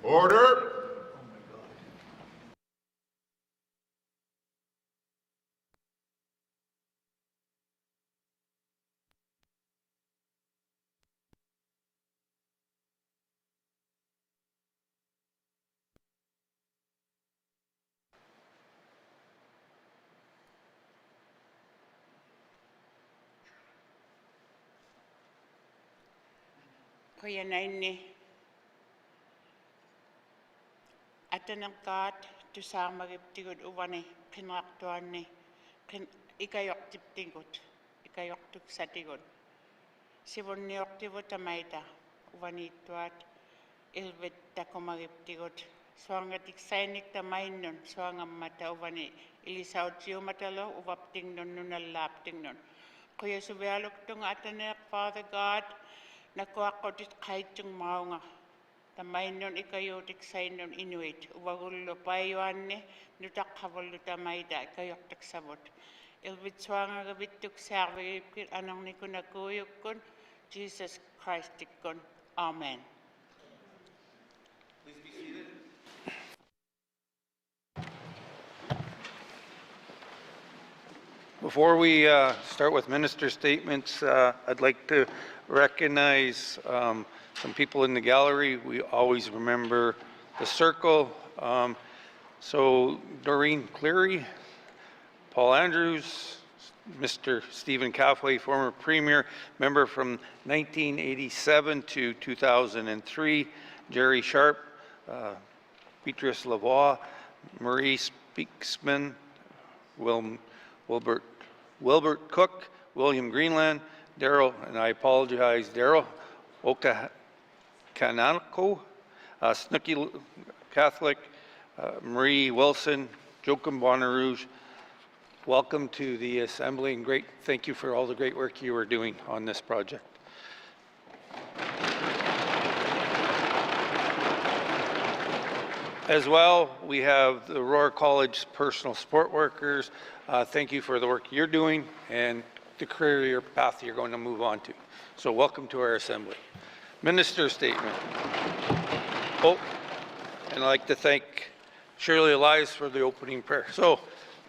Order. Kuya naini atanangkat tusama giptigod uwani kinaktuani ikayok tiptingot ikayok tuksatigod sibon niyok tibo tamaita uwani tuat ilvet takomagiptigod suanga tiksainik tamainon suanga mata uwani ilisautio matalo uwaptingnon nunalaptingnon kuya subialok tung atanak Father God nakuakotit kaitung maunga tamainon ikayotik sainon inuit uwagullo payuanne nutakhavollu tamaida ikayok taksabot ilvit suanga gabittuk sarvigipkit anang nikunakuyukkun Jesus Christ ikkun amen. Please be seated. Before we start with minister statements, I'd like to recognize some people in the gallery. We always remember the circle. So Doreen Cleary, Paul Andrews, Mr. Stephen Cathway, former Premier, member from 1987 to 2003, Jerry Sharp, Beatrice Lavoie, Marie Speaksman, Wilbert Cook, William Greenland, Daryl, and I apologize, Daryl Okakanako, Snooky Catholic, Marie Wilson, Joachim Bonnerouge. Welcome to the Assembly and thank you for all the great work you are doing on this project. As well, we have the Aurora College personal support workers. Thank you for the work you're doing and the career path you're going to move on to. So welcome to our Assembly. Minister statement. Oh, and I'd like to thank Shirley Elias for the opening prayer. So,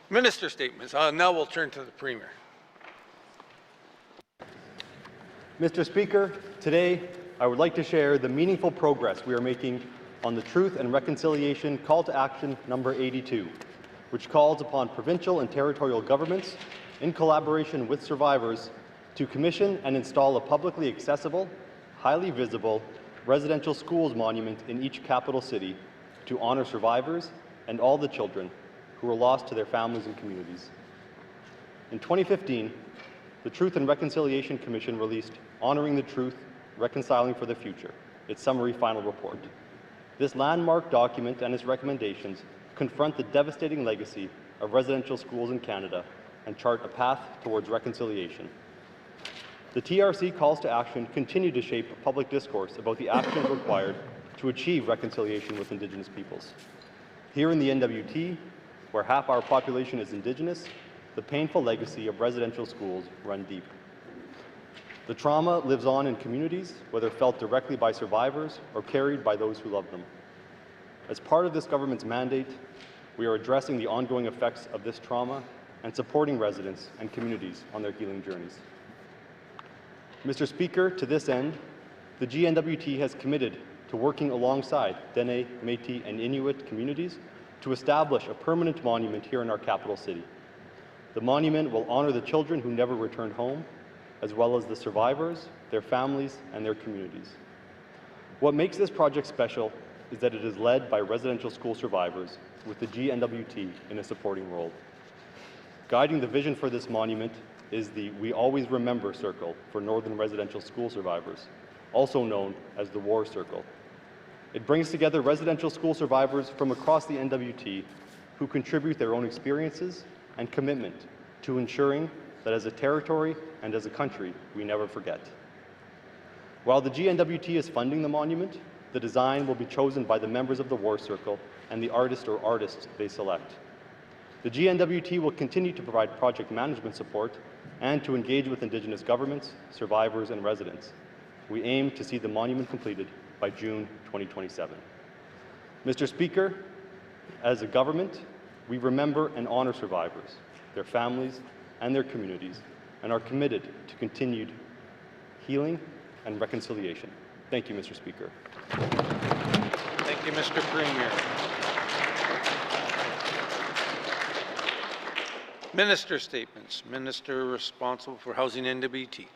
minister statements. Now we'll turn to the Premier. Mr. Speaker, today I would like to share the meaningful progress we are making on the Truth and Reconciliation Call to Action number 82, which calls upon provincial and territorial governments, in collaboration with survivors, to commission and install a publicly accessible, highly visible residential schools monument in each capital city to honor survivors and all the children who were lost to their families and communities. In 2015, the Truth and Reconciliation Commission released Honoring the Truth, Reconciling for the Future, its summary final report. This landmark document and its recommendations confront the devastating legacy of residential schools in Canada and chart a path towards reconciliation. The TRC calls to action continue to shape public discourse about the actions required to achieve reconciliation with Indigenous peoples. Here in the NWT, where half our population is Indigenous, the painful legacy of residential schools run deep. The trauma lives on in communities, whether felt directly by survivors or carried by those who love them. As part of this government's mandate, we are addressing the ongoing effects of this trauma and supporting residents and communities on their healing journeys. Mr. Speaker, to this end, the GNWT has committed to working alongside Dene, Métis, and Inuit communities to establish a permanent monument here in our capital city. The monument will honor the children who never returned home, as well as the survivors, their families, and their communities. What makes this project special is that it is led by residential school survivors with the GNWT in a supporting role. Guiding the vision for this monument is the We Always Remember Circle for Northern Residential School Survivors, also known as the War Circle. It brings together residential school survivors from across the NWT who contribute their own experiences and commitment to ensuring that as a territory and as a country, we never forget. While the GNWT is funding the monument, the design will be chosen by the members of the War Circle and the artist or artists they select. The GNWT will continue to provide project management support and to engage with Indigenous governments, survivors, and residents. We aim to see the monument completed by June 2027. Mr. Speaker, as a government, we remember and honor survivors, their families, and their communities, and are committed to continued healing and reconciliation. Thank you, Mr. Speaker. Thank you, Mr. Premier. Minister statements. Minister responsible for Housing and NWT.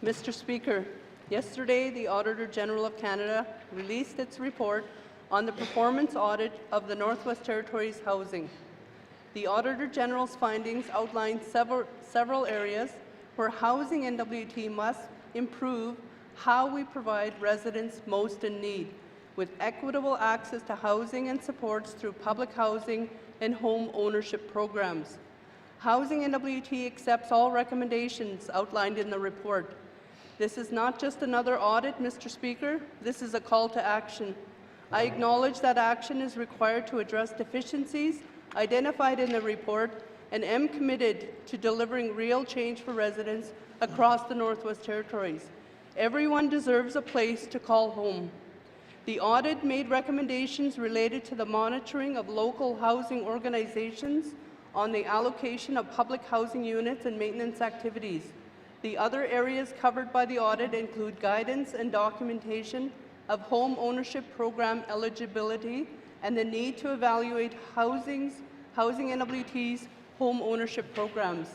Mr. Speaker, yesterday the Auditor General of Canada released its report on the performance audit of the Northwest Territories housing. The Auditor General's findings outlined several areas where Housing NWT must improve how we provide residents most in need, with equitable access to housing and supports through public housing and home ownership programs. Housing NWT accepts all recommendations outlined in the report. This is not just another audit, Mr. Speaker. This is a call to action. I acknowledge that action is required to address deficiencies identified in the report and am committed to delivering real change for residents across the Northwest Territories. Everyone deserves a place to call home. The audit made recommendations related to the monitoring of local housing organizations on the allocation of public housing units and maintenance activities. The other areas covered by the audit include guidance and documentation of home ownership program eligibility and the need to evaluate Housing NWT's home ownership programs.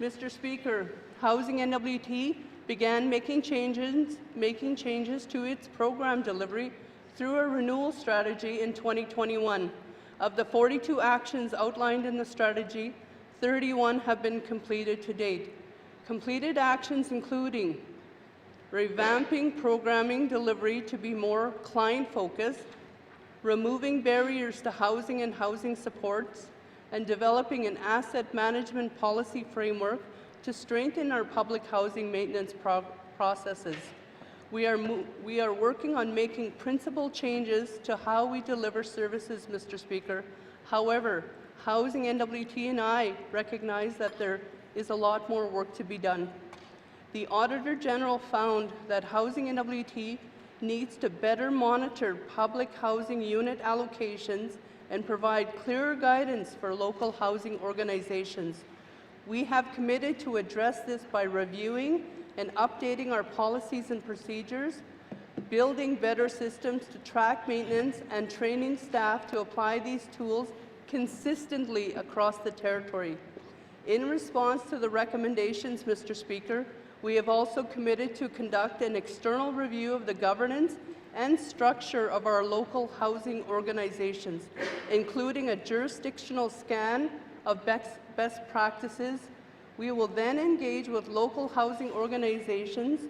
Mr. Speaker, Housing NWT began making changes to its program delivery through a renewal strategy in 2021. Of the 42 actions outlined in the strategy, 31 have been completed to date. Completed actions including revamping programming delivery to be more client-focused, removing barriers to housing and housing supports, and developing an asset management policy framework to strengthen our public housing maintenance processes. We are working on making principal changes to how we deliver services, Mr. Speaker. However, Housing NWT and I recognize that there is a lot more work to be done. The Auditor General found that Housing NWT needs to better monitor public housing unit allocations and provide clearer guidance for local housing organizations. We have committed to address this by reviewing and updating our policies and procedures, building better systems to track maintenance, and training staff to apply these tools consistently across the territory. In response to the recommendations, Mr. Speaker, we have also committed to conduct an external review of the governance and structure of our local housing organizations, including a jurisdictional scan of best practices. We will then engage with local housing organizations,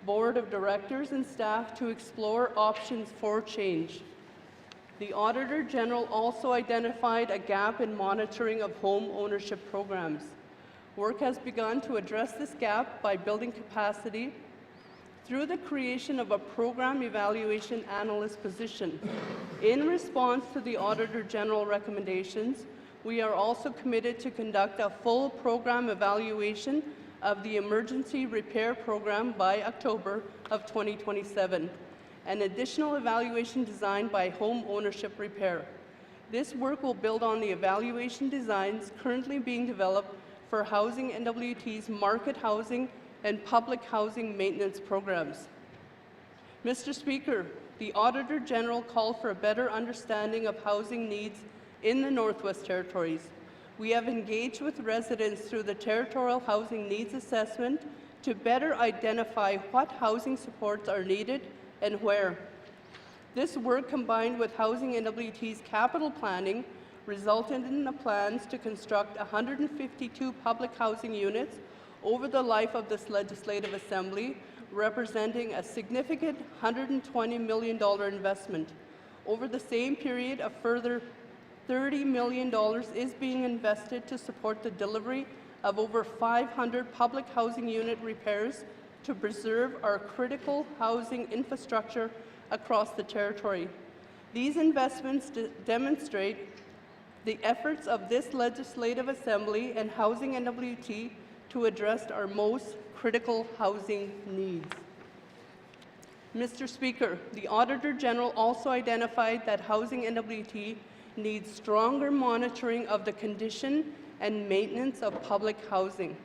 board of directors, and staff to explore options for change. The Auditor General also identified a gap in monitoring of home ownership programs. Work has begun to address this gap by building capacity through the creation of a program evaluation analyst position. In response to the Auditor General recommendations, we are also committed to conduct a full program evaluation of the emergency repair program by October of 2027, an additional evaluation designed by home ownership repair. This work will build on the evaluation designs currently being developed for Housing NWT's market housing and public housing maintenance programs. Mr. Speaker, the Auditor General called for a better understanding of housing needs in the Northwest Territories. We have engaged with residents through the Territorial Housing Needs Assessment to better identify what housing supports are needed and where. This work, combined with Housing NWT's capital planning, resulted in the plans to construct 152 public housing units over the life of this Legislative Assembly, representing a significant $120 million investment. Over the same period, a further $30 million is being invested to support the delivery of over 500 public housing unit repairs to preserve our critical housing infrastructure across the territory. These investments demonstrate the efforts of this Legislative Assembly and Housing NWT to address our most critical housing needs. Mr. Speaker, the Auditor General also identified that Housing NWT needs stronger monitoring of the condition and maintenance of public housing.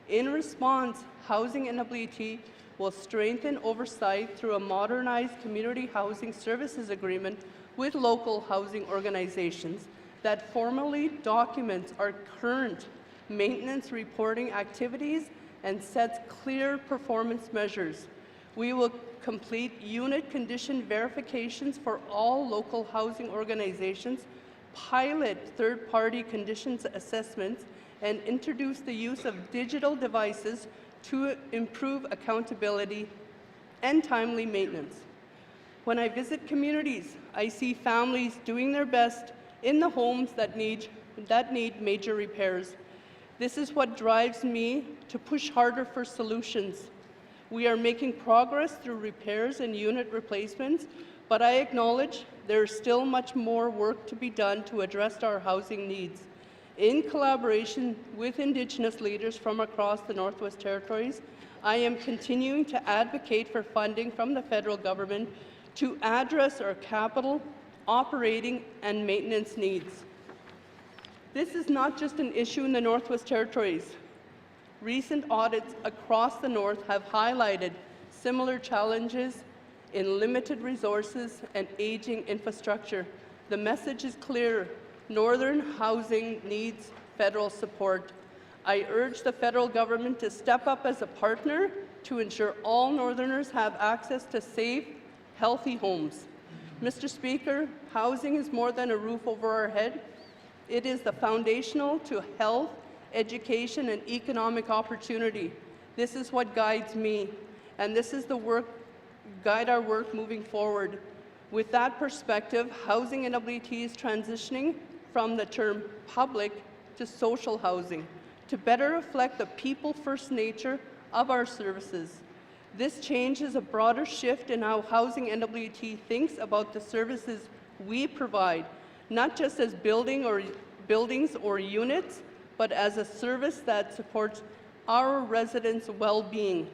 In response, Housing NWT will strengthen oversight through a modernized community housing services agreement with local housing organizations that formally documents our current maintenance reporting activities and sets clear performance measures. We will complete unit condition verifications for all local housing organizations, pilot third-party conditions assessments, and introduce the use of digital devices to improve accountability and timely maintenance. When I visit communities, I see families doing their best in the homes that need major repairs. This is what drives me to push harder for solutions. We are making progress through repairs and unit replacements, but I acknowledge there is still much more work to be done to address our housing needs. In collaboration with Indigenous leaders from across the Northwest Territories, I am continuing to advocate for funding from the federal government to address our capital, operating, and maintenance needs. This is not just an issue in the Northwest Territories. Recent audits across the North have highlighted similar challenges in limited resources and aging infrastructure. The message is clear. Northern housing needs federal support. I urge the federal government to step up as a partner to ensure all Northerners have access to safe, healthy homes. Mr. Speaker, housing is more than a roof over our head. It is the foundational to health, education, and economic opportunity. This is what guides me, and this is the guide our work moving forward. With that perspective, Housing NWT is transitioning from the term public to social housing to better reflect the people-first nature of our services. This change is a broader shift in how Housing NWT thinks about the services we provide, not just as buildings or units, but as a service that supports our residents' well-being.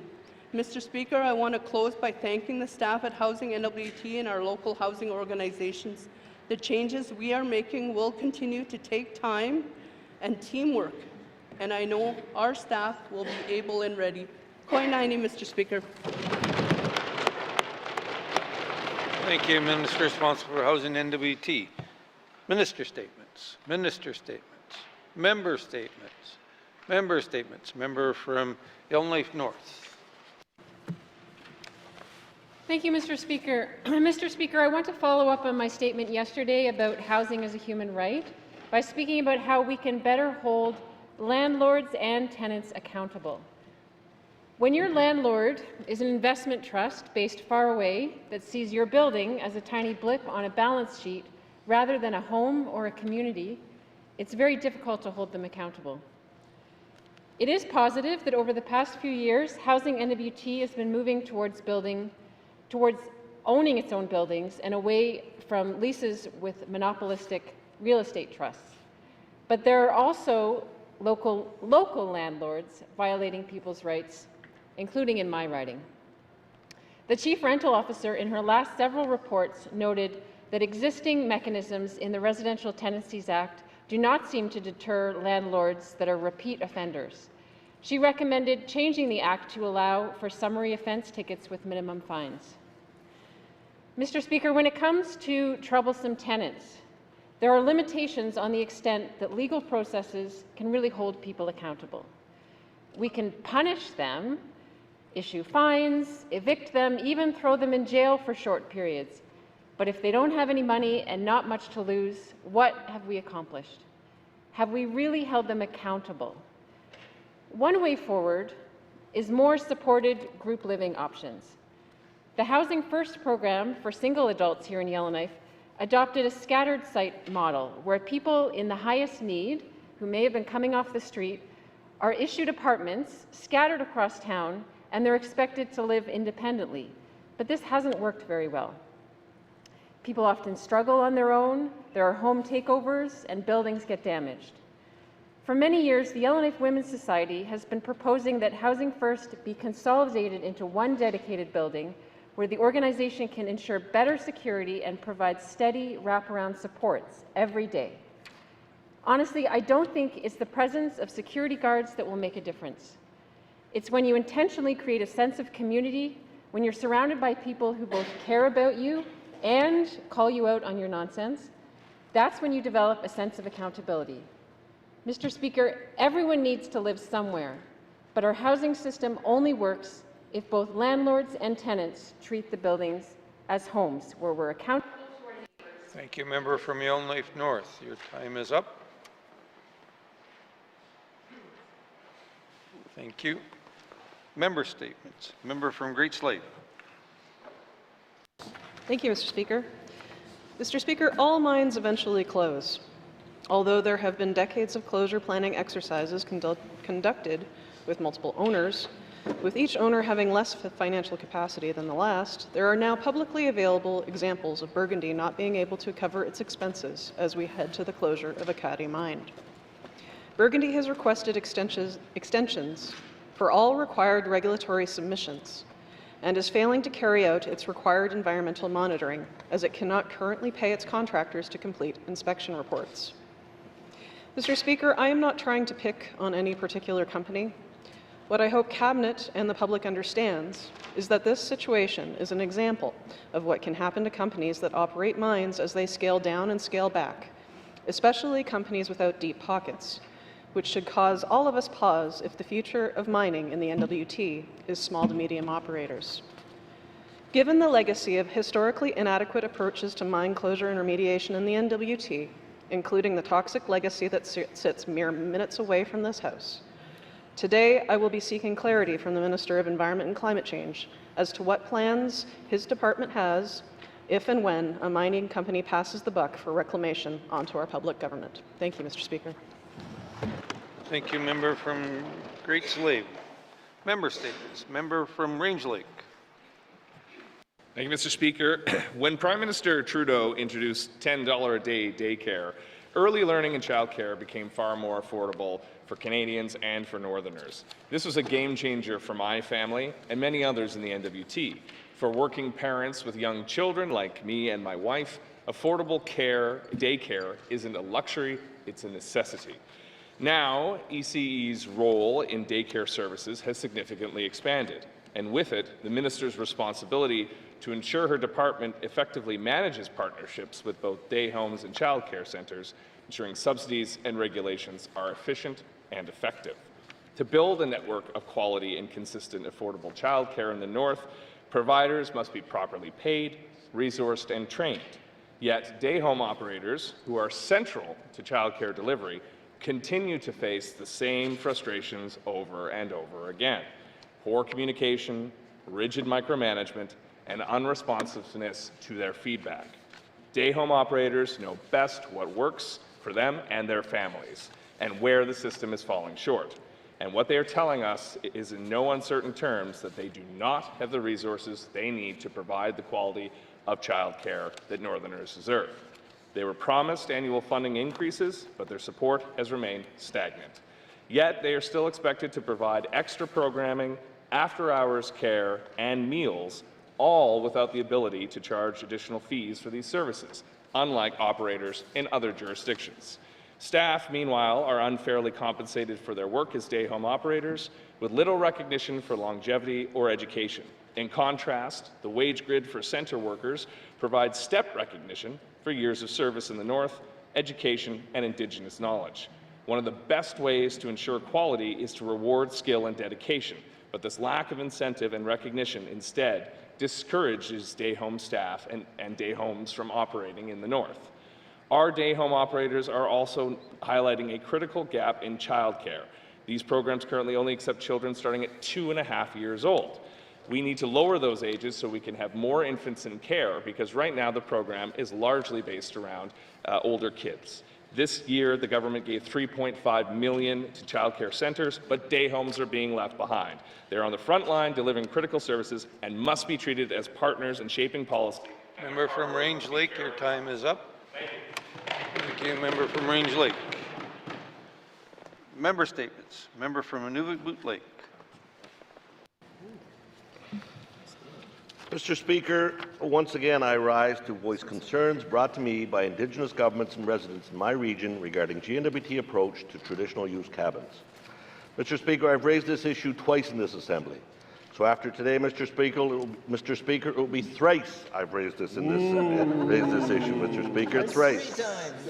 Mr. Speaker, I want to close by thanking the staff at Housing NWT and our local housing organizations. The changes we are making will continue to take time and teamwork, and I know our staff will be able and ready. Koinaini, Mr. Speaker. Thank you, Minister responsible for Housing NWT. Minister statements. Minister statements. Member statements. Member statements. Member from Yellowknife North. Thank you, Mr. Speaker. Mr. Speaker, I want to follow up on my statement yesterday about housing as a human right by speaking about how we can better hold landlords and tenants accountable. When your landlord is an investment trust based far away that sees your building as a tiny blip on a balance sheet rather than a home or a community, it's very difficult to hold them accountable. It is positive that over the past few years, Housing NWT has been moving towards owning its own buildings and away from leases with monopolistic real estate trusts. But there are also local landlords violating people's rights, including in my riding. The Chief Rental Officer in her last several reports noted that existing mechanisms in the Residential Tenancies Act do not seem to deter landlords that are repeat offenders. She recommended changing the Act to allow for summary offence tickets with minimum fines. Mr. Speaker, when it comes to troublesome tenants, there are limitations on the extent that legal processes can really hold people accountable. We can punish them, issue fines, evict them, even throw them in jail for short periods. But if they don't have any money and not much to lose, what have we accomplished? Have we really held them accountable? One way forward is more supported group living options. The Housing First program for single adults here in Yellowknife adopted a scattered site model where people in the highest need, who may have been coming off the street, are issued apartments scattered across town, and they're expected to live independently. But this hasn't worked very well. People often struggle on their own, there are home takeovers, and buildings get damaged. For many years, the Yellowknife Women's Society has been proposing that Housing First be consolidated into one dedicated building where the organization can ensure better security and provide steady wraparound supports every day. Honestly, I don't think it's the presence of security guards that will make a difference. It's when you intentionally create a sense of community, when you're surrounded by people who both care about you and call you out on your nonsense, that's when you develop a sense of accountability. Mr. Speaker, everyone needs to live somewhere, but our housing system only works if both landlords and tenants treat the buildings as homes where we're accountable to our neighbors. Thank you, member from Yellowknife North. Your time is up. Thank you. Member statements. Member from Great Slave. Thank you, Mr. Speaker. Mr. Speaker, all mines eventually close. Although there have been decades of closure planning exercises conducted with multiple owners, with each owner having less financial capacity than the last, there are now publicly available examples of Burgundy not being able to cover its expenses as we head to the closure of Ekati mine. Burgundy has requested extensions for all required regulatory submissions and is failing to carry out its required environmental monitoring as it cannot currently pay its contractors to complete inspection reports. Mr. Speaker, I am not trying to pick on any particular company. What I hope Cabinet and the public understands is that this situation is an example of what can happen to companies that operate mines as they scale down and scale back, especially companies without deep pockets, which should cause all of us pause if the future of mining in the NWT is small to medium operators. Given the legacy of historically inadequate approaches to mine closure and remediation in the NWT, including the toxic legacy that sits mere minutes away from this House, today I will be seeking clarity from the Minister of Environment and Climate Change as to what plans his department has if and when a mining company passes the buck for reclamation onto our public government. Thank you, Mr. Speaker. Thank you, member from Great Slave. Member statements. Member from Range Lake. Thank you, Mr. Speaker. When Prime Minister Trudeau introduced $10 a day daycare, early learning and childcare became far more affordable for Canadians and for Northerners. This was a game changer for my family and many others in the NWT. For working parents with young children like me and my wife, affordable daycare isn't a luxury, it's a necessity. Now, ECE's role in daycare services has significantly expanded, and with it, the Minister's responsibility to ensure her department effectively manages partnerships with both day homes and childcare centres, ensuring subsidies and regulations are efficient and effective. To build a network of quality and consistent affordable childcare in the North, providers must be properly paid, resourced, and trained. Yet, day home operators, who are central to childcare delivery, continue to face the same frustrations over and over again. Poor communication, rigid micromanagement, and unresponsiveness to their feedback. Day home operators know best what works for them and their families, and where the system is falling short. And what they are telling us is in no uncertain terms that they do not have the resources they need to provide the quality of childcare that Northerners deserve. They were promised annual funding increases, but their support has remained stagnant. Yet they are still expected to provide extra programming, after-hours care, and meals, all without the ability to charge additional fees for these services, unlike operators in other jurisdictions. Staff, meanwhile, are unfairly compensated for their work as day home operators, with little recognition for longevity or education. In contrast, the wage grid for centre workers provides step recognition for years of service in the North, education, and Indigenous knowledge. One of the best ways to ensure quality is to reward skill and dedication, but this lack of incentive and recognition instead discourages day home staff and day homes from operating in the North. Our day home operators are also highlighting a critical gap in childcare. These programs currently only accept children starting at 2.5 years old. We need to lower those ages so we can have more infants in care, because right now the program is largely based around older kids. This year, the government gave $3.5 million to childcare centres, but day homes are being left behind. They're on the front line delivering critical services and must be treated as partners in shaping policy. Member from Range Lake, your time is up. Thank you. Thank you, member from Range Lake. Member statements. Member from Nunavut Lake. Mr. Speaker, once again I rise to voice concerns brought to me by Indigenous governments and residents in my region regarding GNWT approach to traditional use cabins. Mr. Speaker, I've raised this issue twice in this Assembly. So after today, Mr. Speaker, it will be thrice I've raised this issue, Mr. Speaker, thrice.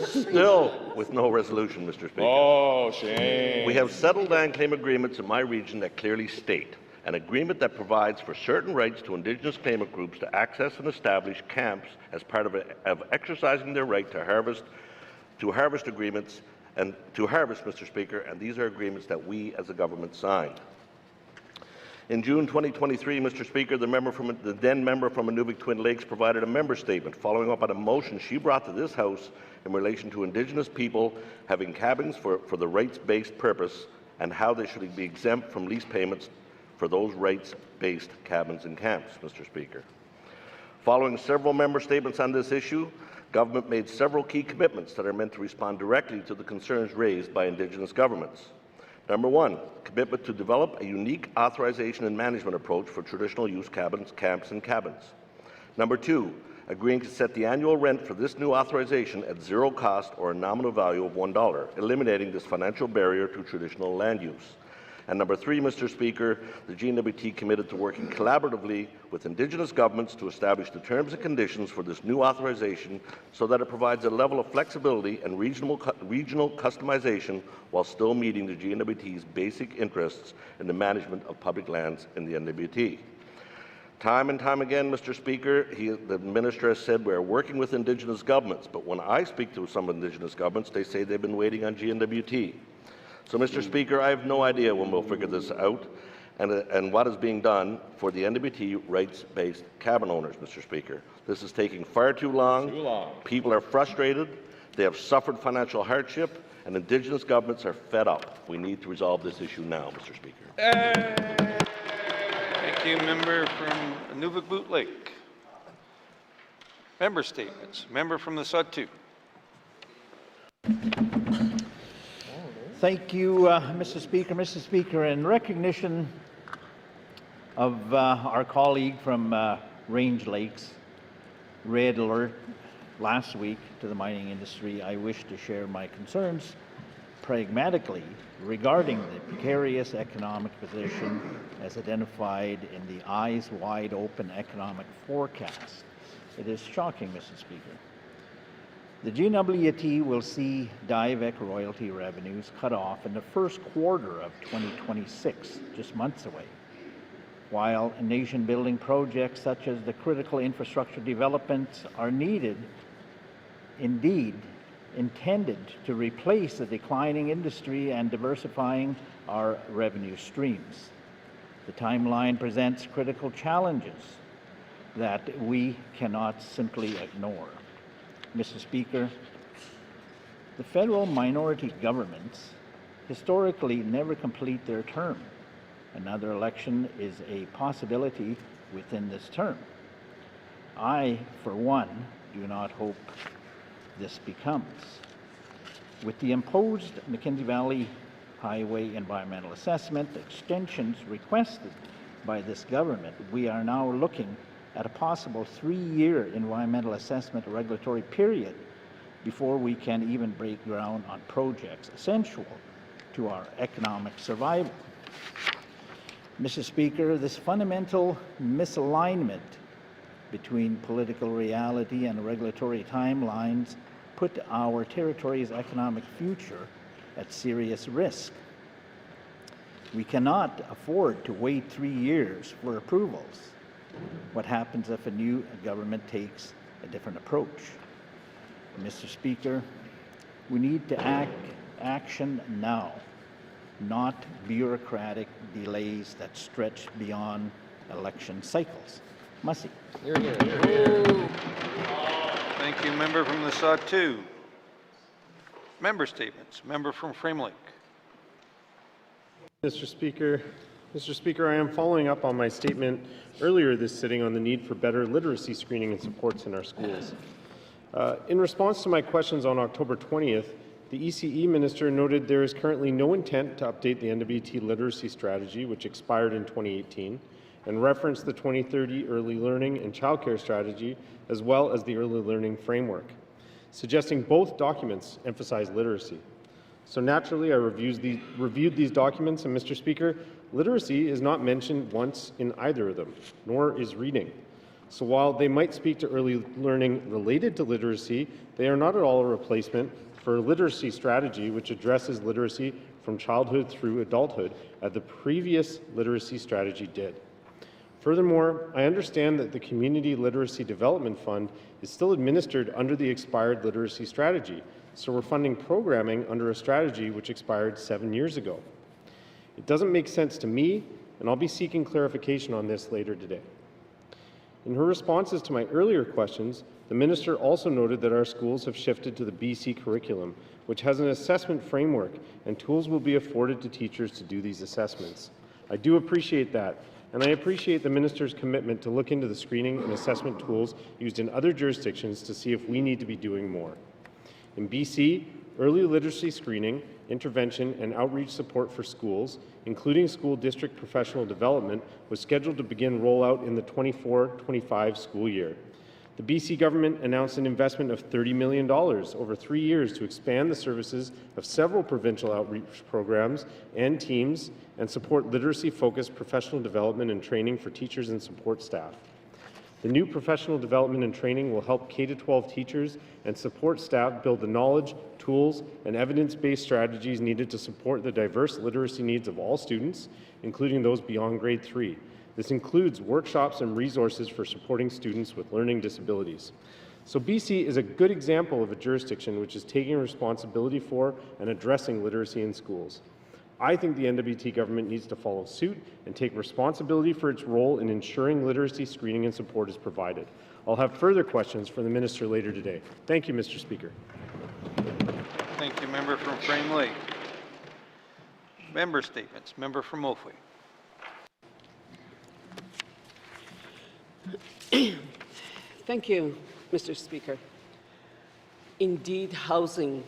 Still with no resolution, Mr. Speaker. Oh, shame. We have settled land claim agreements in my region that clearly state an agreement that provides for certain rights to Indigenous claimant groups to access and establish camps as part of exercising their right to harvest agreements and to harvest, Mr. Speaker, and these are agreements that we as a government signed. In June 2023, Mr. Speaker, the then member from Inuvik Twin Lakes provided a member statement following up on a motion she brought to this House in relation to Indigenous people having cabins for the rights-based purpose and how they should be exempt from lease payments for those rights-based cabins and camps, Mr. Speaker. Following several member statements on this issue, government made several key commitments that are meant to respond directly to the concerns raised by Indigenous governments. Number one, commitment to develop a unique authorization and management approach for traditional use cabins, camps, and cabins. Number two, agreeing to set the annual rent for this new authorization at zero cost or a nominal value of $1, eliminating this financial barrier to traditional land use. And number three, Mr. Speaker, the GNWT committed to working collaboratively with Indigenous governments to establish the terms and conditions for this new authorization so that it provides a level of flexibility and regional customization while still meeting the GNWT's basic interests in the management of public lands in the NWT. Time and time again, Mr. Speaker, the Minister has said we're working with Indigenous governments, but when I speak to some Indigenous governments, they say they've been waiting on GNWT. So, Mr. Speaker, I have no idea when we'll figure this out and what is being done for the NWT rights-based cabin owners, Mr. Speaker. This is taking far too long. People are frustrated. They have suffered financial hardship, and Indigenous governments are fed up. We need to resolve this issue now, Mr. Speaker. Thank you, member from Inuvik Lake. Member statements. Member from the Sud-2. Thank you, Mr. Speaker. Mr. Speaker, in recognition of our colleague from Range Lakes, red alert last week to the mining industry, I wish to share my concerns pragmatically regarding the precarious economic position as identified in the Eyes Wide Open economic forecast. It is shocking, Mr. Speaker. The GNWT will see DIVEC royalty revenues cut off in the first quarter of 2026, just months away, while nation-building projects such as the critical infrastructure developments are needed, indeed intended to replace the declining industry and diversifying our revenue streams. The timeline presents critical challenges that we cannot simply ignore. Mr. Speaker, the federal minority governments historically never complete their term. Another election is a possibility within this term. I, for one, do not hope this becomes. With the imposed McKenzie Valley Highway environmental assessment extensions requested by this government, we are now looking at a possible 3-year environmental assessment regulatory period before we can even break ground on projects essential to our economic survival. Mr. Speaker, this fundamental misalignment between political reality and regulatory timelines put our territory's economic future at serious risk. We cannot afford to wait 3 years for approvals. What happens if a new government takes a different approach? Mr. Speaker, we need to action now, not bureaucratic delays that stretch beyond election cycles. Mussy. Thank you, member from the Sud-2. Member statements. Member from Frame Lake. Mr. Speaker, I am following up on my statement earlier this sitting on the need for better literacy screening and supports in our schools. In response to my questions on October 20th, the ECE Minister noted there is currently no intent to update the NWT literacy strategy, which expired in 2018, and reference the 2030 Early Learning and Childcare Strategy, as well as the Early Learning Framework, suggesting both documents emphasize literacy. So naturally, I reviewed these documents, and Mr. Speaker, literacy is not mentioned once in either of them, nor is reading. So while they might speak to early learning related to literacy, they are not at all a replacement for a literacy strategy which addresses literacy from childhood through adulthood, as the previous literacy strategy did. Furthermore, I understand that the Community Literacy Development Fund is still administered under the expired literacy strategy, so we're funding programming under a strategy which expired 7 years ago. It doesn't make sense to me, and I'll be seeking clarification on this later today. In her responses to my earlier questions, the Minister also noted that our schools have shifted to the BC curriculum, which has an assessment framework, and tools will be afforded to teachers to do these assessments. I do appreciate that, and I appreciate the Minister's commitment to look into the screening and assessment tools used in other jurisdictions to see if we need to be doing more. In BC, early literacy screening, intervention, and outreach support for schools, including school district professional development, was scheduled to begin rollout in the 24-25 school year. The BC government announced an investment of $30 million over 3 years to expand the services of several provincial outreach programs and teams and support literacy-focused professional development and training for teachers and support staff. The new professional development and training will help K-12 teachers and support staff build the knowledge, tools, and evidence-based strategies needed to support the diverse literacy needs of all students, including those beyond grade 3. This includes workshops and resources for supporting students with learning disabilities. So BC is a good example of a jurisdiction which is taking responsibility for and addressing literacy in schools. I think the NWT government needs to follow suit and take responsibility for its role in ensuring literacy screening and support is provided. I'll have further questions for the Minister later today. Thank you, Mr. Speaker. Thank you, member from Frame Lake. Member statements. Member from Mofway. Thank you, Mr. Speaker. Indeed, housing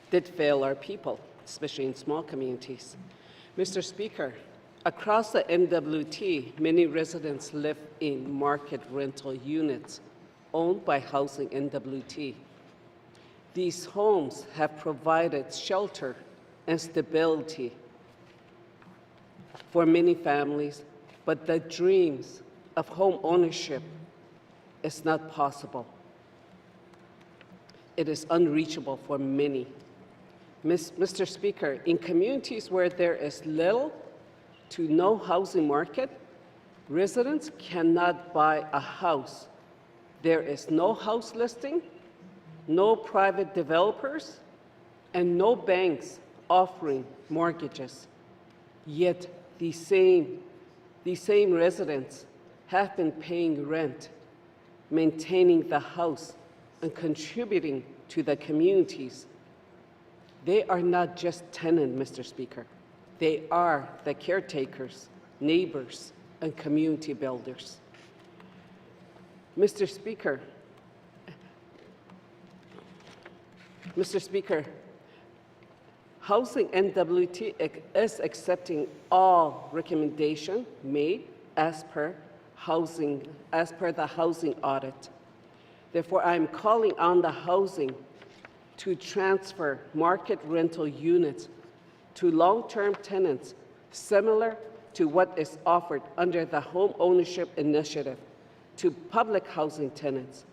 did fail our people, especially in small communities. Mr. Speaker, across the NWT, many residents live in market rental units owned by Housing NWT. These homes have provided shelter and stability for many families, but the dreams of home ownership is not possible. It is unreachable for many. Mr. Speaker, in communities where there is little to no housing market, residents cannot buy a house. There is no house listing, no private developers, and no banks offering mortgages. Yet these same residents have been paying rent, maintaining the house, and contributing to the communities. They are not just tenants, Mr. Speaker. They are the caretakers, neighbors, and community builders. Mr. Speaker, Housing NWT is accepting all recommendations made as per the housing audit. Therefore, I am calling on the housing to transfer market rental units to long-term tenants similar to what is offered under the Home Ownership Initiative to public housing tenants.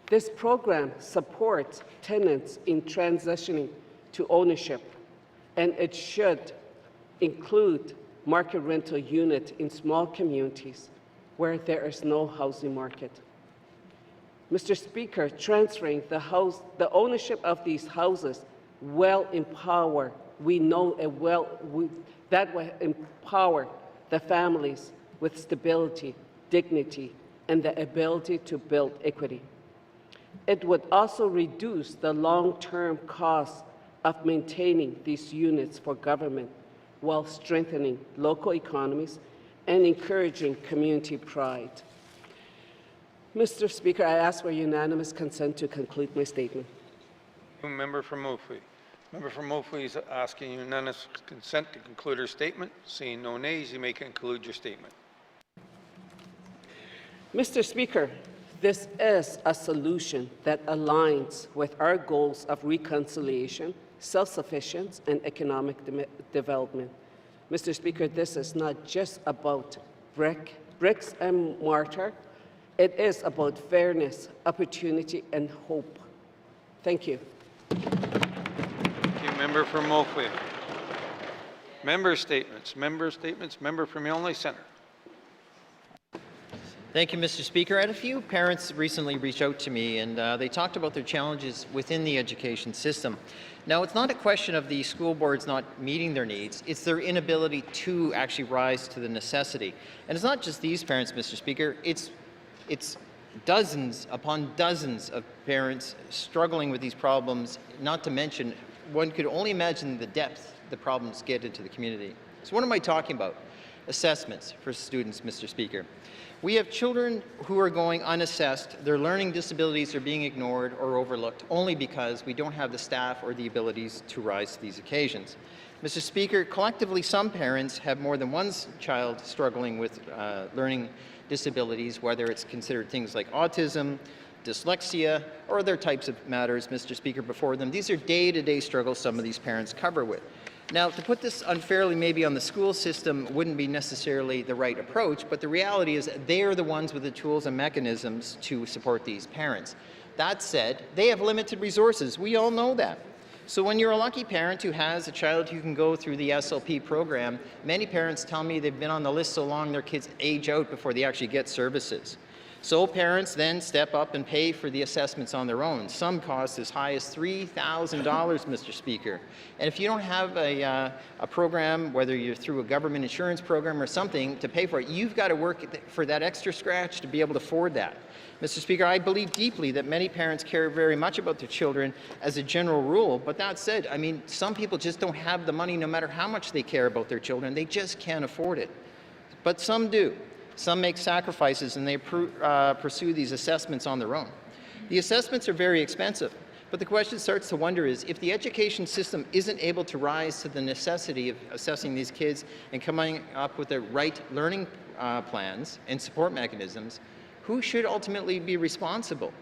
This program supports tenants in transitioning to ownership, and it should include market rental units in small communities where there is no housing market. Mr. Speaker, transferring the ownership of these houses will empower, that will empower the families with stability, dignity, and the ability to build equity. It would also reduce the long-term costs of maintaining these units for government while strengthening local economies and encouraging community pride. Mr. Speaker, I ask for unanimous consent to conclude my statement. Member from Mofway. Member from Mofway is asking unanimous consent to conclude her statement. Seeing no nays, you may conclude your statement. Mr. Speaker, this is a solution that aligns with our goals of reconciliation, self-sufficiency, and economic development. Mr. Speaker, this is not just about bricks and mortar. It is about fairness, opportunity, and hope. Thank you. Thank you, member from Oakville. Member statements. Member from Illinois Centre. Thank you, Mr. Speaker. I had a few parents recently reach out to me, and they talked about their challenges within the education system. Now, it's not a question of the school boards not meeting their needs, it's their inability to actually rise to the necessity. And it's not just these parents, Mr. Speaker, it's dozens upon dozens of parents struggling with these problems, not to mention, one could only imagine the depth the problems get into the community. So what am I talking about? Assessments for students, Mr. Speaker. We have children who are going unassessed. Their learning disabilities are being ignored or overlooked only because we don't have the staff or the abilities to rise to these occasions. Mr. Speaker, collectively some parents have more than one child struggling with learning disabilities, whether it's considered things like autism, dyslexia, or other types of matters, Mr. Speaker, before them. These are day-to-day struggles some of these parents cover with. Now, to put this unfairly maybe on the school system wouldn't be necessarily the right approach, but the reality is they are the ones with the tools and mechanisms to support these parents. That said, they have limited resources. We all know that. So when you're a lucky parent who has a child who can go through the SLP program, many parents tell me they've been on the list so long their kids age out before they actually get services. So parents then step up and pay for the assessments on their own. Some cost as high as $3,000, Mr. Speaker. And if you don't have a program, whether you're through a government insurance program or something, to pay for it, you've got to work for that extra scratch to be able to afford that. Mr. Speaker, I believe deeply that many parents care very much about their children as a general rule, but that said, I mean, some people just don't have the money no matter how much they care about their children. They just can't afford it. But some do. Some make sacrifices and they pursue these assessments on their own. The assessments are very expensive, but the question starts to wonder is, if the education system isn't able to rise to the necessity of assessing these kids and coming up with the right learning plans and support mechanisms, who should ultimately be responsible?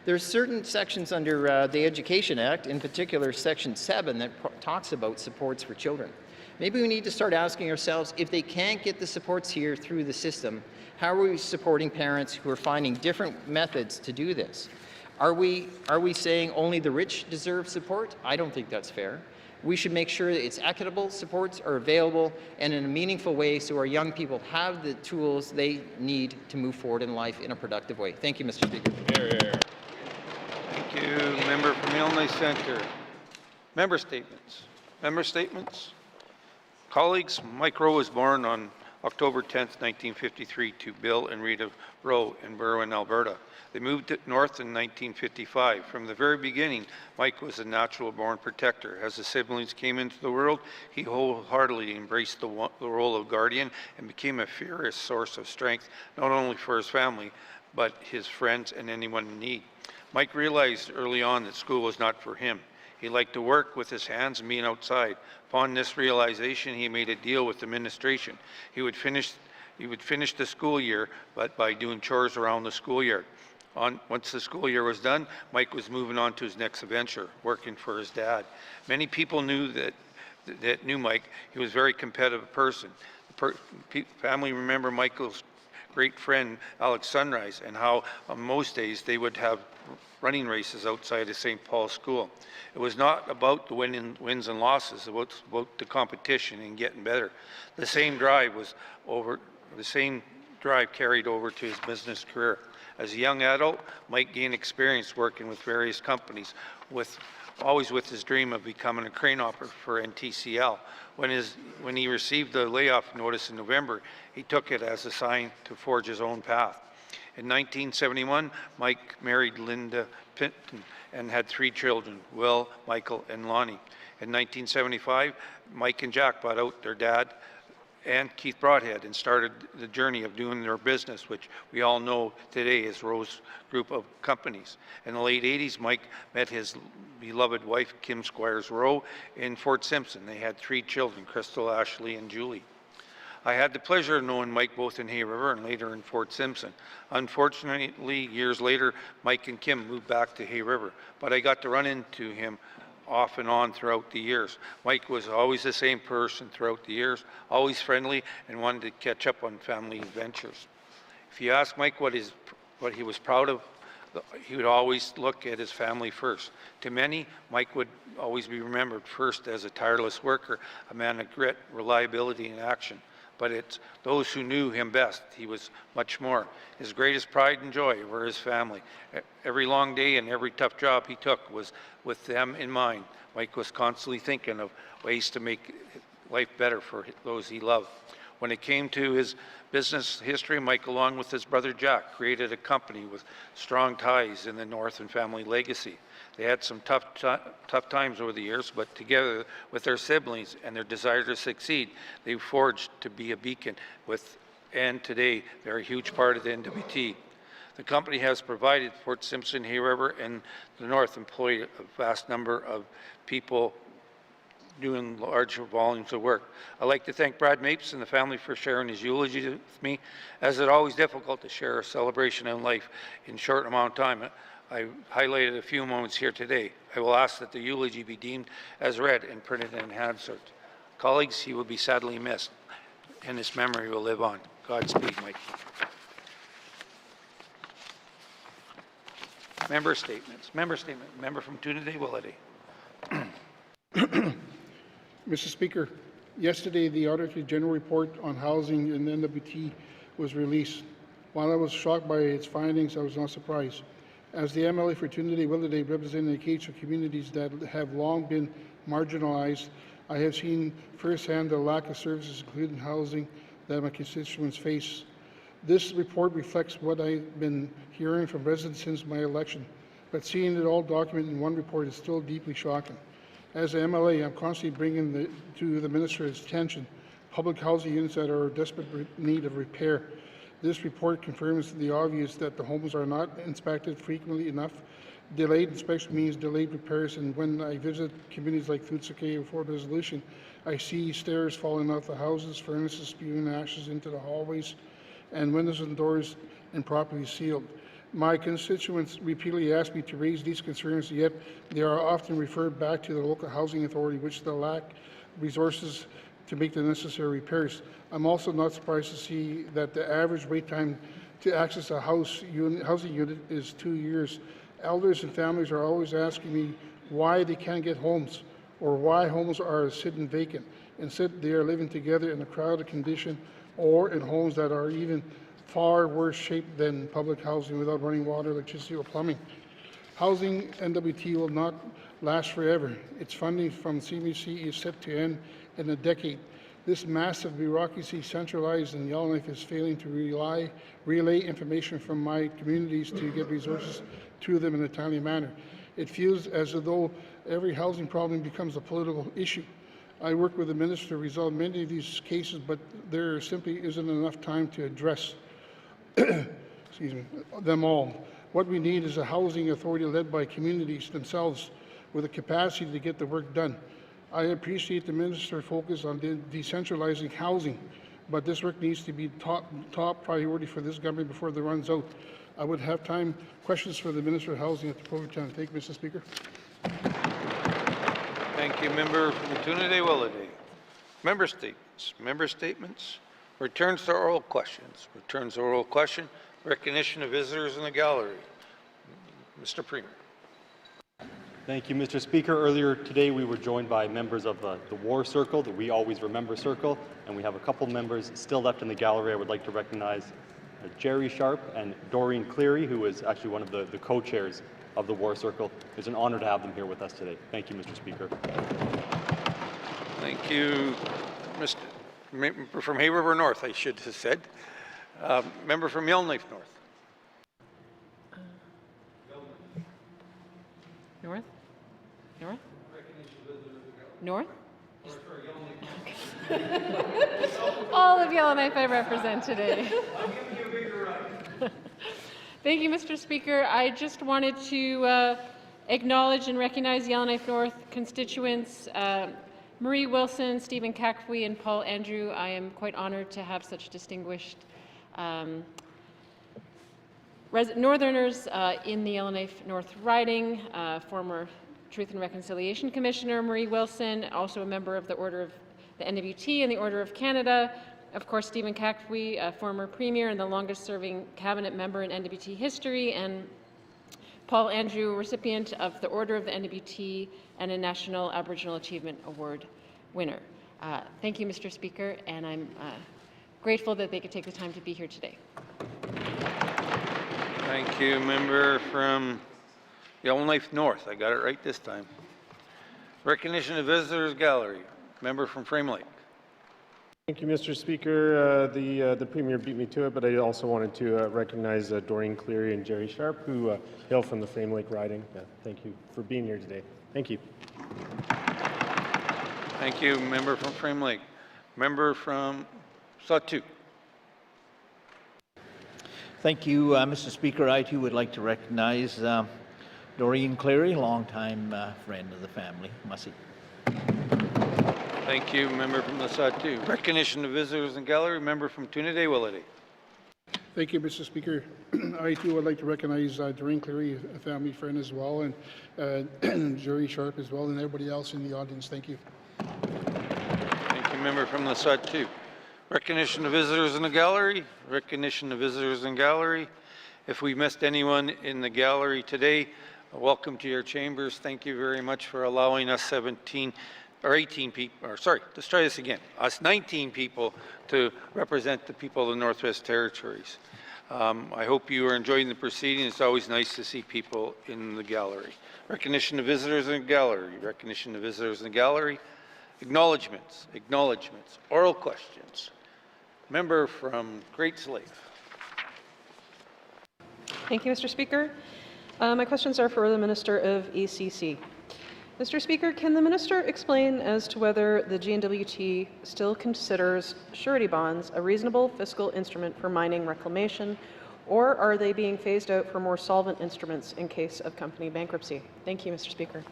There's certain sections under the Education Act, in particular Section 7, that talks about supports for children. Maybe we need to start asking ourselves, if they can't get the supports here through the system, how are we supporting parents who are finding different methods to do this? Are we saying only the rich deserve support? I don't think that's fair. We should make sure that it's equitable, supports are available, and in a meaningful way so our young people have the tools they need to move forward in life in a productive way. Thank you, Mr. Speaker. Thank you. Member from Illinois Centre. Member statements. Member statements. Colleagues, Mike Rowe was born on October 10, 1953 to Bill and Rita Rowe in Berwyn, Alberta. They moved north in 1955. From the very beginning, Mike was a natural-born protector. As the siblings came into the world, he wholeheartedly embraced the role of guardian and became a fierce source of strength, not only for his family, but his friends and anyone in need. Mike realized early on that school was not for him. He liked to work with his hands and being outside. Upon this realization, he made a deal with administration. He would finish the school year, but by doing chores around the schoolyard. Once the school year was done, Mike was moving on to his next venture, working for his dad. Many people knew knew Mike. He was a very competitive person. Family remember Michael's great friend Alex Sunrise, and how on most days they would have running races outside of St. Paul's School. It was not about the wins and losses, it was about the competition and getting better. The same drive carried over to his business career. As a young adult, Mike gained experience working with various companies, always with his dream of becoming a crane operator for NTCL. When he received the layoff notice in November, he took it as a sign to forge his own path. In 1971, Mike married Linda Pinton and had 3 children, Will, Michael, and Lonnie. In 1975, Mike and Jack bought out their dad and Keith Broadhead and started the journey of doing their business, which we all know today is Rowe's Group of Companies. In the late 80s, Mike met his beloved wife, Kim Squires Rowe, in Fort Simpson. They had 3 children, Crystal, Ashley, and Julie. I had the pleasure of knowing Mike both in Hay River and later in Fort Simpson. Unfortunately, years later, Mike and Kim moved back to Hay River, but I got to run into him off and on throughout the years. Mike was always the same person throughout the years, always friendly and wanted to catch up on family adventures. If you ask Mike what he was proud of, he would always look at his family first. To many, Mike would always be remembered first as a tireless worker, a man of grit, reliability, and action. But it's those who knew him best, he was much more. His greatest pride and joy were his family. Every long day and every tough job he took was with them in mind. Mike was constantly thinking of ways to make life better for those he loved. When it came to his business history, Mike, along with his brother Jack, created a company with strong ties in the North and family legacy. They had some tough times over the years, but together with their siblings and their desire to succeed, they forged to be a beacon and today they're a huge part of the NWT. The company has provided Fort Simpson, Hay River, and the North employed a vast number of people doing large volumes of work. I'd like to thank Brad Mapes and the family for sharing his eulogy with me, as it's always difficult to share a celebration in life in a short amount of time. I highlighted a few moments here today. I will ask that the eulogy be deemed as read and printed in Hansard. Colleagues, he will be sadly missed, and his memory will live on. Godspeed, Mike. Member statements. Member statement. Member from Trinidad-Willity. Mr. Speaker, yesterday the Auditor General report on housing in NWT was released. While I was shocked by its findings, I was not surprised. As the MLA for Trinidad-Willity, representing the Acacia communities that have long been marginalized, I have seen firsthand the lack of services, including housing, that my constituents face. This report reflects what I've been hearing from residents since my election, but seeing it all documented in one report is still deeply shocking. As an MLA, I'm constantly bringing to the Minister's attention public housing units that are in desperate need of repair. This report confirms the obvious that the homes are not inspected frequently enough. Delayed inspection means delayed repairs, and when I visit communities like Futsuke or Fort Resolution, I see stairs falling off the houses, furnaces spewing ashes into the hallways, and windows and doors improperly sealed. My constituents repeatedly ask me to raise these concerns, yet they are often referred back to the local housing authority, which they lack resources to make the necessary repairs. I'm also not surprised to see that the average wait time to access a housing unit is 2 years. Elders and families are always asking me why they can't get homes or why homes are sitting vacant. Instead, they are living together in a crowded condition or in homes that are even far worse shape than public housing without running water, electricity, or plumbing. Housing NWT will not last forever. Its funding from CMHC is set to end in a decade. This massive bureaucracy centralized in Yellowknife is failing to relay information from my communities to get resources to them in a timely manner. It feels as though every housing problem becomes a political issue. I work with the Minister to resolve many of these cases, but there simply isn't enough time to address them all. What we need is a housing authority led by communities themselves with the capacity to get the work done. I appreciate the Minister's focus on decentralizing housing, but this work needs to be top priority for this government before it runs out. I would have questions for the Minister of Housing at the appropriate time. Thank you, Mr. Speaker. Thank you, Member from Trinidad-Willity. Member statements. Member statements. Returns to oral questions. Returns to oral question. Recognition of visitors in the gallery. Mr. Premier. Thank you, Mr. Speaker. Earlier today, we were joined by members of the War Circle, the We Always Remember Circle, and we have a couple members still left in the gallery. I would like to recognize Jerry Sharp and Doreen Cleary, who is actually one of the co-chairs of the War Circle. It's an honor to have them here with us today. Thank you, Mr. Speaker. Thank you, Mr. Member from Hay River North, I should have said. Member from Yellowknife North. North? North? North? All of Yellowknife I represent today. Thank you, Mr. Speaker. I just wanted to acknowledge and recognize Yellowknife North constituents Marie Wilson, Stephen Kakwe, and Paul Andrew. I am quite honored to have such distinguished Northerners in the Yellowknife North riding. Former Truth and Reconciliation Commissioner Marie Wilson, also a member of the Order of the NWT and the Order of Canada. Of course, Stephen Kakwe, a former Premier and the longest-serving cabinet member in NWT history, and Paul Andrew, recipient of the Order of the NWT and a National Aboriginal Achievement Award winner. Thank you, Mr. Speaker, and I'm grateful that they could take the time to be here today. Thank you, member from Yellowknife North. I got it right this time. Recognition of Visitors Gallery. Member from Frame Lake. Thank you, Mr. Speaker. The Premier beat me to it, but I also wanted to recognize Doreen Cleary and Jerry Sharp, who hail from the Frame Lake riding. Thank you for being here today. Thank you. Thank you, member from Frame Lake. Member from Sawtooth. Thank you, Mr. Speaker. I too would like to recognize Doreen Cleary, longtime friend of the family. Mussy. Thank you, member from the Sawtooth. Recognition of Visitors in Gallery. Member from Toonaday Willity. Thank you, Mr. Speaker. I too would like to recognize Doreen Cleary, a family friend as well, and Jerry Sharp as well, and everybody else in the audience. Thank you. Thank you, member from the Sawtooth. Recognition of Visitors in the Gallery. Recognition of Visitors in Gallery. If we missed anyone in the gallery today, welcome to your chambers. Thank you very much for allowing us 18 people, or sorry, let's try this again, us 19 people to represent the people of the Northwest Territories. I hope you are enjoying the proceeding. It's always nice to see people in the gallery. Recognition of Visitors in the Gallery. Recognition of Visitors in the Gallery. Acknowledgements. Acknowledgements. Oral questions. Member from Great Slave. Thank you, Mr. Speaker. My questions are for the Minister of ECC. Mr. Speaker, can the Minister explain as to whether the GNWT still considers surety bonds a reasonable fiscal instrument for mining reclamation, or are they being phased out for more solvent instruments in case of company bankruptcy? Thank you, Mr. Speaker.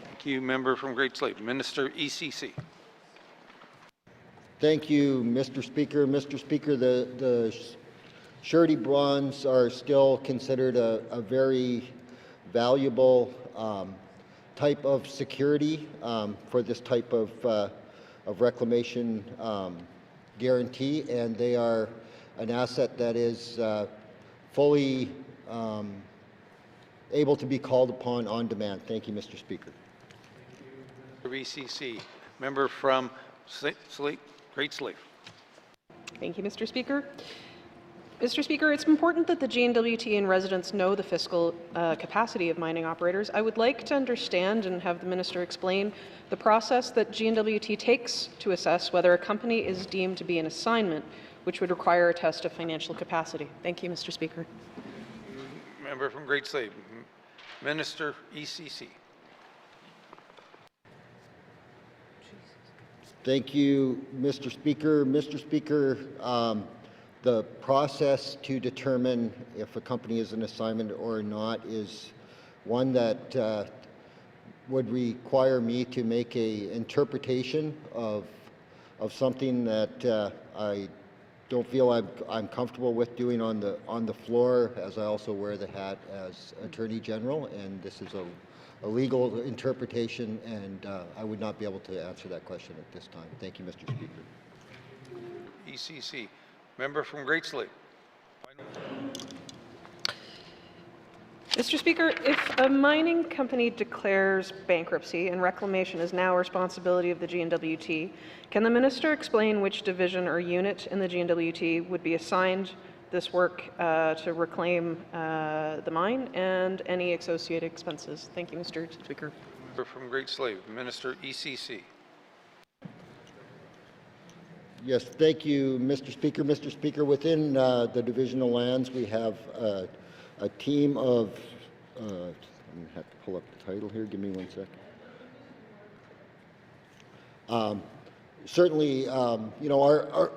Thank you, member from Great Slave. Minister, ECC. Thank you, Mr. Speaker. Mr. Speaker, the surety bonds are still considered a very valuable type of security for this type of reclamation guarantee, and they are an asset that is fully able to be called upon on demand. Thank you, Mr. Speaker. ECC. Member from Great Slave. Thank you, Mr. Speaker. Mr. Speaker, it's important that the GNWT and residents know the fiscal capacity of mining operators. I would like to understand and have the Minister explain the process that GNWT takes to assess whether a company is deemed to be an assignment, which would require a test of financial capacity. Thank you, Mr. Speaker. Member from Great Slave. Minister, ECC. Thank you, Mr. Speaker. Mr. Speaker, the process to determine if a company is an assignment or not is one that would require me to make an interpretation of something that I don't feel I'm comfortable with doing on the floor, as I also wear the hat as Attorney General, and this is a legal interpretation, and I would not be able to answer that question at this time. Thank you, Mr. Speaker. ECC. Member from Great Slave. Mr. Speaker, if a mining company declares bankruptcy and reclamation is now a responsibility of the GNWT, can the Minister explain which division or unit in the GNWT would be assigned this work to reclaim the mine and any associated expenses? Thank you, Mr. Speaker. Member from Great Slave. Minister, ECC. Yes, thank you, Mr. Speaker. Mr. Speaker, within the divisional lands, we have a team of, I'm going to have to pull up the title here. Give me 1 second. Certainly, you know,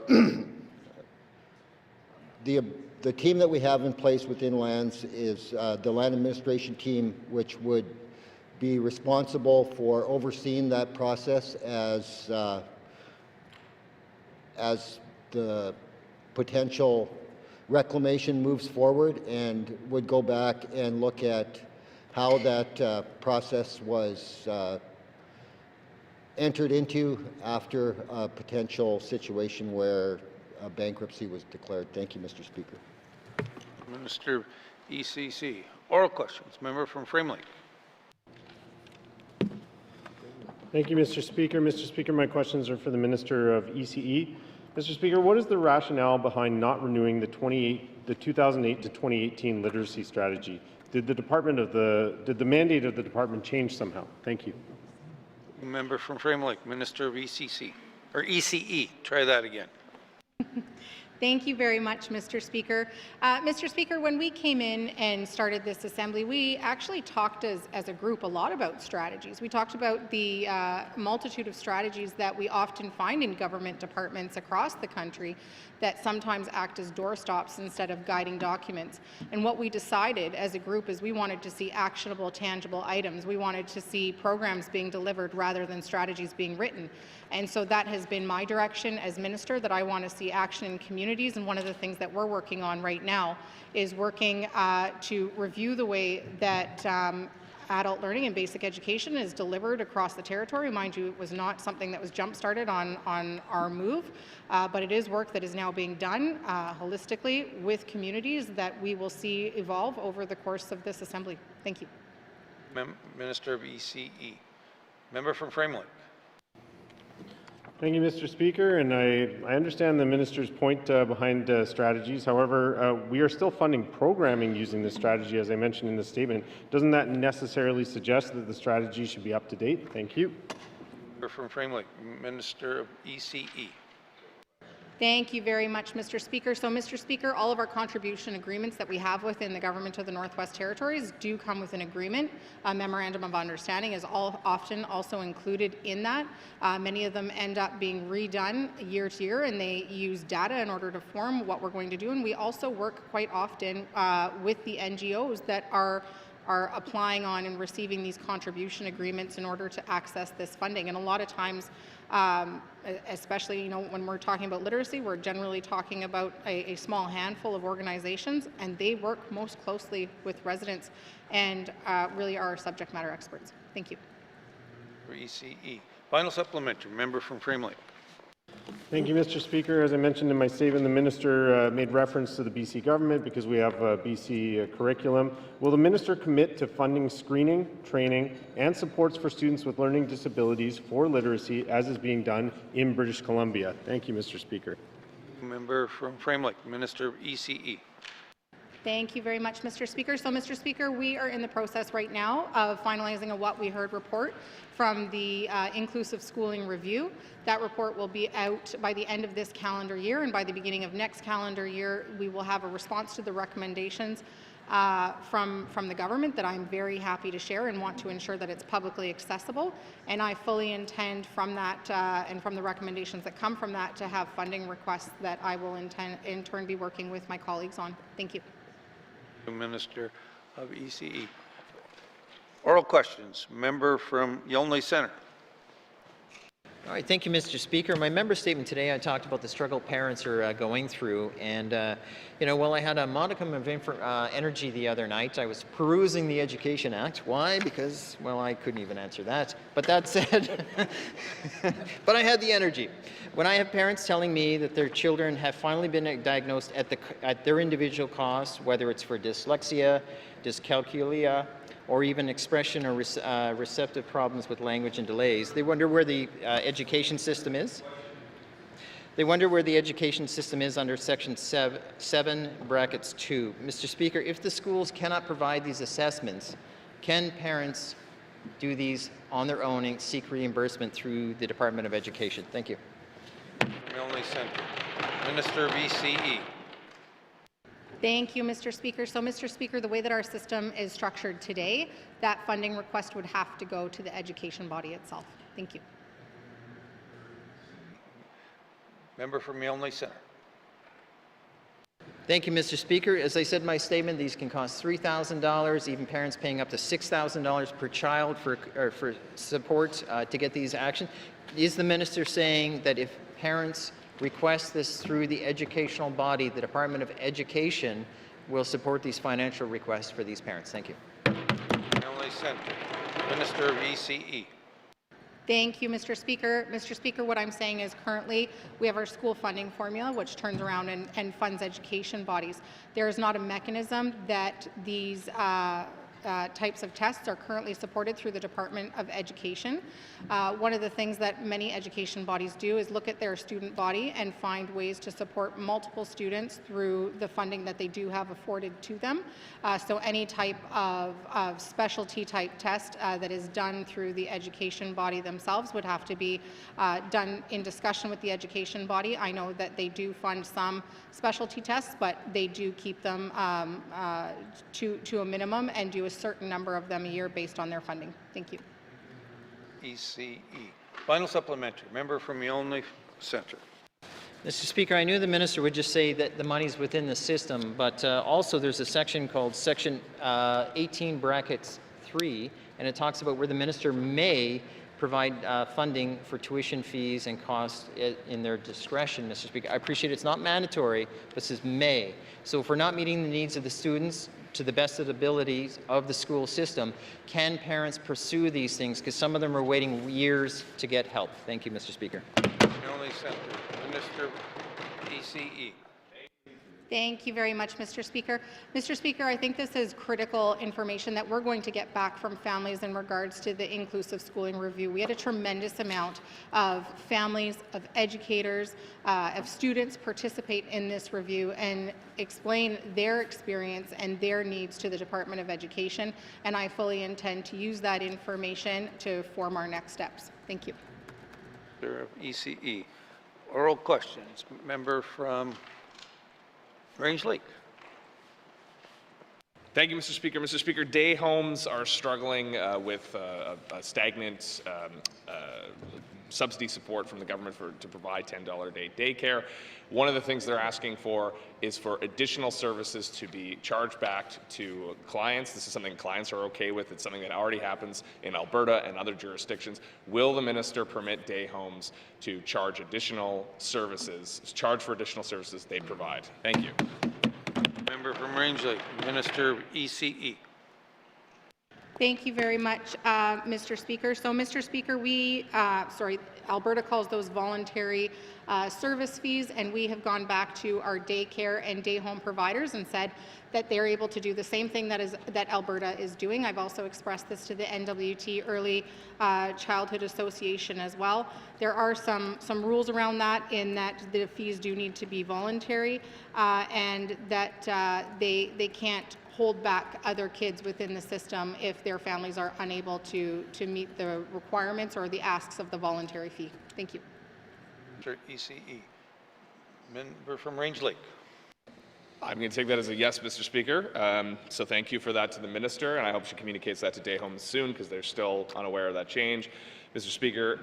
the team that we have in place within lands is the land administration team, which would be responsible for overseeing that process as the potential reclamation moves forward, and would go back and look at how that process was entered into after a potential situation where bankruptcy was declared. Thank you, Mr. Speaker. Minister ECC. Oral questions. Member from Frame Lake. Thank you, Mr. Speaker. Mr. Speaker, my questions are for the Minister of ECE. Mr. Speaker, what is the rationale behind not renewing the 2008 to 2018 literacy strategy? Did the mandate of the department change somehow? Thank you. Member from Frame Lake, Minister of ECC, or ECE. Try that again. Thank you very much, Mr. Speaker. Mr. Speaker, when we came in and started this assembly, we actually talked as a group a lot about strategies. We talked about the multitude of strategies that we often find in government departments across the country that sometimes act as doorstops instead of guiding documents. And what we decided as a group is we wanted to see actionable, tangible items. We wanted to see programs being delivered rather than strategies being written. And so that has been my direction as minister, that I want to see action in communities. And one of the things that we're working on right now is working to review the way that adult learning and basic education is delivered across the territory. Mind you, it was not something that was jump-started on our move, but it is work that is now being done holistically with communities that we will see evolve over the course of this assembly. Thank you. Minister of ECE. Member from Frame Lake. Thank you, Mr. Speaker, and I understand the minister's point behind strategies. However, we are still funding programming using this strategy, as I mentioned in the statement. Doesn't that necessarily suggest that the strategy should be up to date? Thank you. Member from Frame Lake, Minister of ECE. Thank you very much, Mr. Speaker. So, Mr. Speaker, all of our contribution agreements that we have within the Government of the Northwest Territories do come with an agreement. A memorandum of understanding is often also included in that. Many of them end up being redone year to year, and they use data in order to form what we're going to do. And we also work quite often with the NGOs that are applying on and receiving these contribution agreements in order to access this funding. And a lot of times, especially when we're talking about literacy, we're generally talking about a small handful of organizations, and they work most closely with residents and really are subject matter experts. Thank you. For ECE. Final supplementary. Member from Frame Lake. Thank you, Mr. Speaker. As I mentioned in my statement, the minister made reference to the BC government because we have a BC curriculum. Will the minister commit to funding screening, training, and supports for students with learning disabilities for literacy, as is being done in British Columbia? Thank you, Mr. Speaker. Member from Frame Lake, Minister of ECE. Thank you very much, Mr. Speaker. So, Mr. Speaker, we are in the process right now of finalizing a What We Heard report from the Inclusive Schooling Review. That report will be out by the end of this calendar year, and by the beginning of next calendar year, we will have a response to the recommendations from the government that I'm very happy to share and want to ensure that it's publicly accessible. And I fully intend from that and from the recommendations that come from that to have funding requests that I will in turn be working with my colleagues on. Thank you. Minister of ECE. Oral questions. Member from Yolney Centre. All right, thank you, Mr. Speaker. My member statement today, I talked about the struggle parents are going through, and while I had a modicum of energy the other night, I was perusing the Education Act. Why? Because, well, I couldn't even answer that. But that said, but I had the energy. When I have parents telling me that their children have finally been diagnosed at their individual cost, whether it's for dyslexia, dyscalculia, or even expression or receptive problems with language and delays, they wonder where the education system is. They wonder where the education system is under Section 7, brackets 2. Mr. Speaker, if the schools cannot provide these assessments, can parents do these on their own and seek reimbursement through the Department of Education? Thank you. Yolney Centre. Minister of ECE. Thank you, Mr. Speaker. So, Mr. Speaker, the way that our system is structured today, that funding request would have to go to the education body itself. Thank you. Member from Yolney Centre. Thank you, Mr. Speaker. As I said in my statement, these can cost $3,000, even parents paying up to $6,000 per child for support to get these actions. Is the minister saying that if parents request this through the educational body, the Department of Education will support these financial requests for these parents? Thank you. Emily Centre, Minister of ECE. Thank you, Mr. Speaker. Mr. Speaker, what I'm saying is currently we have our school funding formula, which turns around and funds education bodies. There is not a mechanism that these types of tests are currently supported through the Department of Education. One of the things that many education bodies do is look at their student body and find ways to support multiple students through the funding that they do have afforded to them. So any type of specialty type test that is done through the education body themselves would have to be done in discussion with the education body. I know that they do fund some specialty tests, but they do keep them to a minimum and do a certain number of them a year based on their funding. Thank you. ECE. Final supplementary. Member from Yonge Centre. Mr. Speaker, I knew the minister would just say that the money's within the system, but also there's a section called Section 18 brackets 3, and it talks about where the minister may provide funding for tuition fees and costs in their discretion, Mr. Speaker. I appreciate it's not mandatory, but it says may. So if we're not meeting the needs of the students to the best of the abilities of the school system, can parents pursue these things? Because some of them are waiting years to get help. Thank you, Mr. Speaker. Yonge Centre, Minister ECE. Thank you very much, Mr. Speaker. Mr. Speaker, I think this is critical information that we're going to get back from families in regards to the inclusive schooling review. We had a tremendous amount of families, of educators, of students participate in this review and explain their experience and their needs to the Department of Education, and I fully intend to use that information to form our next steps. Thank you. ECE. Oral questions. Member from Range Lake. Thank you, Mr. Speaker. Mr. Speaker, day homes are struggling with a stagnant subsidy support from the government to provide $10 a day daycare. One of the things they're asking for is for additional services to be charged back to clients. This is something clients are okay with. It's something that already happens in Alberta and other jurisdictions. Will the minister permit day homes to charge additional services, charge for additional services they provide? Thank you. Member from Range Lake, Minister of ECE. Thank you very much, Mr. Speaker. So, Mr. Speaker, Alberta calls those voluntary service fees, and we have gone back to our daycare and day home providers and said that they're able to do the same thing that Alberta is doing. I've also expressed this to the NWT Early Childhood Association as well. There are some rules around that, in that the fees do need to be voluntary and that they can't hold back other kids within the system if their families are unable to meet the requirements or the asks of the voluntary fee. Thank you. ECE. Member from Range Lake. I'm going to take that as a yes, Mr. Speaker. So thank you for that to the minister, and I hope she communicates that to day homes soon, because they're still unaware of that change. Mr. Speaker,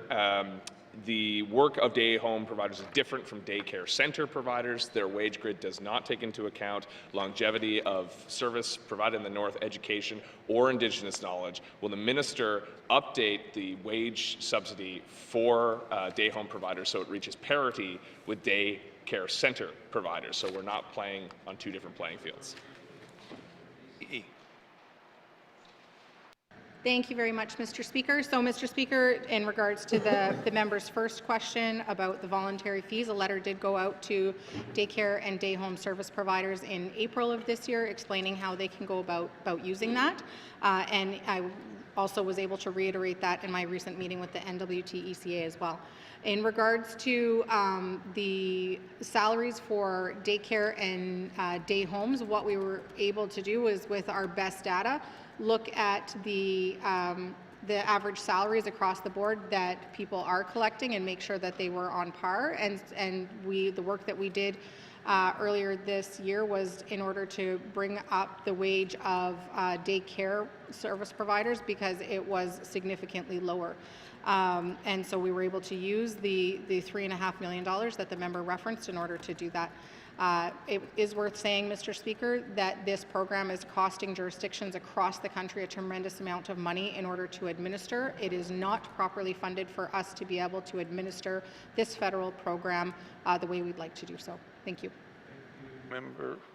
the work of day home providers is different from daycare center providers. Their wage grid does not take into account longevity of service provided in the North, education, or Indigenous knowledge. Will the minister update the wage subsidy for day home providers so it reaches parity with daycare center providers, so we're not playing on two different playing fields? Thank you very much, Mr. Speaker. So, Mr. Speaker, in regards to the member's first question about the voluntary fees, a letter did go out to daycare and day home service providers in April of this year explaining how they can go about using that. And I also was able to reiterate that in my recent meeting with the NWT ECA as well. In regards to the salaries for daycare and day homes, what we were able to do is, with our best data, look at the average salaries across the board that people are collecting and make sure that they were on par. And the work that we did earlier this year was in order to bring up the wage of daycare service providers, because it was significantly lower. And so we were able to use the $3.5 million that the member referenced in order to do that. It is worth saying, Mr. Speaker, that this program is costing jurisdictions across the country a tremendous amount of money in order to administer. It is not properly funded for us to be able to administer this federal program the way we'd like to do so. Thank you.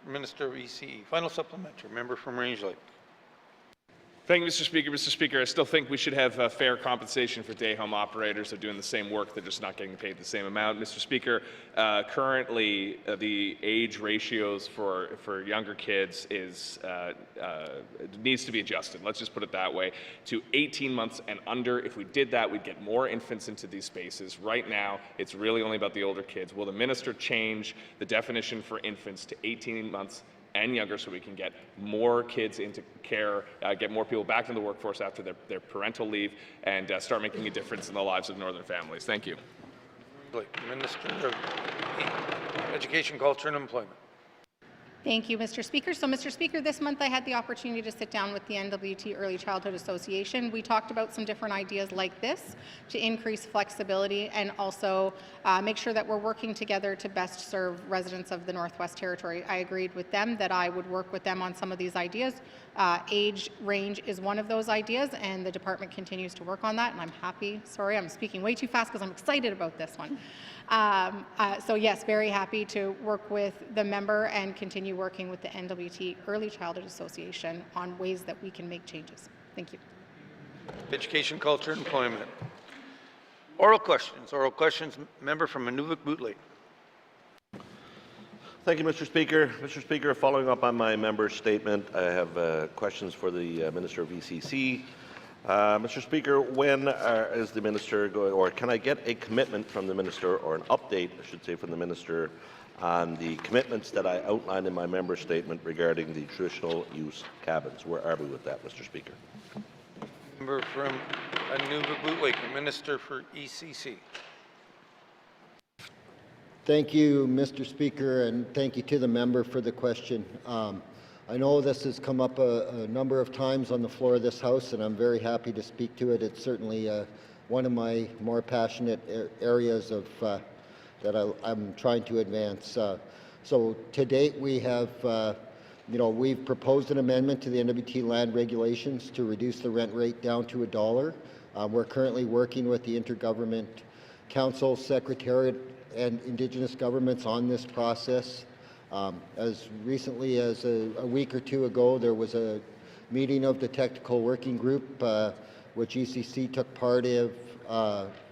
Minister of ECE. Final supplementary. Member from Range Lake. Thank you, Mr. Speaker. Mr. Speaker, I still think we should have fair compensation for day home operators. They're doing the same work, they're just not getting paid the same amount. Mr. Speaker, currently the age ratios for younger kids is needs to be adjusted. Let's just put it that way, to 18 months and under. If we did that, we'd get more infants into these spaces. Right now, it's really only about the older kids. Will the minister change the definition for infants to 18 months and younger so we can get more kids into care, get more people back into the workforce after their parental leave, and start making a difference in the lives of northern families? Thank you. Minister of Education, Culture and Employment. Thank you, Mr. Speaker. So, Mr. Speaker, this month I had the opportunity to sit down with the NWT Early Childhood Association. We talked about some different ideas like this to increase flexibility and also make sure that we're working together to best serve residents of the Northwest Territory. I agreed with them that I would work with them on some of these ideas. Age range is one of those ideas, and the department continues to work on that, and I'm happy. Sorry, I'm speaking way too fast because I'm excited about this one. So yes, very happy to work with the member and continue working with the NWT Early Childhood Association on ways that we can make changes. Thank you. Education, Culture and Employment. Oral questions. Oral questions. Member from Inuvik-Boot Lake. Thank you, Mr. Speaker. Mr. Speaker, following up on my member's statement, I have questions for the Minister of ECC. Mr. Speaker, when is the Minister going, or can I get a commitment from the Minister, or an update, I should say, from the Minister on the commitments that I outlined in my member's statement regarding the traditional use cabins? Where are we with that, Mr. Speaker? Member from Inuvik-Boot Lake, Minister for ECC. Thank you, Mr. Speaker, and thank you to the member for the question. I know this has come up a number of times on the floor of this House, and I'm very happy to speak to it. It's certainly one of my more passionate areas of that I'm trying to advance. So to date, we have, we've proposed an amendment to the NWT land regulations to reduce the rent rate down to $1. We're currently working with the Intergovernment Council, Secretariat, and Indigenous governments on this process. As recently as a week or two ago, there was a meeting of the technical working group, which ECC took part of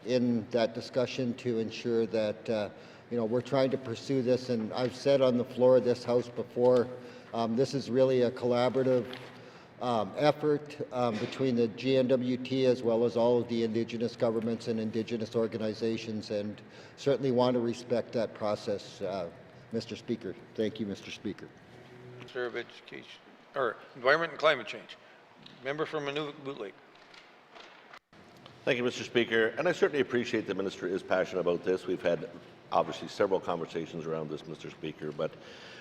in that discussion to ensure that we're trying to pursue this. And I've said on the floor of this House before, this is really a collaborative effort between the GNWT as well as all of the Indigenous governments and Indigenous organizations, and certainly want to respect that process, Mr. Speaker. Thank you, Mr. Speaker. Minister of Education, or Environment and Climate Change. Member from Inuvik-Boot Lake. Thank you, Mr. Speaker. And I certainly appreciate the Minister is passionate about this. We've had obviously several conversations around this, Mr. Speaker, but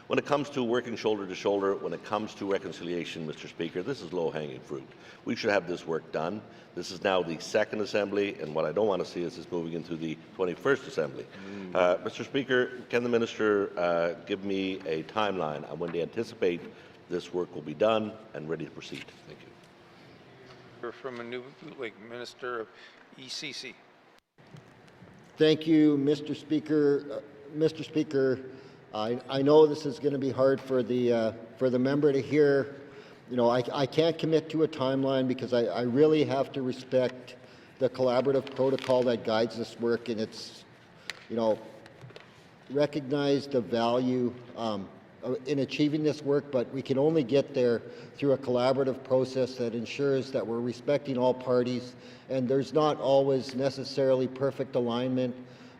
when it comes to working shoulder to shoulder, when it comes to reconciliation, Mr. Speaker, this is low-hanging fruit. We should have this work done. This is now the second assembly, and what I don't want to see is this moving into the 21st assembly. Mr. Speaker, can the Minister give me a timeline on when they anticipate this work will be done and ready to proceed? Thank you. Member from Inuvik-Boot Lake, Minister of ECC. Thank you, Mr. Speaker. Mr. Speaker, I know this is going to be hard for the member to hear. I can't commit to a timeline because I really have to respect the collaborative protocol that guides this work, and it's, recognize the value in achieving this work, but we can only get there through a collaborative process that ensures that we're respecting all parties, and there's not always necessarily perfect alignment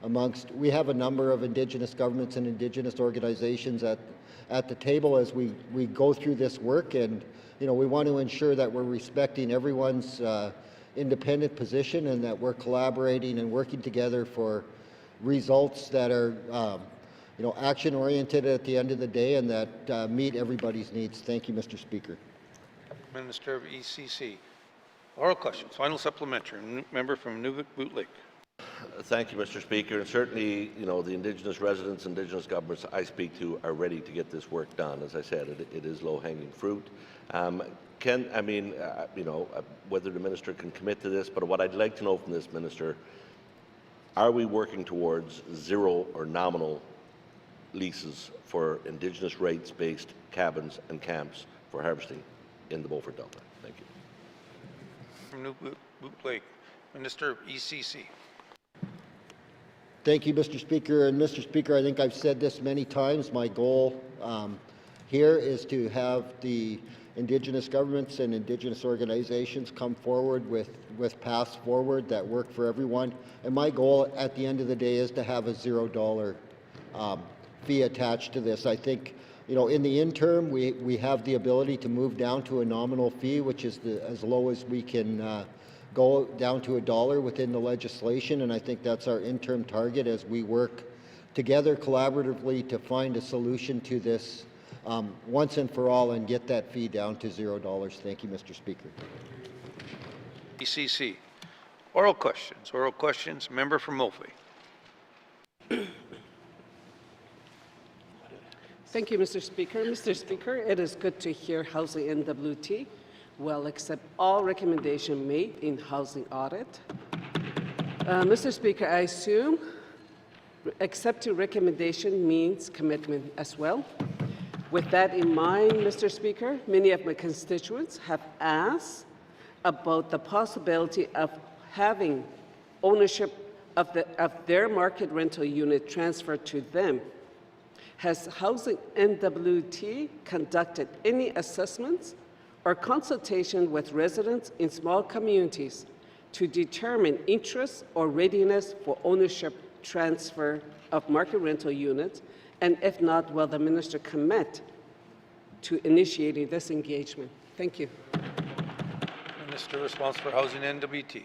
amongst. We have a number of Indigenous governments and Indigenous organizations at the table as we go through this work, and we want to ensure that we're respecting everyone's independent position and that we're collaborating and working together for results that are action-oriented at the end of the day and that meet everybody's needs. Thank you, Mr. Speaker. Minister of ECC. Oral questions. Final supplementary. Member from Inuvik-Boot Lake. Thank you, Mr. Speaker. And certainly, you know, the Indigenous residents, Indigenous governments I speak to are ready to get this work done. As I said, it is low-hanging fruit. Whether the minister can commit to this, but what I'd like to know from this minister, are we working towards zero or nominal leases for Indigenous rights-based cabins and camps for harvesting in the Beaufort Delta? Thank you. From Newt Lake, Minister ECC. Thank you, Mr. Speaker. And Mr. Speaker, I think I've said this many times. My goal here is to have the Indigenous governments and Indigenous organizations come forward with paths forward that work for everyone. And my goal at the end of the day is to have a $0 fee attached to this. I think, you know, in the interim, we have the ability to move down to a nominal fee, which is as low as we can go down to $1 within the legislation, and I think that's our interim target as we work together collaboratively to find a solution to this once and for all and get that fee down to $0. Thank you, Mr. Speaker. ECC. Oral questions. Oral questions. Member from Moultrie. Thank you, Mr. Speaker. Mr. Speaker, it is good to hear Housing NWT will accept all recommendations made in housing audit. Mr. Speaker, I assume accepting recommendation means commitment as well. With that in mind, Mr. Speaker, many of my constituents have asked about the possibility of having ownership of their market rental unit transferred to them. Has Housing NWT conducted any assessments or consultation with residents in small communities to determine interest or readiness for ownership transfer of market rental units? And if not, will the minister commit to initiating this engagement? Thank you. Minister responsible for Housing NWT.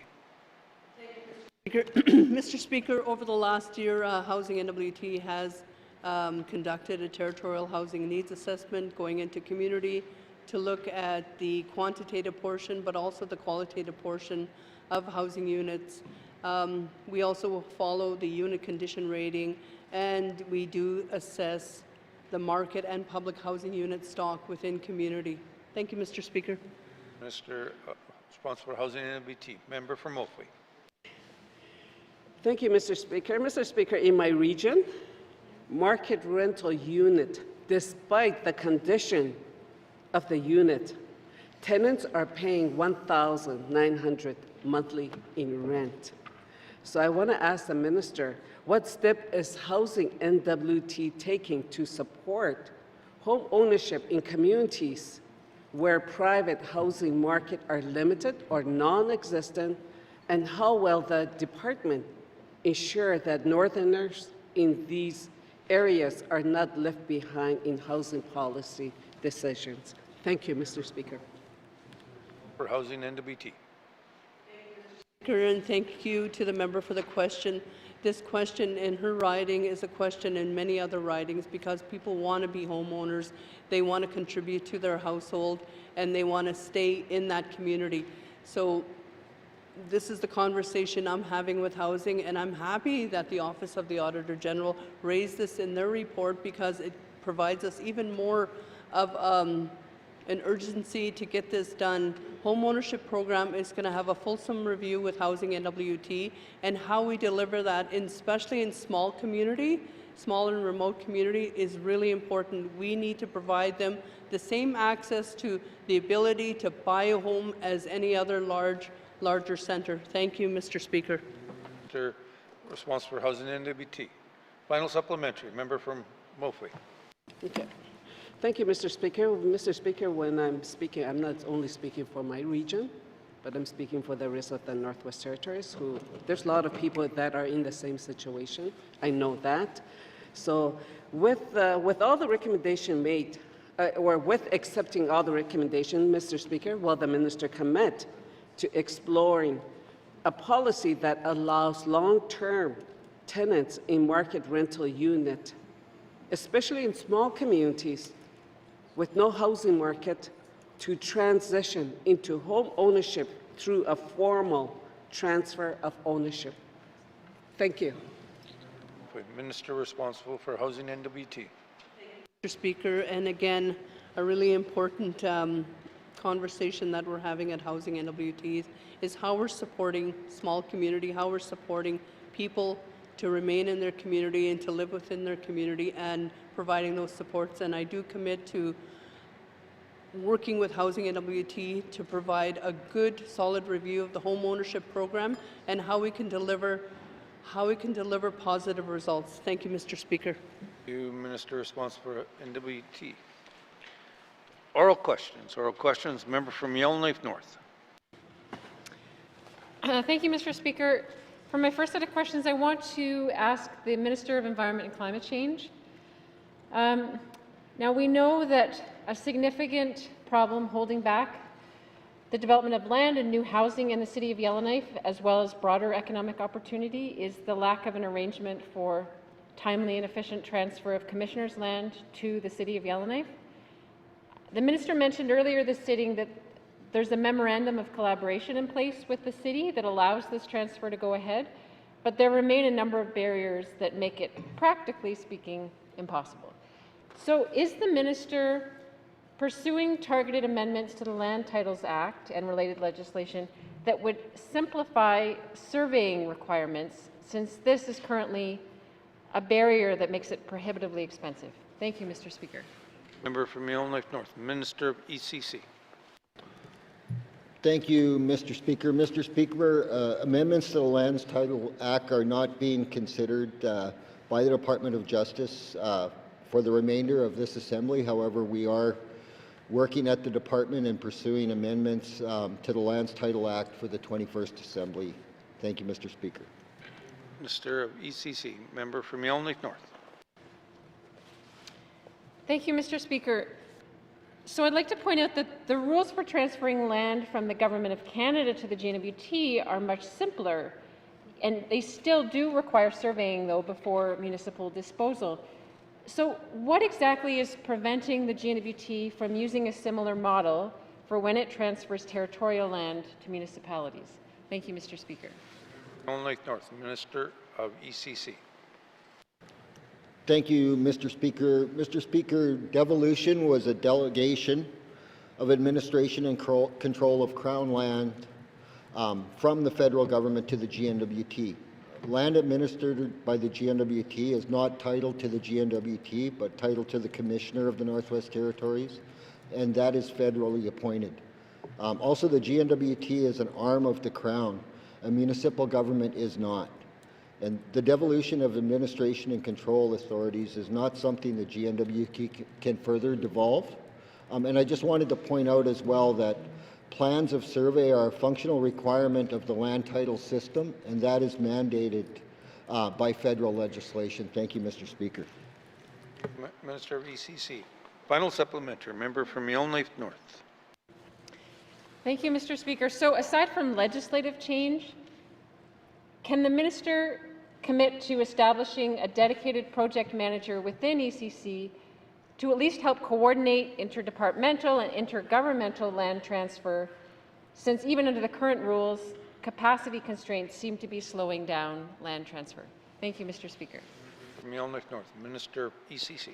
Mr. Speaker, over the last year, Housing NWT has conducted a territorial housing needs assessment going into community to look at the quantitative portion, but also the qualitative portion of housing units. We also follow the unit condition rating, and we do assess the market and public housing unit stock within community. Thank you, Mr. Speaker. Minister responsible for Housing NWT. Member from Moultrie. Thank you, Mr. Speaker. Mr. Speaker, in my region, market rental unit, despite the condition of the unit, tenants are paying $1,900 monthly in rent. So I want to ask the minister, what step is Housing NWT taking to support home ownership in communities where private housing market are limited or non-existent, and how will the department ensure that Northerners in these areas are not left behind in housing policy decisions? Thank you, Mr. Speaker. For Housing NWT. And thank you to the member for the question. This question in her riding is a question in many other ridings because people want to be homeowners, they want to contribute to their household, and they want to stay in that community. So this is the conversation I'm having with housing, and I'm happy that the Office of the Auditor General raised this in their report because it provides us even more of an urgency to get this done. Home ownership program is going to have a fulsome review with Housing NWT, and how we deliver that, especially in small and remote community, is really important. We need to provide them the same access to the ability to buy a home as any other larger center. Thank you, Mr. Speaker. Minister responsible for Housing NWT. Final supplementary. Member from Moultrie. Okay. Thank you, Mr. Speaker. Mr. Speaker, when I'm speaking, I'm not only speaking for my region, but I'm speaking for the rest of the Northwest Territories, there's a lot of people that are in the same situation. I know that. So with all the recommendation made, or with accepting all the recommendation, Mr. Speaker, will the minister commit to exploring a policy that allows long-term tenants in market rental unit, especially in small communities with no housing market, to transition into home ownership through a formal transfer of ownership? Thank you. Minister responsible for housing NWT. Mr. Speaker, and again, a really important conversation that we're having at Housing NWT is how we're supporting small community, how we're supporting people to remain in their community and to live within their community and providing those supports. And I do commit to working with Housing NWT to provide a good, solid review of the home ownership program and how we can deliver positive results. Thank you, Mr. Speaker. Thank you, Minister responsible for NWT. Oral questions. Oral questions. Member from Yellowknife North. Thank you, Mr. Speaker. For my first set of questions, I want to ask the Minister of Environment and Climate Change. Now, we know that a significant problem holding back the development of land and new housing in the city of Yellowknife, as well as broader economic opportunity, is the lack of an arrangement for timely and efficient transfer of commissioners' land to the city of Yellowknife. The minister mentioned earlier this sitting that there's a memorandum of collaboration in place with the city that allows this transfer to go ahead, but there remain a number of barriers that make it, practically speaking, impossible. So is the minister pursuing targeted amendments to the Land Titles Act and related legislation that would simplify surveying requirements, since this is currently a barrier that makes it prohibitively expensive? Thank you, Mr. Speaker. Member from Yellowknife North, Minister of ECC. Thank you, Mr. Speaker. Mr. Speaker, amendments to the Lands Title Act are not being considered by the Department of Justice for the remainder of this Assembly. However, we are working at the Department and pursuing amendments to the Lands Title Act for the 21st Assembly. Thank you, Mr. Speaker. Minister of ECC. Member from Yellowknife North. Thank you, Mr. Speaker. So I'd like to point out that the rules for transferring land from the Government of Canada to the GNWT are much simpler, and they still do require surveying, though, before municipal disposal. So what exactly is preventing the GNWT from using a similar model for when it transfers territorial land to municipalities? Thank you, Mr. Speaker. Yellowknife North, Minister of ECC. Thank you, Mr. Speaker. Mr. Speaker, devolution was a delegation of administration and control of Crown land from the federal government to the GNWT. Land administered by the GNWT is not titled to the GNWT, but titled to the Commissioner of the Northwest Territories, and that is federally appointed. Also, the GNWT is an arm of the Crown. A municipal government is not. And the devolution of administration and control authorities is not something the GNWT can further devolve. And I just wanted to point out as well that plans of survey are a functional requirement of the land title system, and that is mandated by federal legislation. Thank you, Mr. Speaker. Minister of ECC. Final supplementary. Member from Yellowknife North. Thank you, Mr. Speaker. So aside from legislative change, can the minister commit to establishing a dedicated project manager within ECC to at least help coordinate interdepartmental and intergovernmental land transfer, since even under the current rules, capacity constraints seem to be slowing down land transfer? Thank you, Mr. Speaker. From Yellowknife North, Minister of ECC.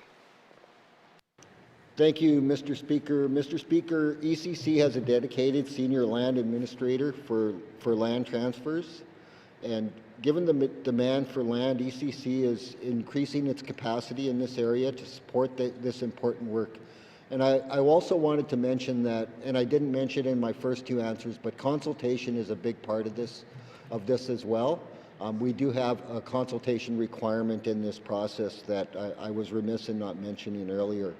Thank you, Mr. Speaker. Mr. Speaker, ECC has a dedicated senior land administrator for land transfers, and given the demand for land, ECC is increasing its capacity in this area to support this important work. And I also wanted to mention that, and I didn't mention it in my first two answers, but consultation is a big part of this as well. We do have a consultation requirement in this process that I was remiss in not mentioning earlier.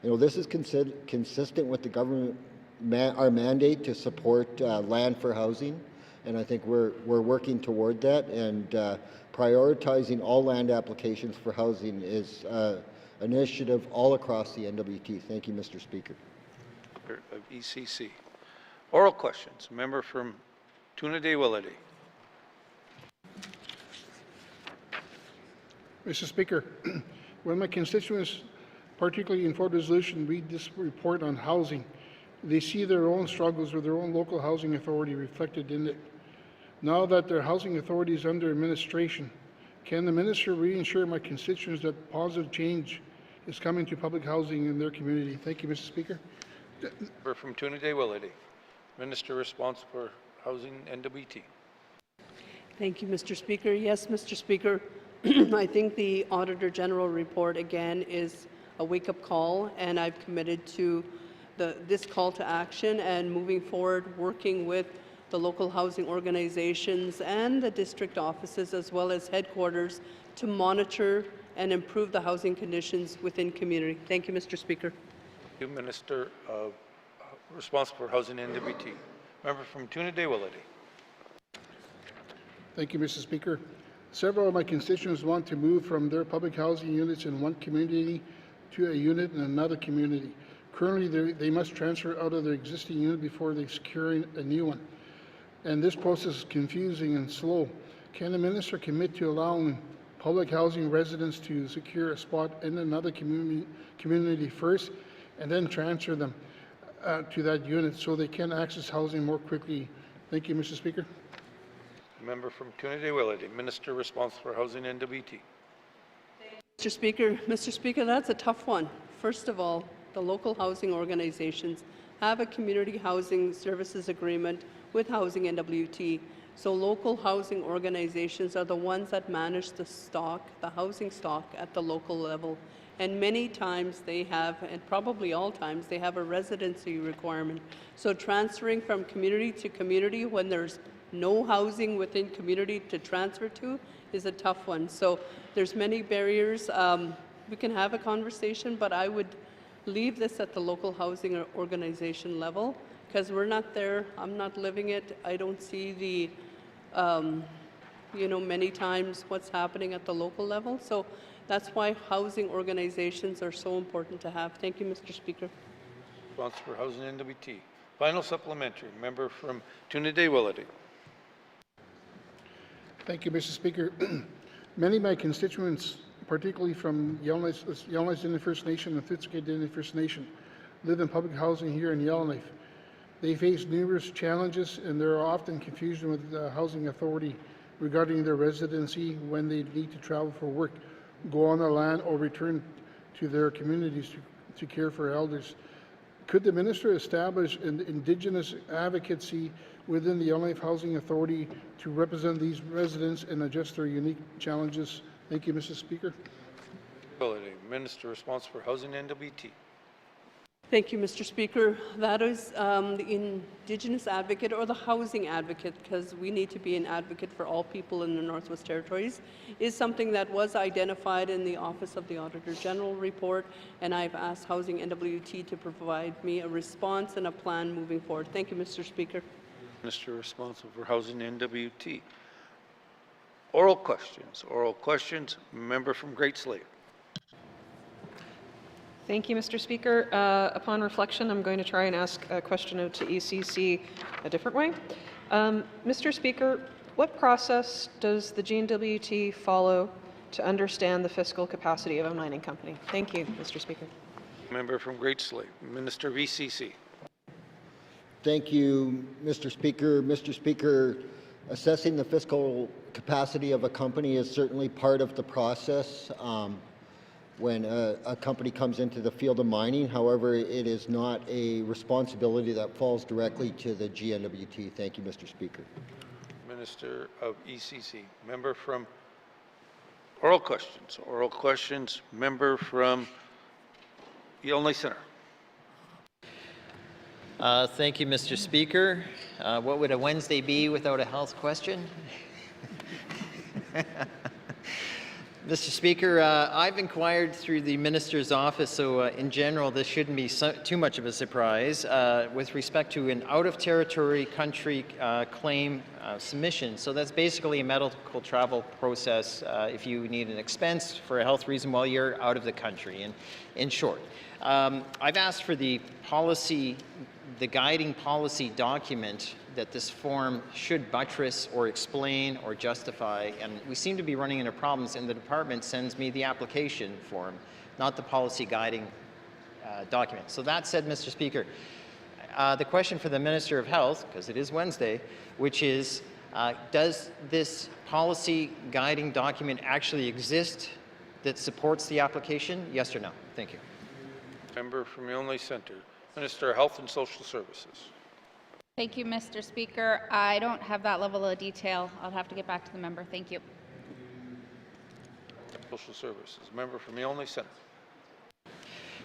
This is consistent with the government, our mandate to support land for housing. And I think we're working toward that, and prioritizing all land applications for housing is an initiative all across the NWT. Thank you, Mr. Speaker. Of ECC. Oral questions. Member from Tuna Day Willity. Mr. Speaker, when my constituents, particularly in Fort Resolution, read this report on housing, they see their own struggles with their own local housing authority reflected in it. Now that their housing authority is under administration, can the minister reassure my constituents that positive change is coming to public housing in their community? Thank you, Mr. Speaker. Member from Trinidad Willity, Minister responsible for Housing NWT. Thank you, Mr. Speaker. Yes, Mr. Speaker, I think the Auditor General report again is a wake-up call, and I've committed to this call to action and moving forward, working with the local housing organizations and the district offices as well as headquarters to monitor and improve the housing conditions within community. Thank you, Mr. Speaker. You, Minister responsible for Housing NWT. Member from Trinidad Willity. Thank you, Mr. Speaker. Several of my constituents want to move from their public housing units in one community to a unit in another community. Currently, they must transfer out of their existing unit before they secure a new one. And this process is confusing and slow. Can the minister commit to allowing public housing residents to secure a spot in another community first and then transfer them to that unit so they can access housing more quickly? Thank you, Mr. Speaker. Member from Trinidad Willity, Minister responsible for Housing NWT. Mr. Speaker, that's a tough one. First of all, the local housing organizations have a community housing services agreement with Housing NWT. So local housing organizations are the ones that manage the stock, the housing stock at the local level. And many times they have, and probably all times, they have a residency requirement. So transferring from community to community when there's no housing within community to transfer to is a tough one. So there's many barriers. We can have a conversation, but I would leave this at the local housing organization level because we're not there. I'm not living it. I don't see the, many times what's happening at the local level. So that's why housing organizations are so important to have. Thank you, Mr. Speaker. Responsible for Housing NWT. Final supplementary. Member from Trinidad Willity. Thank you, Mr. Speaker. Many of my constituents, particularly from Yellowknife Indian First Nation and Thutsuke Indian First Nation, live in public housing here in Yellowknife. They face numerous challenges and there are often confusion with the housing authority regarding their residency when they need to travel for work, go on the land, or return to their communities to care for elders. Could the minister establish an Indigenous advocacy within the Yellowknife Housing Authority to represent these residents and address their unique challenges? Thank you, Mr. Speaker. Minister responsible for Housing NWT. Thank you, Mr. Speaker. That is the Indigenous advocate or the housing advocate, because we need to be an advocate for all people in the Northwest Territories, is something that was identified in the Office of the Auditor General report, and I've asked Housing NWT to provide me a response and a plan moving forward. Thank you, Mr. Speaker. Minister responsible for Housing NWT. Oral questions. Oral questions. Member from Great Slave. Thank you, Mr. Speaker. Upon reflection, I'm going to try and ask a question to ECC a different way. Mr. Speaker, what process does the GNWT follow to understand the fiscal capacity of a mining company? Thank you, Mr. Speaker. Member from Great Slave, Minister of ECC. Thank you, Mr. Speaker. Mr. Speaker, assessing the fiscal capacity of a company is certainly part of the process when a company comes into the field of mining. However, it is not a responsibility that falls directly to the GNWT. Thank you, Mr. Speaker. Minister of ECC. Member from Oral Questions. Oral Questions. Member from Yellowknife Centre. Thank you, Mr. Speaker. What would a Wednesday be without a health question? Mr. Speaker, I've inquired through the Minister's office, so in general this shouldn't be too much of a surprise, with respect to an out-of-territory country claim submission. So that's basically a medical travel process if you need an expense for a health reason while you're out of the country, in short. I've asked for the guiding policy document that this form should buttress or explain or justify, and we seem to be running into problems, and the department sends me the application form, not the policy guiding document. So that said, Mr. Speaker, the question for the Minister of Health, because it is Wednesday, which is, Does this policy guiding document actually exist that supports the application? Yes or no? Thank you. Member from Milne Centre. Minister of Health and Social Services. Thank you, Mr. Speaker. I don't have that level of detail. I'll have to get back to the member. Thank you. Social Services. Member from Milne Centre.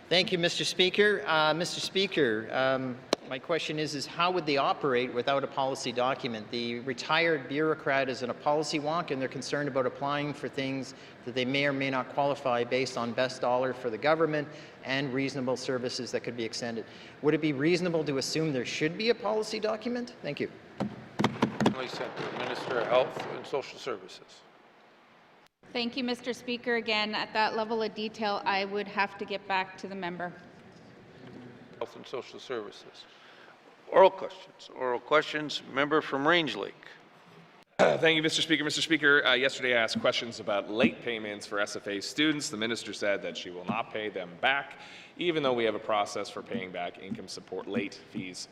Thank you, Mr. Speaker. Mr. Speaker, my question is how would they operate without a policy document? The retired bureaucrat is in a policy wonk, and they're concerned about applying for things that they may or may not qualify based on best dollar for the government and reasonable services that could be extended. Would it be reasonable to assume there should be a policy document? Thank you. Milne Centre. Minister of Health and Social Services. Thank you, Mr. Speaker. Again, at that level of detail, I would have to get back to the member. Health and Social Services. Oral questions. Oral questions. Member from Range Lake. Thank you, Mr. Speaker. Mr. Speaker, yesterday I asked questions about late payments for SFA students. The minister said that she will not pay them back, even though we have a process for paying back income support late fees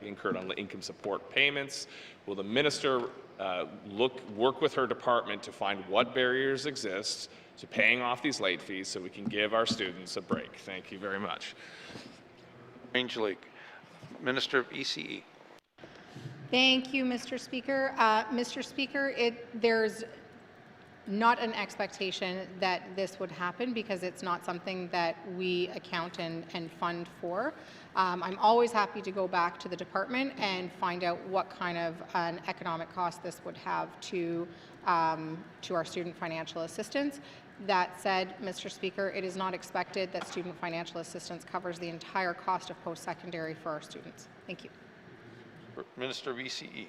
incurred on income support payments. Will the minister work with her department to find what barriers exist to paying off these late fees so we can give our students a break? Thank you very much. Range Lake. Minister of ECE. Thank you, Mr. Speaker. Mr. Speaker, there's not an expectation that this would happen because it's not something that we account and fund for. I'm always happy to go back to the department and find out what kind of an economic cost this would have to our student financial assistance. That said, Mr. Speaker, it is not expected that student financial assistance covers the entire cost of post-secondary for our students. Thank you. Minister of ECE.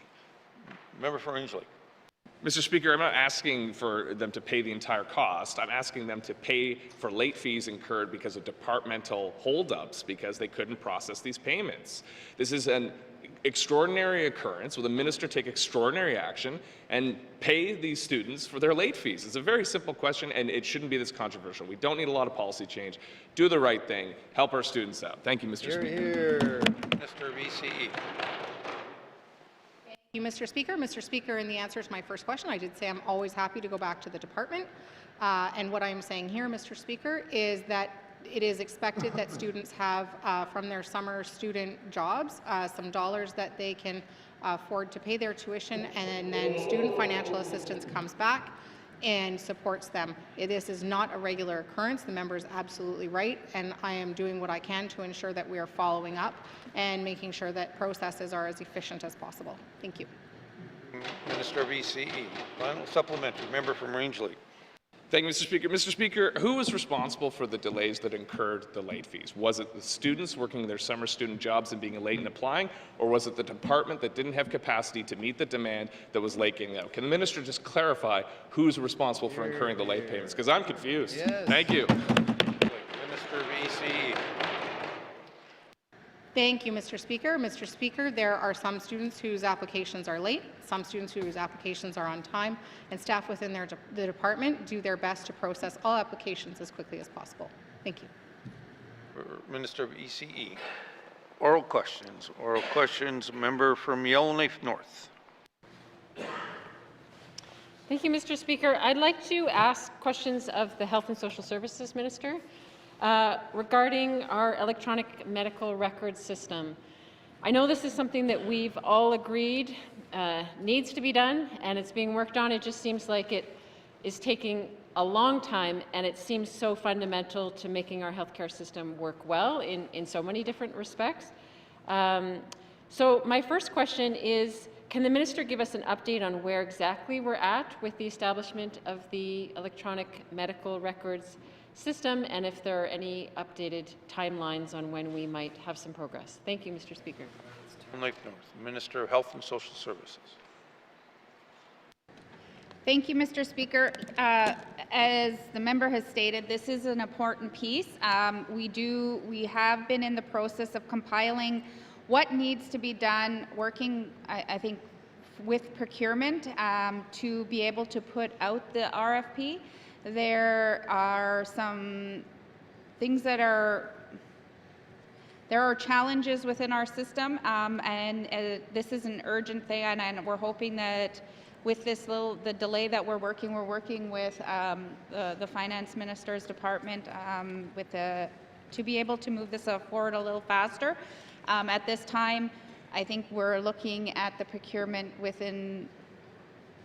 Member for Range Lake. Mr. Speaker, I'm not asking for them to pay the entire cost. I'm asking them to pay for late fees incurred because of departmental holdups because they couldn't process these payments. This is an extraordinary occurrence. Will the minister take extraordinary action and pay these students for their late fees? It's a very simple question, and it shouldn't be this controversial. We don't need a lot of policy change. Do the right thing. Help our students out. Thank you, Mr. Speaker. Here. Minister of ECE. Thank you, Mr. Speaker. Mr. Speaker, in the answer to my first question, I did say I'm always happy to go back to the department. And what I'm saying here, Mr. Speaker, is that it is expected that students have, from their summer student jobs, some dollars that they can afford to pay their tuition, and then student financial assistance comes back and supports them. This is not a regular occurrence. The member is absolutely right, and I am doing what I can to ensure that we are following up and making sure that processes are as efficient as possible. Thank you. Minister of ECE. Final supplementary. Member from Range Lake. Thank you, Mr. Speaker. Mr. Speaker, who was responsible for the delays that incurred the late fees? Was it the students working their summer student jobs and being late in applying, or was it the department that didn't have capacity to meet the demand that was late getting out? Can the minister just clarify who's responsible for incurring the late payments? Because I'm confused. Yes. Thank you. Minister of ECE. Thank you, Mr. Speaker. Mr. Speaker, there are some students whose applications are late, some students whose applications are on time, and staff within the department do their best to process all applications as quickly as possible. Thank you. Minister of ECE. Oral questions. Oral questions. Member from Yellowknife North. Thank you, Mr. Speaker. I'd like to ask questions of the Health and Social Services Minister regarding our electronic medical records system. I know this is something that we've all agreed needs to be done, and it's being worked on. It just seems like it is taking a long time, and it seems so fundamental to making our healthcare system work well in so many different respects. So my first question is, can the minister give us an update on where exactly we're at with the establishment of the electronic medical records system, and if there are any updated timelines on when we might have some progress? Thank you, Mr. Speaker. Lake North. Minister of Health and Social Services. Thank you, Mr. Speaker. As the member has stated, this is an important piece. We have been in the process of compiling what needs to be done, working, I think, with procurement to be able to put out the RFP. There are some things that are there are challenges within our system, and this is an urgent thing, and we're hoping that with the delay that we're working with the Finance Minister's Department to be able to move this forward a little faster. At this time, I think we're looking at the procurement within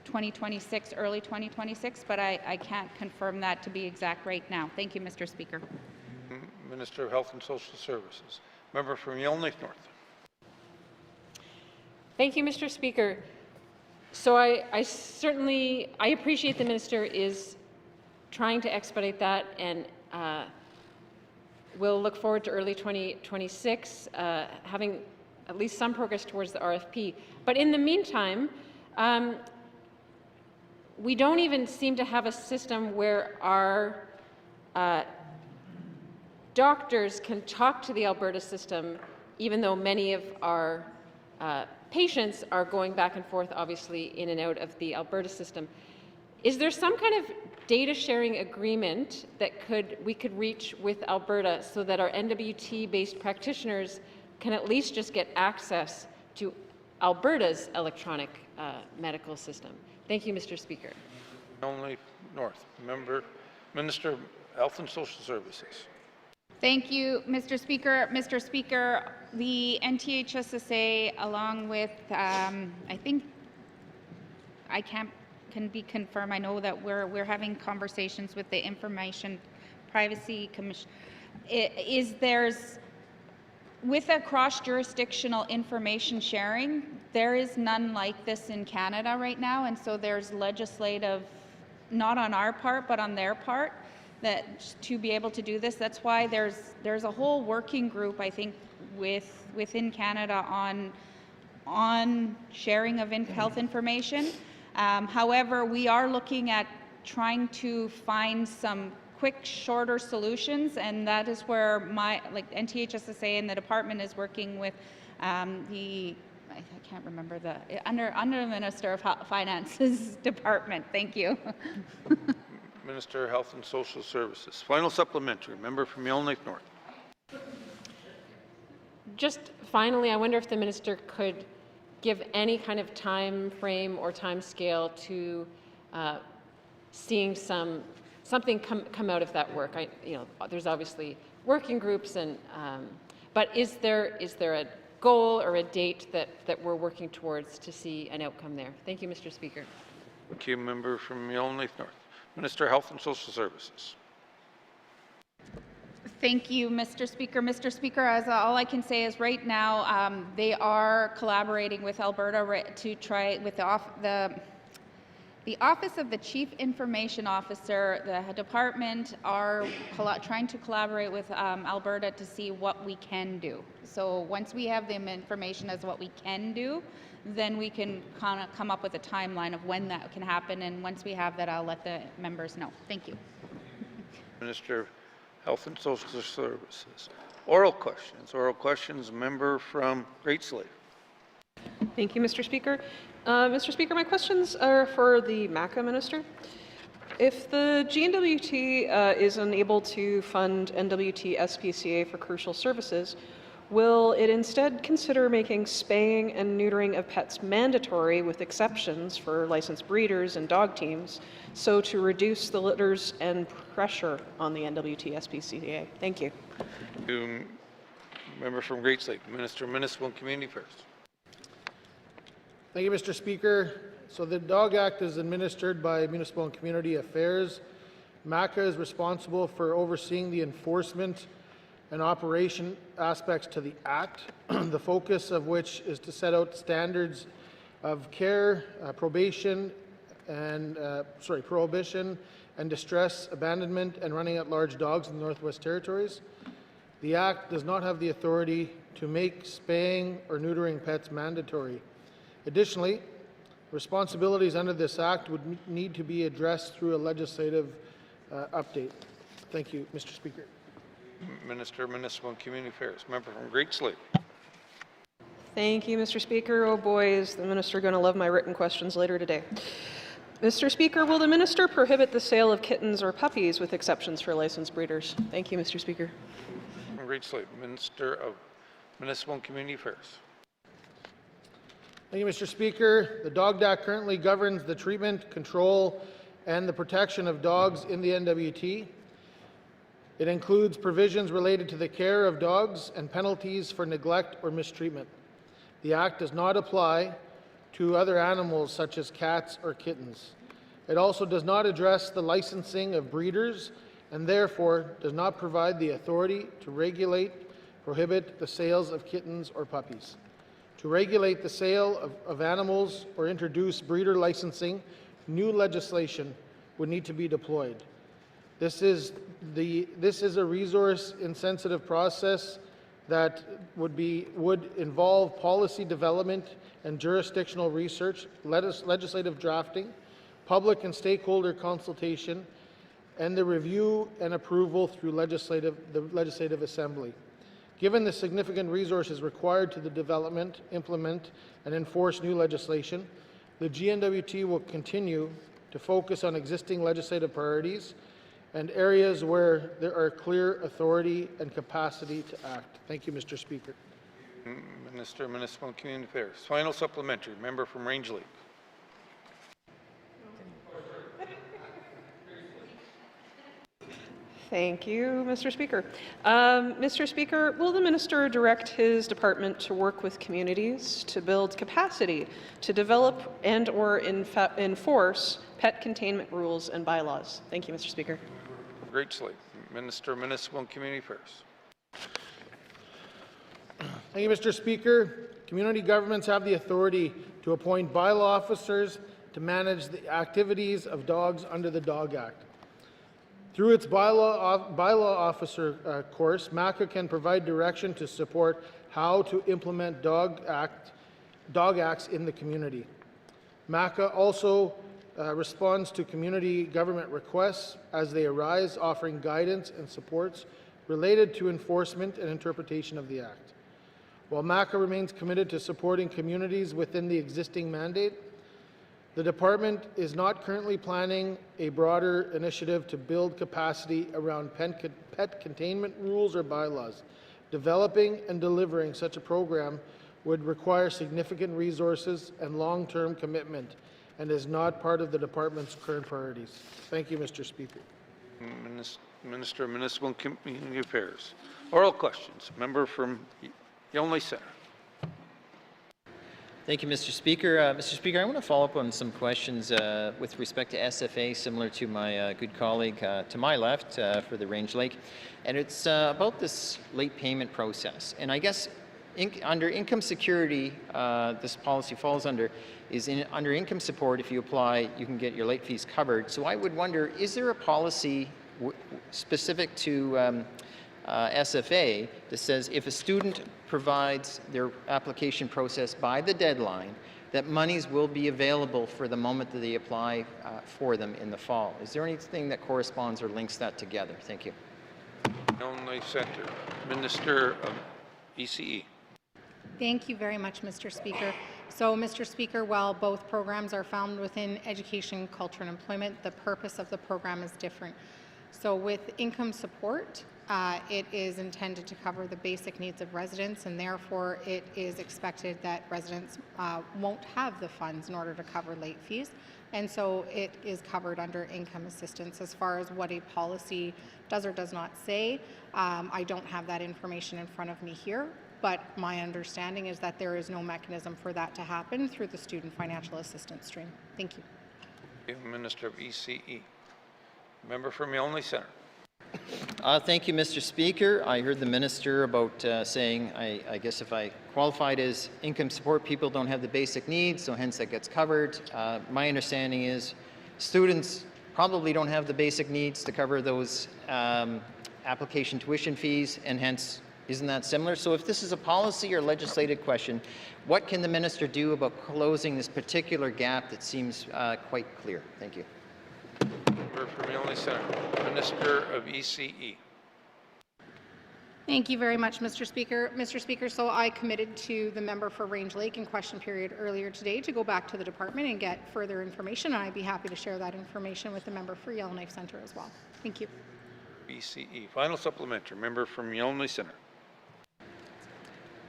2026, early 2026, but I can't confirm that to be exact right now. Thank you, Mr. Speaker. Minister of Health and Social Services. Member from Yellowknife North. Thank you, Mr. Speaker. So I certainly appreciate the minister is trying to expedite that, and we'll look forward to early 2026 having at least some progress towards the RFP. But in the meantime, we don't even seem to have a system where our doctors can talk to the Alberta system, even though many of our patients are going back and forth, obviously, in and out of the Alberta system. Is there some kind of data sharing agreement that we could reach with Alberta so that our NWT-based practitioners can at least just get access to Alberta's electronic medical system? Thank you, Mr. Speaker. Only North. Minister of Health and Social Services. Thank you, Mr. Speaker. Mr. Speaker, the NTHSSA, along with, I think, can be confirmed. I know that we're having conversations with the Information Privacy Commission. With a cross-jurisdictional information sharing, there is none like this in Canada right now, and so there's legislative, not on our part, but on their part, that to be able to do this. That's why there's a whole working group, I think, within Canada on sharing of health information. However, we are looking at trying to find some quick, shorter solutions, and that is where NTHSSA and the department is working with I can't remember under the Minister of Finance's department. Thank you. Minister of Health and Social Services. Final supplementary. Member from Yellowknife North. Just finally, I wonder if the minister could give any kind of time frame or time scale to seeing something come out of that work. There's obviously working groups, but is there a goal or a date that we're working towards to see an outcome there? Thank you, Mr. Speaker. Thank you, member from Yellowknife North. Minister of Health and Social Services. Thank you, Mr. Speaker. Mr. Speaker, all I can say is right now they are collaborating with Alberta to try with the Office of the Chief Information Officer. The department are trying to collaborate with Alberta to see what we can do. So once we have the information as what we can do, then we can kind of come up with a timeline of when that can happen. And once we have that, I'll let the members know. Thank you. Minister of Health and Social Services. Oral questions. Oral questions. Member from Great Slave. Thank you, Mr. Speaker. Mr. Speaker, my questions are for the MACA Minister. If the GNWT is unable to fund NWT SPCA for crucial services, will it instead consider making spaying and neutering of pets mandatory with exceptions for licensed breeders and dog teams, so to reduce the litters and pressure on the NWT SPCA? Thank you. Member from Great Slave, Minister of Municipal and Community Affairs. Thank you, Mr. Speaker. So the Dog Act is administered by Municipal and Community Affairs. MACA is responsible for overseeing the enforcement and operation aspects to the Act, the focus of which is to set out standards of care, prohibition and distress, abandonment, and running at large dogs in the Northwest Territories. The Act does not have the authority to make spaying or neutering pets mandatory. Additionally, responsibilities under this Act would need to be addressed through a legislative update. Thank you, Mr. Speaker. Minister of Municipal and Community Affairs. Member from Great Slave. Thank you, Mr. Speaker. Oh boy, is the minister going to love my written questions later today. Mr. Speaker, will the minister prohibit the sale of kittens or puppies with exceptions for licensed breeders? Thank you, Mr. Speaker. From Great Slave. Minister of Municipal and Community Affairs. Thank you, Mr. Speaker. The Dog Act currently governs the treatment, control, and the protection of dogs in the NWT. It includes provisions related to the care of dogs and penalties for neglect or mistreatment. The Act does not apply to other animals such as cats or kittens. It also does not address the licensing of breeders and therefore does not provide the authority to regulate, prohibit the sales of kittens or puppies. To regulate the sale of animals or introduce breeder licensing, new legislation would need to be deployed. This is a resource-insensitive process that would involve policy development and jurisdictional research, legislative drafting, public and stakeholder consultation, and the review and approval through the Legislative Assembly. Given the significant resources required to the development, implement, and enforce new legislation, the GNWT will continue to focus on existing legislative priorities and areas where there are clear authority and capacity to act. Thank you, Mr. Speaker. Minister of Municipal and Community Affairs. Final supplementary. Member from Range Lake. Thank you, Mr. Speaker. Mr. Speaker, will the minister direct his department to work with communities to build capacity to develop and/or enforce pet containment rules and bylaws? Thank you, Mr. Speaker. Great Slate. Minister of Municipal and Community Affairs. Thank you, Mr. Speaker. Community governments have the authority to appoint bylaw officers to manage the activities of dogs under the Dog Act. Through its bylaw officer course, MACA can provide direction to support how to implement dog acts in the community. MACA also responds to community government requests as they arise, offering guidance and supports related to enforcement and interpretation of the Act. While MACA remains committed to supporting communities within the existing mandate, the department is not currently planning a broader initiative to build capacity around pet containment rules or bylaws. Developing and delivering such a program would require significant resources and long-term commitment and is not part of the department's current priorities. Thank you, Mr. Speaker. Minister of Municipal and Community Affairs. Oral questions. Member from Yonley Centre. Thank you, Mr. Speaker. Mr. Speaker, I want to follow up on some questions with respect to SFA, similar to my good colleague to my left for the Range Lake. And it's about this late payment process. And I guess under income security, this policy falls under, under income support, if you apply, you can get your late fees covered. So I would wonder, is there a policy specific to SFA that says if a student provides their application process by the deadline, that monies will be available for the moment that they apply for them in the fall? Is there anything that corresponds or links that together? Thank you. Yonley Centre. Minister of ECE. Thank you very much, Mr. Speaker. So, Mr. Speaker, while both programs are found within education, culture, and employment, the purpose of the program is different. So with income support, it is intended to cover the basic needs of residents, and therefore it is expected that residents won't have the funds in order to cover late fees, and so it is covered under income assistance. As far as what a policy does or does not say, I don't have that information in front of me here, but my understanding is that there is no mechanism for that to happen through the student financial assistance stream. Thank you. Minister of ECE. Member from Yonley Centre. Thank you, Mr. Speaker. I heard the minister about saying, I guess if I qualified as income support, people don't have the basic needs, so hence that gets covered. My understanding is students probably don't have the basic needs to cover those application tuition fees, and hence, isn't that similar? So if this is a policy or legislative question, what can the minister do about closing this particular gap that seems quite clear? Thank you. Member from Yonley Centre. Minister of ECE. Thank you very much, Mr. Speaker. Mr. Speaker, so I committed to the member for Range Lake in question period earlier today to go back to the department and get further information, and I'd be happy to share that information with the member for Yellowknife Centre as well. Thank you. ECE. Final supplementary. Member from Yonley Centre.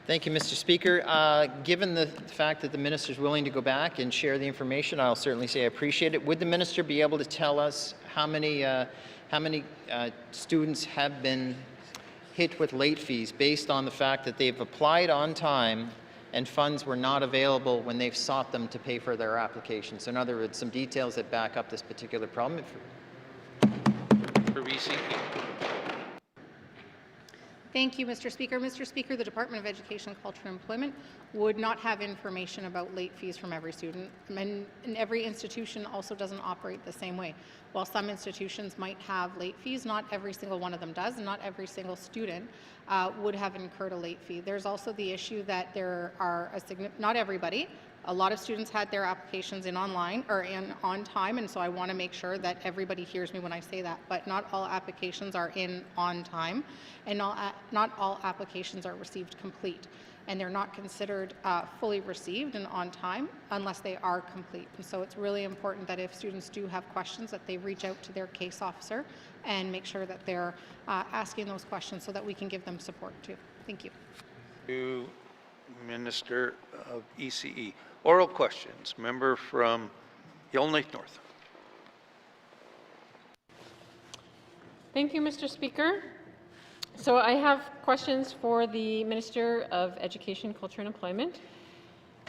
Thank you, Mr. Speaker. Given the fact that the minister is willing to go back and share the information, I'll certainly say I appreciate it. Would the minister be able to tell us how many students have been hit with late fees based on the fact that they've applied on time and funds were not available when they've sought them to pay for their application? So in other words, some details that back up this particular problem. For BCE. Thank you, Mr. Speaker. Mr. Speaker, the Department of Education, Culture and Employment would not have information about late fees from every student, and every institution also doesn't operate the same way. While some institutions might have late fees, not every single one of them does, and not every single student would have incurred a late fee. There's also the issue that there are not everybody. A lot of students had their applications in online or in on time, and so I want to make sure that everybody hears me when I say that. But not all applications are in on time, and not all applications are received complete, and they're not considered fully received and on time unless they are complete. And so it's really important that if students do have questions, that they reach out to their case officer and make sure that they're asking those questions so that we can give them support too. Thank you. To Minister of ECE. Oral questions. Member from Yellowknife North. Thank you, Mr. Speaker. So I have questions for the Minister of Education, Culture and Employment.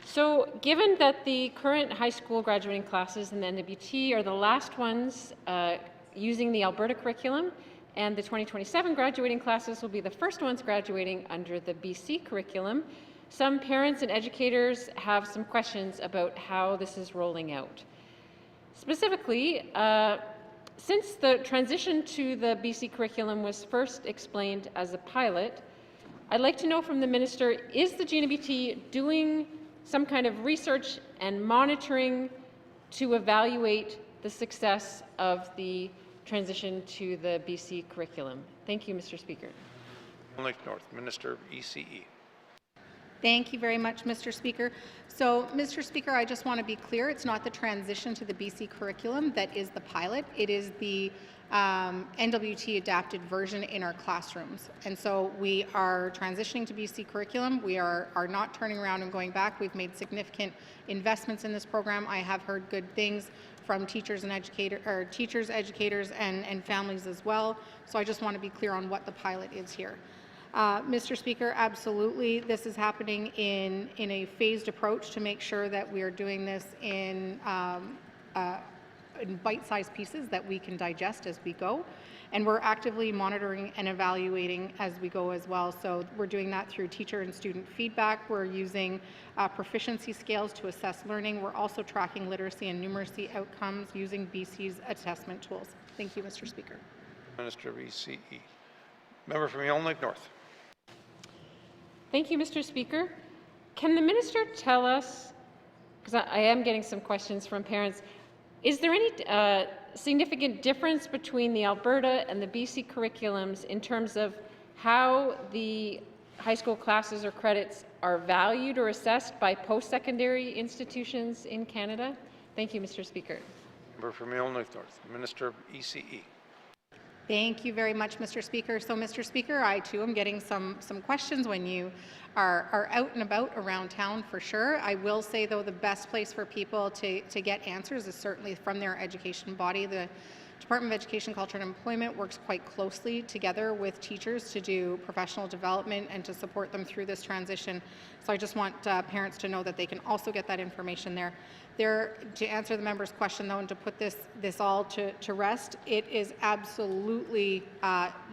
So given that the current high school graduating classes in the NWT are the last ones using the Alberta curriculum, and the 2027 graduating classes will be the first ones graduating under the BC curriculum, some parents and educators have some questions about how this is rolling out. Specifically, since the transition to the BC curriculum was first explained as a pilot, I'd like to know from the minister, is the GNBT doing some kind of research and monitoring to evaluate the success of the transition to the BC curriculum? Thank you, Mr. Speaker. Yellowknife North, Minister of ECE. Thank you very much, Mr. Speaker. So, Mr. Speaker, I just want to be clear, it's not the transition to the BC curriculum that is the pilot, it is the NWT adapted version in our classrooms. And so we are transitioning to BC curriculum. We are not turning around and going back. We've made significant investments in this program. I have heard good things from teachers and educators, and families as well. So I just want to be clear on what the pilot is here. Mr. Speaker, absolutely, this is happening in a phased approach to make sure that we are doing this in bite-sized pieces that we can digest as we go. And we're actively monitoring and evaluating as we go as well. So we're doing that through teacher and student feedback. We're using proficiency scales to assess learning. We're also tracking literacy and numeracy outcomes using BC's assessment tools. Thank you, Mr. Speaker. Minister of ECE. Member from Yellowknife North. Thank you, Mr. Speaker. Can the minister tell us, because I am getting some questions from parents, is there any significant difference between the Alberta and the BC curriculums in terms of how the high school classes or credits are valued or assessed by post-secondary institutions in Canada? Thank you, Mr. Speaker. Member from Yellowknife North, Minister of ECE. Thank you very much, Mr. Speaker. So, Mr. Speaker, I too am getting some questions when you are out and about around town for sure. I will say, though, the best place for people to get answers is certainly from their education body. The Department of Education, Culture and Employment works quite closely together with teachers to do professional development and to support them through this transition. So I just want parents to know that they can also get that information there. To answer the member's question, though, and to put this all to rest, it is absolutely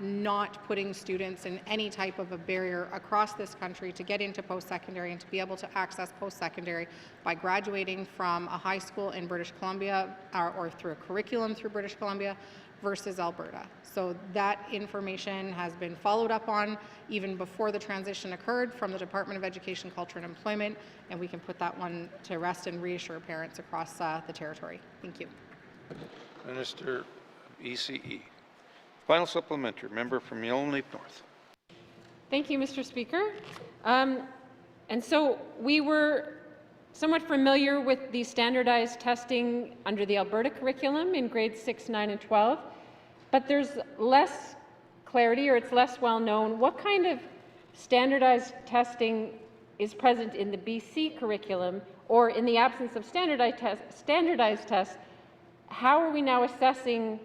not putting students in any type of a barrier across this country to get into post-secondary and to be able to access post-secondary by graduating from a high school in British Columbia or through a curriculum through British Columbia versus Alberta. So that information has been followed up on even before the transition occurred from the Department of Education, Culture and Employment, and we can put that one to rest and reassure parents across the territory. Thank you. Minister of ECE. Final supplementary, member from Yellowknife North. Thank you, Mr. Speaker. And so we were somewhat familiar with the standardized testing under the Alberta curriculum in grades 6, 9, and 12, but there's less clarity, or it's less well known, what kind of standardized testing is present in the BC curriculum, or in the absence of standardized tests, how are we now assessing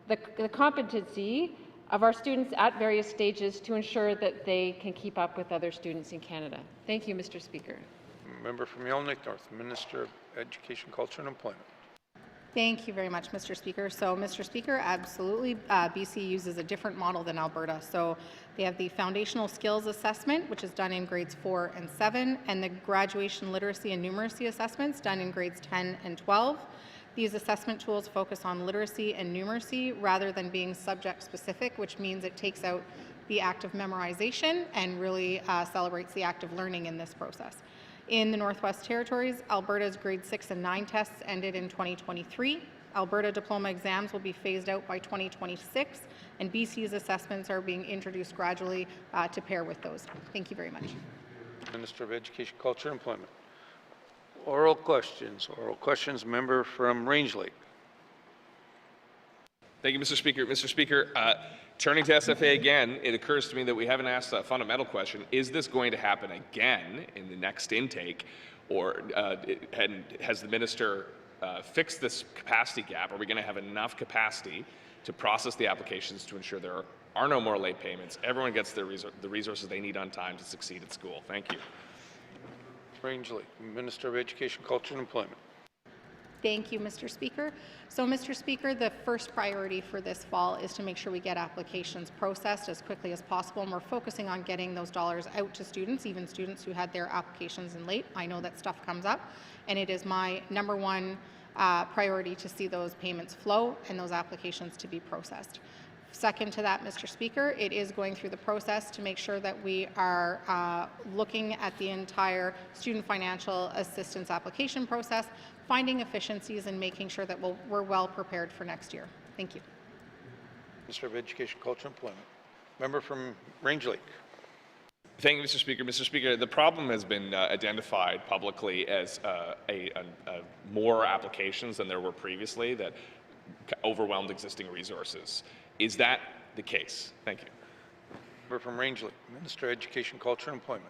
the competency of our students at various stages to ensure that they can keep up with other students in Canada? Thank you, Mr. Speaker. Member from Yellowknife North, Minister of Education, Culture and Employment. Thank you very much, Mr. Speaker. So, Mr. Speaker, absolutely, BC uses a different model than Alberta. So they have the foundational skills assessment, which is done in grades 4 and 7, and the graduation literacy and numeracy assessments done in grades 10 and 12. These assessment tools focus on literacy and numeracy rather than being subject specific, which means it takes out the act of memorization and really celebrates the act of learning in this process. In the Northwest Territories, Alberta's grade 6 and 9 tests ended in 2023. Alberta diploma exams will be phased out by 2026, and BC's assessments are being introduced gradually to pair with those. Thank you very much. Minister of Education, Culture and Employment. Oral questions. Oral questions. Member from Range Lake. Thank you, Mr. Speaker. Mr. Speaker, turning to SFA again, it occurs to me that we haven't asked a fundamental question. Is this going to happen again in the next intake, or has the minister fixed this capacity gap? Are we going to have enough capacity to process the applications to ensure there are no more late payments? Everyone gets the resources they need on time to succeed at school. Thank you. Range Lake, Minister of Education, Culture and Employment. Thank you, Mr. Speaker. So, Mr. Speaker, the first priority for this fall is to make sure we get applications processed as quickly as possible, and we're focusing on getting those dollars out to students, even students who had their applications in late. I know that stuff comes up, and it is my #1 priority to see those payments flow and those applications to be processed. Second to that, Mr. Speaker, it is going through the process to make sure that we are looking at the entire student financial assistance application process, finding efficiencies and making sure that we're well prepared for next year. Thank you. Minister of Education, Culture and Employment. Member from Range Lake. Thank you, Mr. Speaker. Mr. Speaker, the problem has been identified publicly as more applications than there were previously that overwhelmed existing resources. Is that the case? Thank you. Member from Range Lake, Minister of Education, Culture and Employment.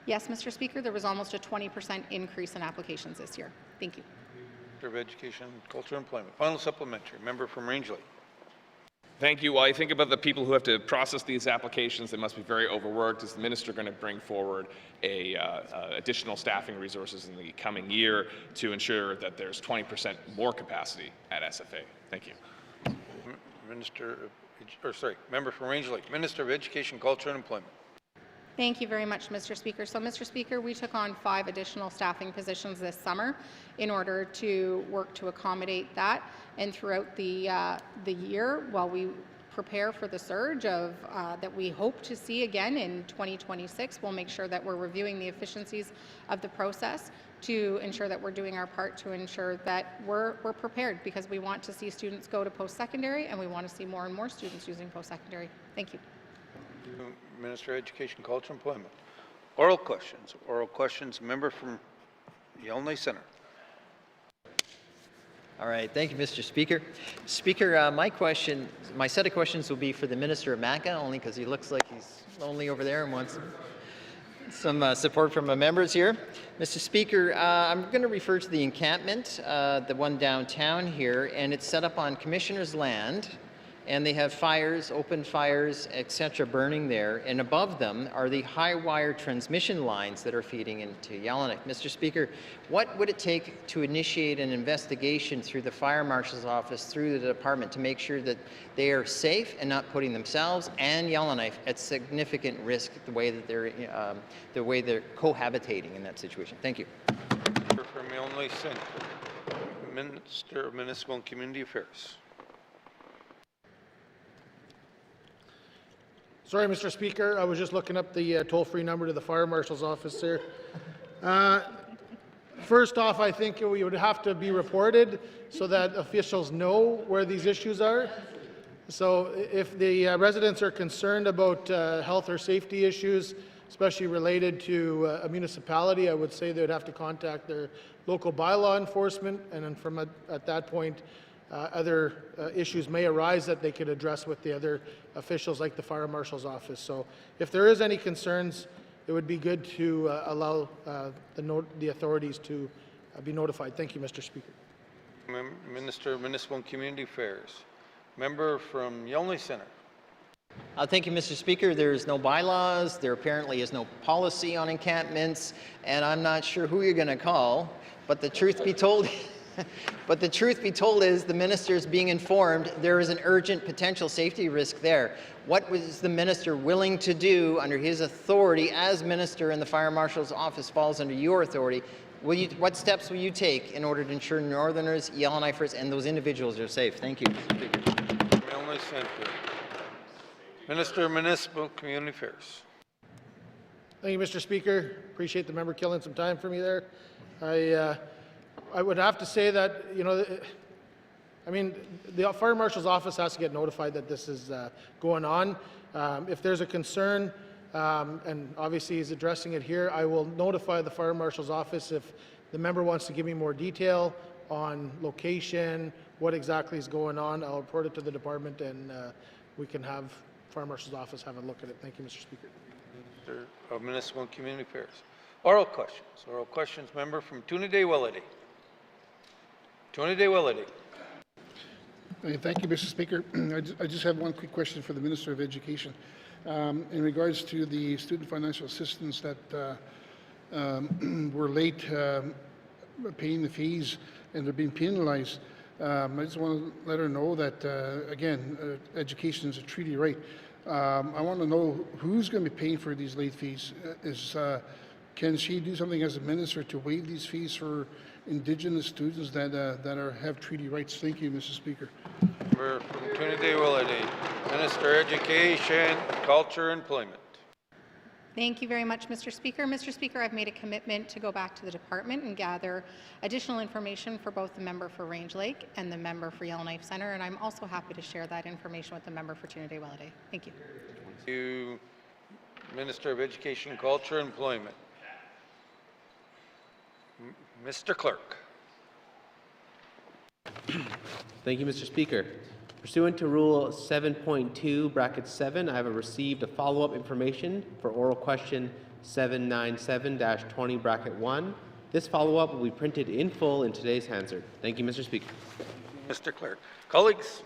Yes, Mr. Speaker, there was almost a 20% increase in applications this year. Thank you. Minister of Education, Culture and Employment. Final supplementary. Member from Range Lake. Thank you. While I think about the people who have to process these applications, they must be very overworked. Is the minister going to bring forward additional staffing resources in the coming year to ensure that there's 20% more capacity at SFA? Thank you. Member from Range Lake, Minister of Education, Culture and Employment. Thank you very much, Mr. Speaker. So, Mr. Speaker, we took on 5 additional staffing positions this summer in order to work to accommodate that. And throughout the year, while we prepare for the surge that we hope to see again in 2026, we'll make sure that we're reviewing the efficiencies of the process to ensure that we're doing our part to ensure that we're prepared, because we want to see students go to post-secondary and we want to see more and more students using post-secondary. Thank you. Minister of Education, Culture and Employment. Oral questions. Oral questions. Member from Yellowknife Centre. All right, thank you, Mr. Speaker. Speaker, my set of questions will be for the Minister of MACA, only because he looks like he's lonely over there and wants some support from the members here. Mr. Speaker, I'm going to refer to the encampment, the one downtown here, and it's set up on Commissioner's land, and they have fires, open fires, etc., burning there, and above them are the high wire transmission lines that are feeding into Yellowknife. Mr. Speaker, what would it take to initiate an investigation through the Fire Marshal's office, through the department, to make sure that they are safe and not putting themselves and Yellowknife at significant risk the way that they're cohabitating in that situation? Thank you. From Yellowknife Centre, Minister of Municipal and Community Affairs. Sorry, Mr. Speaker, I was just looking up the toll-free number to the Fire Marshal's office there. First off, I think we would have to be reported so that officials know where these issues are. So if the residents are concerned about health or safety issues, especially related to a municipality, I would say they would have to contact their local bylaw enforcement, and then at that point, other issues may arise that they could address with the other officials like the Fire Marshal's office. So if there is any concerns, it would be good to allow the authorities to be notified. Thank you, Mr. Speaker. Minister of Municipal and Community Affairs. Member from Yonge Centre. Thank you, Mr. Speaker. There is no bylaws. There apparently is no policy on encampments, and I'm not sure who you're going to call. But the truth be told, is the minister is being informed there is an urgent potential safety risk there. What was the minister willing to do under his authority as minister, and the Fire Marshal's office falls under your authority? What steps will you take in order to ensure Northerners, Yellowknifers, and those individuals are safe? Thank you, Mr. Speaker. Yonge Centre. Minister of Municipal Community Affairs. Thank you, Mr. Speaker. Appreciate the member killing some time for me there. I would have to say that, you know, I mean, the Fire Marshal's office has to get notified that this is going on. If there's a concern, and obviously he's addressing it here, I will notify the Fire Marshal's office if the member wants to give me more detail on location, what exactly is going on. I'll report it to the department, and we can have Fire Marshal's office have a look at it. Thank you, Mr. Speaker. Minister of Municipal and Community Affairs. Oral questions. Oral questions. Member from Toonaday-Willity. Toonaday-Willity. Thank you, Mr. Speaker. I just have one quick question for the Minister of Education. In regards to the student financial assistance that were late paying the fees and they're being penalized, I just want to let her know that, again, education is a treaty right. I want to know who's going to be paying for these late fees. Can she do something as a minister to waive these fees for Indigenous students that have treaty rights? Thank you, Mr. Speaker. Member from Toonaday-Willity. Minister of Education, Culture, Employment. Thank you very much, Mr. Speaker. Mr. Speaker, I've made a commitment to go back to the department and gather additional information for both the member for Range Lake and the member for Yellowknife Centre, and I'm also happy to share that information with the member for Toonaday-Willity. Thank you. Thank you, Minister of Education, Culture, Employment. Mr. Clerk. Thank you, Mr. Speaker. Pursuant to Rule 7.2, bracket 7, I have received a follow-up information for oral question 797-20, bracket 1. This follow-up will be printed in full in today's Hansard. Thank you, Mr. Speaker. Mr. Clerk. Colleagues,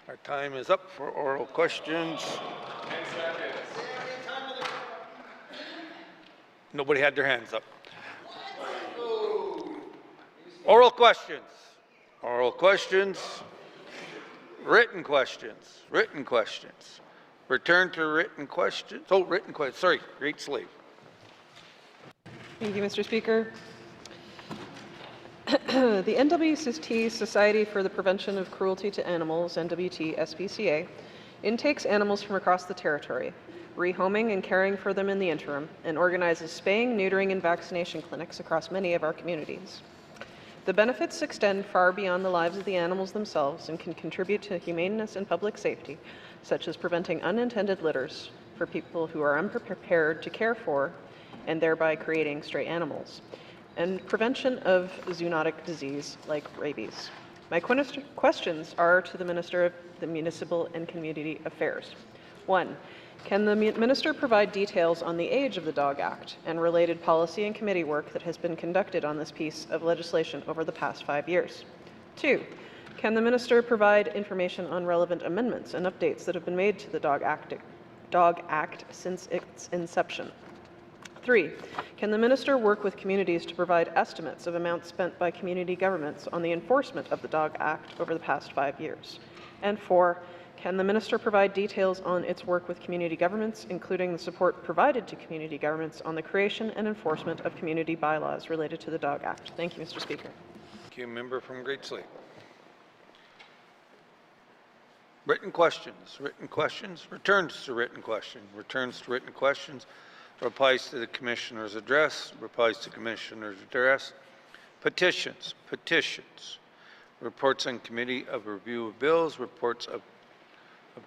our time is up for oral questions. Nobody had their hands up. Oral questions. Oral questions. Written questions. Written questions. Return to written questions. Oh, written questions. Sorry, Great Slave. Thank you, Mr. Speaker. The NWT Society for the Prevention of Cruelty to Animals, NWT SPCA, intakes animals from across the territory, rehoming and caring for them in the interim, and organizes spaying, neutering, and vaccination clinics across many of our communities. The benefits extend far beyond the lives of the animals themselves and can contribute to humaneness and public safety, such as preventing unintended litters for people who are unprepared to care for and thereby creating stray animals, and prevention of zoonotic disease like rabies. My questions are to the Minister of the Municipal and Community Affairs. 1. Can the Minister provide details on the age of the Dog Act and related policy and committee work that has been conducted on this piece of legislation over the past 5 years? 2. Can the Minister provide information on relevant amendments and updates that have been made to the Dog Act since its inception? 3. Can the Minister work with communities to provide estimates of amounts spent by community governments on the enforcement of the Dog Act over the past 5 years? And 4. Can the Minister provide details on its work with community governments, including the support provided to community governments on the creation and enforcement of community bylaws related to the Dog Act? Thank you, Mr. Speaker. Thank you, member from Great Slave. Written questions, returns to written questions, replies to the Commissioner's address, petitions, reports on committee of review of bills, reports of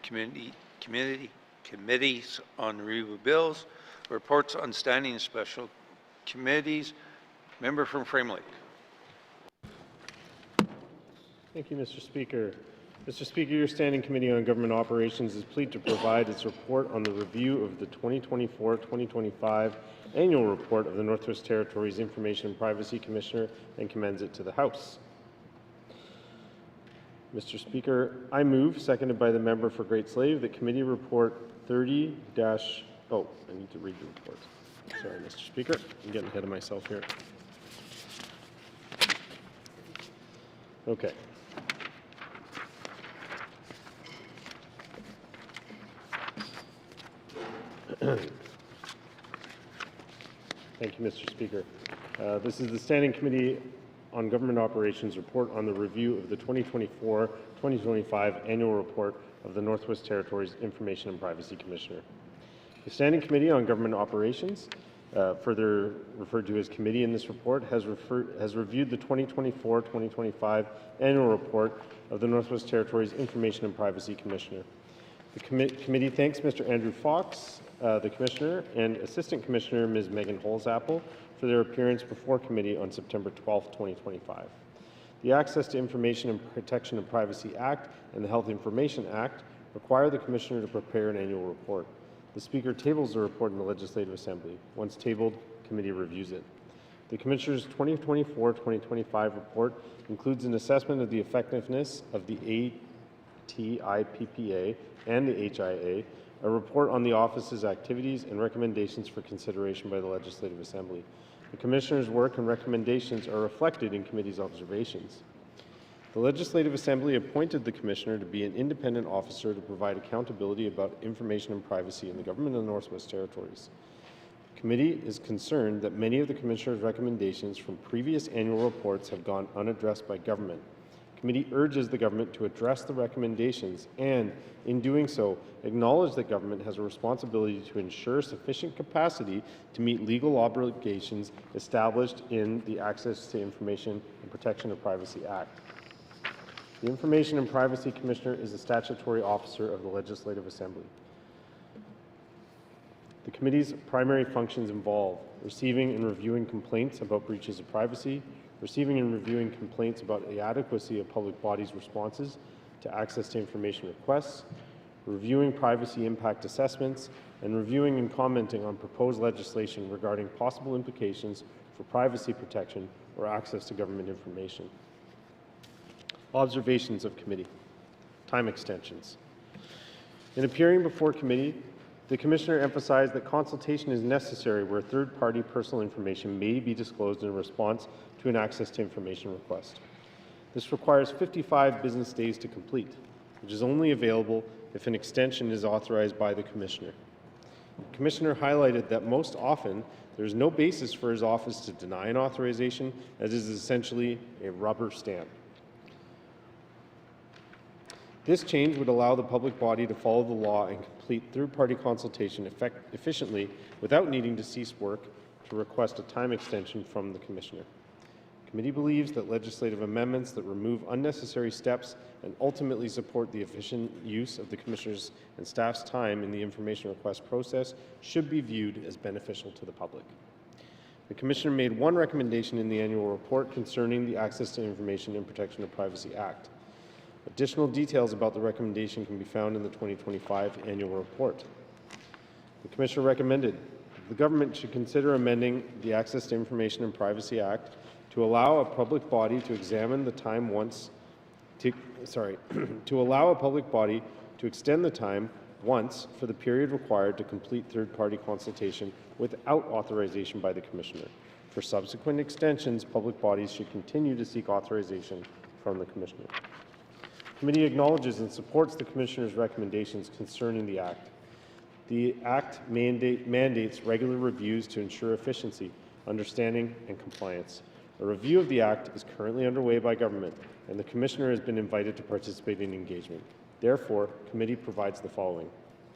committees on review of bills, reports on standing and special committees. Member from Frame Lake. Thank you, Mr. Speaker. Mr. Speaker, your Standing Committee on Government Operations is pleased to provide its report on the review of the 2024-2025 annual report of the Northwest Territories Information and Privacy Commissioner and commends it to the House. Mr. Speaker, I move, seconded by the member for Great Slave, that committee report 30- oh, I need to read the report. Sorry, Mr. Speaker, I'm getting ahead of myself here. Okay. Thank you, Mr. Speaker. This is the Standing Committee on Government Operations report on the review of the 2024-2025 annual report of the Northwest Territories Information and Privacy Commissioner. The Standing Committee on Government Operations, further referred to as committee in this report, has reviewed the 2024-2025 annual report of the Northwest Territories Information and Privacy Commissioner. The committee thanks Mr. Andrew Fox, the Commissioner, and Assistant Commissioner Ms. Megan Holzapfel for their appearance before committee on September 12, 2025. The Access to Information and Protection of Privacy Act and the Health Information Act require the Commissioner to prepare an annual report. The Speaker tables the report in the Legislative Assembly. Once tabled, committee reviews it. The Commissioner's 2024-2025 report includes an assessment of the effectiveness of the ATIPPA and the HIA, a report on the Office's activities and recommendations for consideration by the Legislative Assembly. The Commissioner's work and recommendations are reflected in committee's observations. The Legislative Assembly appointed the Commissioner to be an independent officer to provide accountability about information and privacy in the government of the Northwest Territories. The committee is concerned that many of the Commissioner's recommendations from previous annual reports have gone unaddressed by government. The committee urges the government to address the recommendations and, in doing so, acknowledge that government has a responsibility to ensure sufficient capacity to meet legal obligations established in the Access to Information and Protection of Privacy Act. The Information and Privacy Commissioner is a statutory officer of the Legislative Assembly. The committee's primary functions involve receiving and reviewing complaints about breaches of privacy, receiving and reviewing complaints about the adequacy of public bodies' responses to access to information requests, reviewing privacy impact assessments, and reviewing and commenting on proposed legislation regarding possible implications for privacy protection or access to government information. Observations of committee. Time extensions. In appearing before committee, the Commissioner emphasized that consultation is necessary where third-party personal information may be disclosed in response to an access to information request. This requires 55 business days to complete, which is only available if an extension is authorized by the Commissioner. The Commissioner highlighted that most often there is no basis for his office to deny an authorization, as it is essentially a rubber stamp. This change would allow the public body to follow the law and complete third-party consultation efficiently without needing to cease work to request a time extension from the Commissioner. The committee believes that legislative amendments that remove unnecessary steps and ultimately support the efficient use of the Commissioner's and staff's time in the information request process should be viewed as beneficial to the public. The Commissioner made one recommendation in the annual report concerning the Access to Information and Protection of Privacy Act. Additional details about the recommendation can be found in the 2025 annual report. The Commissioner recommended that the government should consider amending the Access to Information and Privacy Act to allow a public body to examine the time to allow a public body to extend the time once for the period required to complete third-party consultation without authorization by the Commissioner. For subsequent extensions, public bodies should continue to seek authorization from the Commissioner. The committee acknowledges and supports the Commissioner's recommendations concerning the Act. The Act mandates regular reviews to ensure efficiency, understanding, and compliance. A review of the Act is currently underway by government, and the Commissioner has been invited to participate in engagement. Therefore, the committee provides the following.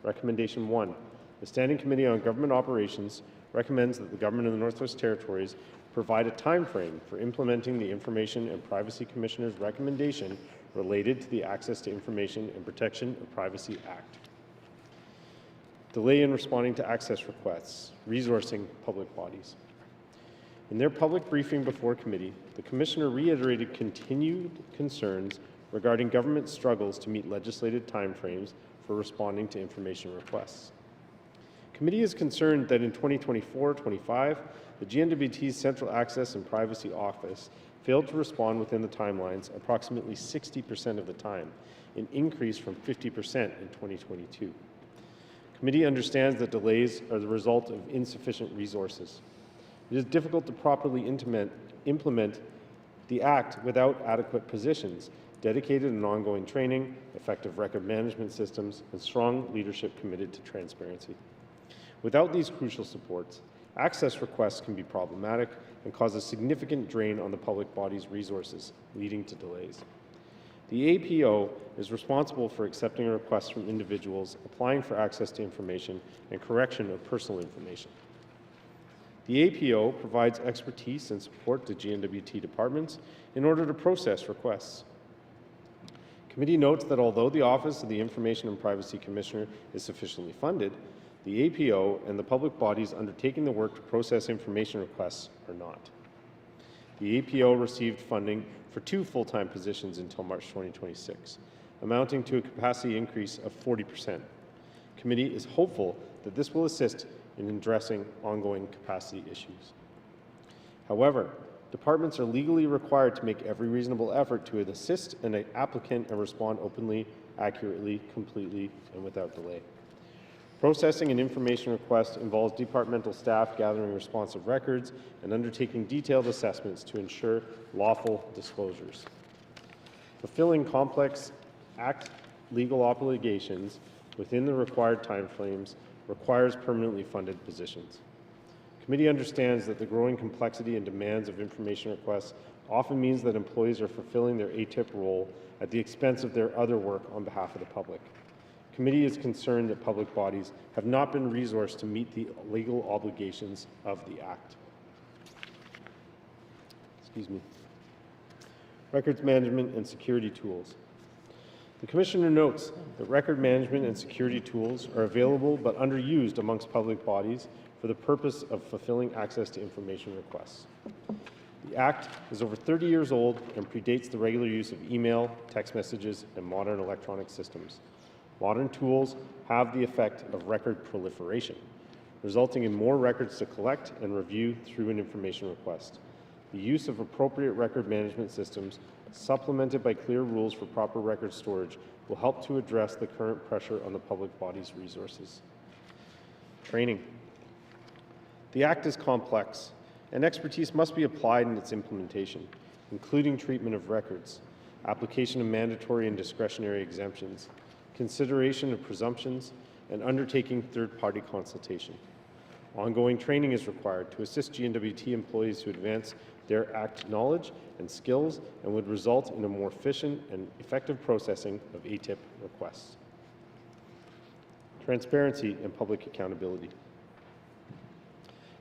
Recommendation 1. The Standing Committee on Government Operations recommends that the Government of the Northwest Territories provide a time frame for implementing the Information and Privacy Commissioner's recommendation related to the Access to Information and Protection of Privacy Act. Delay in responding to access requests, resourcing public bodies. In their public briefing before committee, the Commissioner reiterated continued concerns regarding government struggles to meet legislated timeframes for responding to information requests. Committee is concerned that in 2024-25, the GNWT's Central Access and Privacy Office failed to respond within the timelines approximately 60% of the time, an increase from 50% in 2022. Committee understands that delays are the result of insufficient resources. It is difficult to properly implement the Act without adequate positions, dedicated and ongoing training, effective record management systems, and strong leadership committed to transparency. Without these crucial supports, access requests can be problematic and cause a significant drain on the public body's resources, leading to delays. The APO is responsible for accepting requests from individuals applying for access to information and correction of personal information. The APO provides expertise and support to GNWT departments in order to process requests. Committee notes that although the Office of the Information and Privacy Commissioner is sufficiently funded, the APO and the public bodies undertaking the work to process information requests are not. The APO received funding for 2 full-time positions until March 2026, amounting to a capacity increase of 40%. Committee is hopeful that this will assist in addressing ongoing capacity issues. However, departments are legally required to make every reasonable effort to assist an applicant and respond openly, accurately, completely, and without delay. Processing an information request involves departmental staff gathering responsive records and undertaking detailed assessments to ensure lawful disclosures. Fulfilling complex Act legal obligations within the required timeframes requires permanently funded positions. Committee understands that the growing complexity and demands of information requests often means that employees are fulfilling their ATIP role at the expense of their other work on behalf of the public. Committee is concerned that public bodies have not been resourced to meet the legal obligations of the Act. Excuse me. Records management and security tools. The Commissioner notes that record management and security tools are available but underused amongst public bodies for the purpose of fulfilling access to information requests. The Act is over 30 years old and predates the regular use of email, text messages, and modern electronic systems. Modern tools have the effect of record proliferation, resulting in more records to collect and review through an information request. The use of appropriate record management systems, supplemented by clear rules for proper record storage, will help to address the current pressure on the public body's resources. Training. The Act is complex, and expertise must be applied in its implementation, including treatment of records, application of mandatory and discretionary exemptions, consideration of presumptions, and undertaking third-party consultation. Ongoing training is required to assist GNWT employees to advance their Act knowledge and skills and would result in a more efficient and effective processing of ATIP requests. Transparency and public accountability.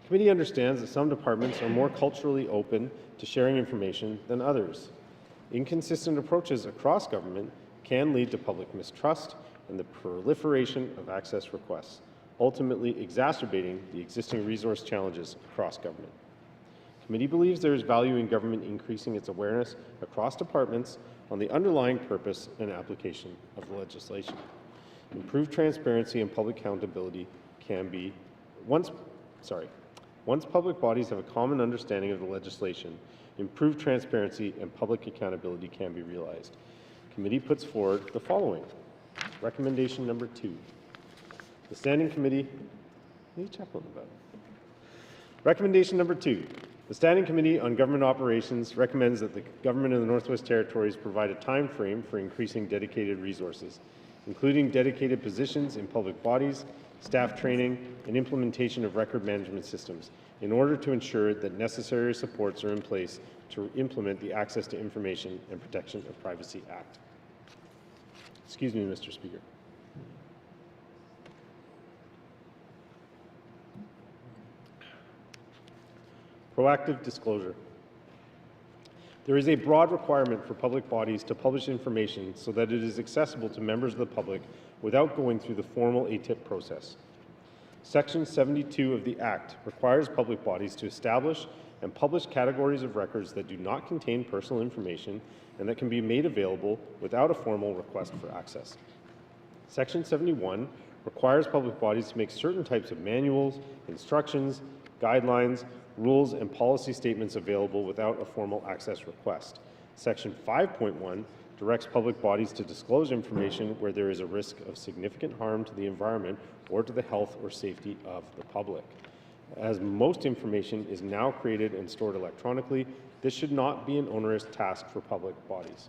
Committee understands that some departments are more culturally open to sharing information than others. Inconsistent approaches across government can lead to public mistrust and the proliferation of access requests, ultimately exacerbating the existing resource challenges across government. Committee believes there is value in government increasing its awareness across departments on the underlying purpose and application of the legislation. Improved transparency and public accountability can be, once public bodies have a common understanding of the legislation, improved transparency and public accountability can be realized. Committee puts forward the following. Recommendation number 2. The Standing Committee, Recommendation number 2. The Standing Committee on Government Operations recommends that the Government of the Northwest Territories provide a time frame for increasing dedicated resources, including dedicated positions in public bodies, staff training, and implementation of record management systems, in order to ensure that necessary supports are in place to implement the Access to Information and Protection of Privacy Act. Excuse me, Mr. Speaker. Proactive disclosure. There is a broad requirement for public bodies to publish information so that it is accessible to members of the public without going through the formal ATIP process. Section 72 of the Act requires public bodies to establish and publish categories of records that do not contain personal information and that can be made available without a formal request for access. Section 71 requires public bodies to make certain types of manuals, instructions, guidelines, rules, and policy statements available without a formal access request. Section 5.1 directs public bodies to disclose information where there is a risk of significant harm to the environment or to the health or safety of the public. As most information is now created and stored electronically, this should not be an onerous task for public bodies.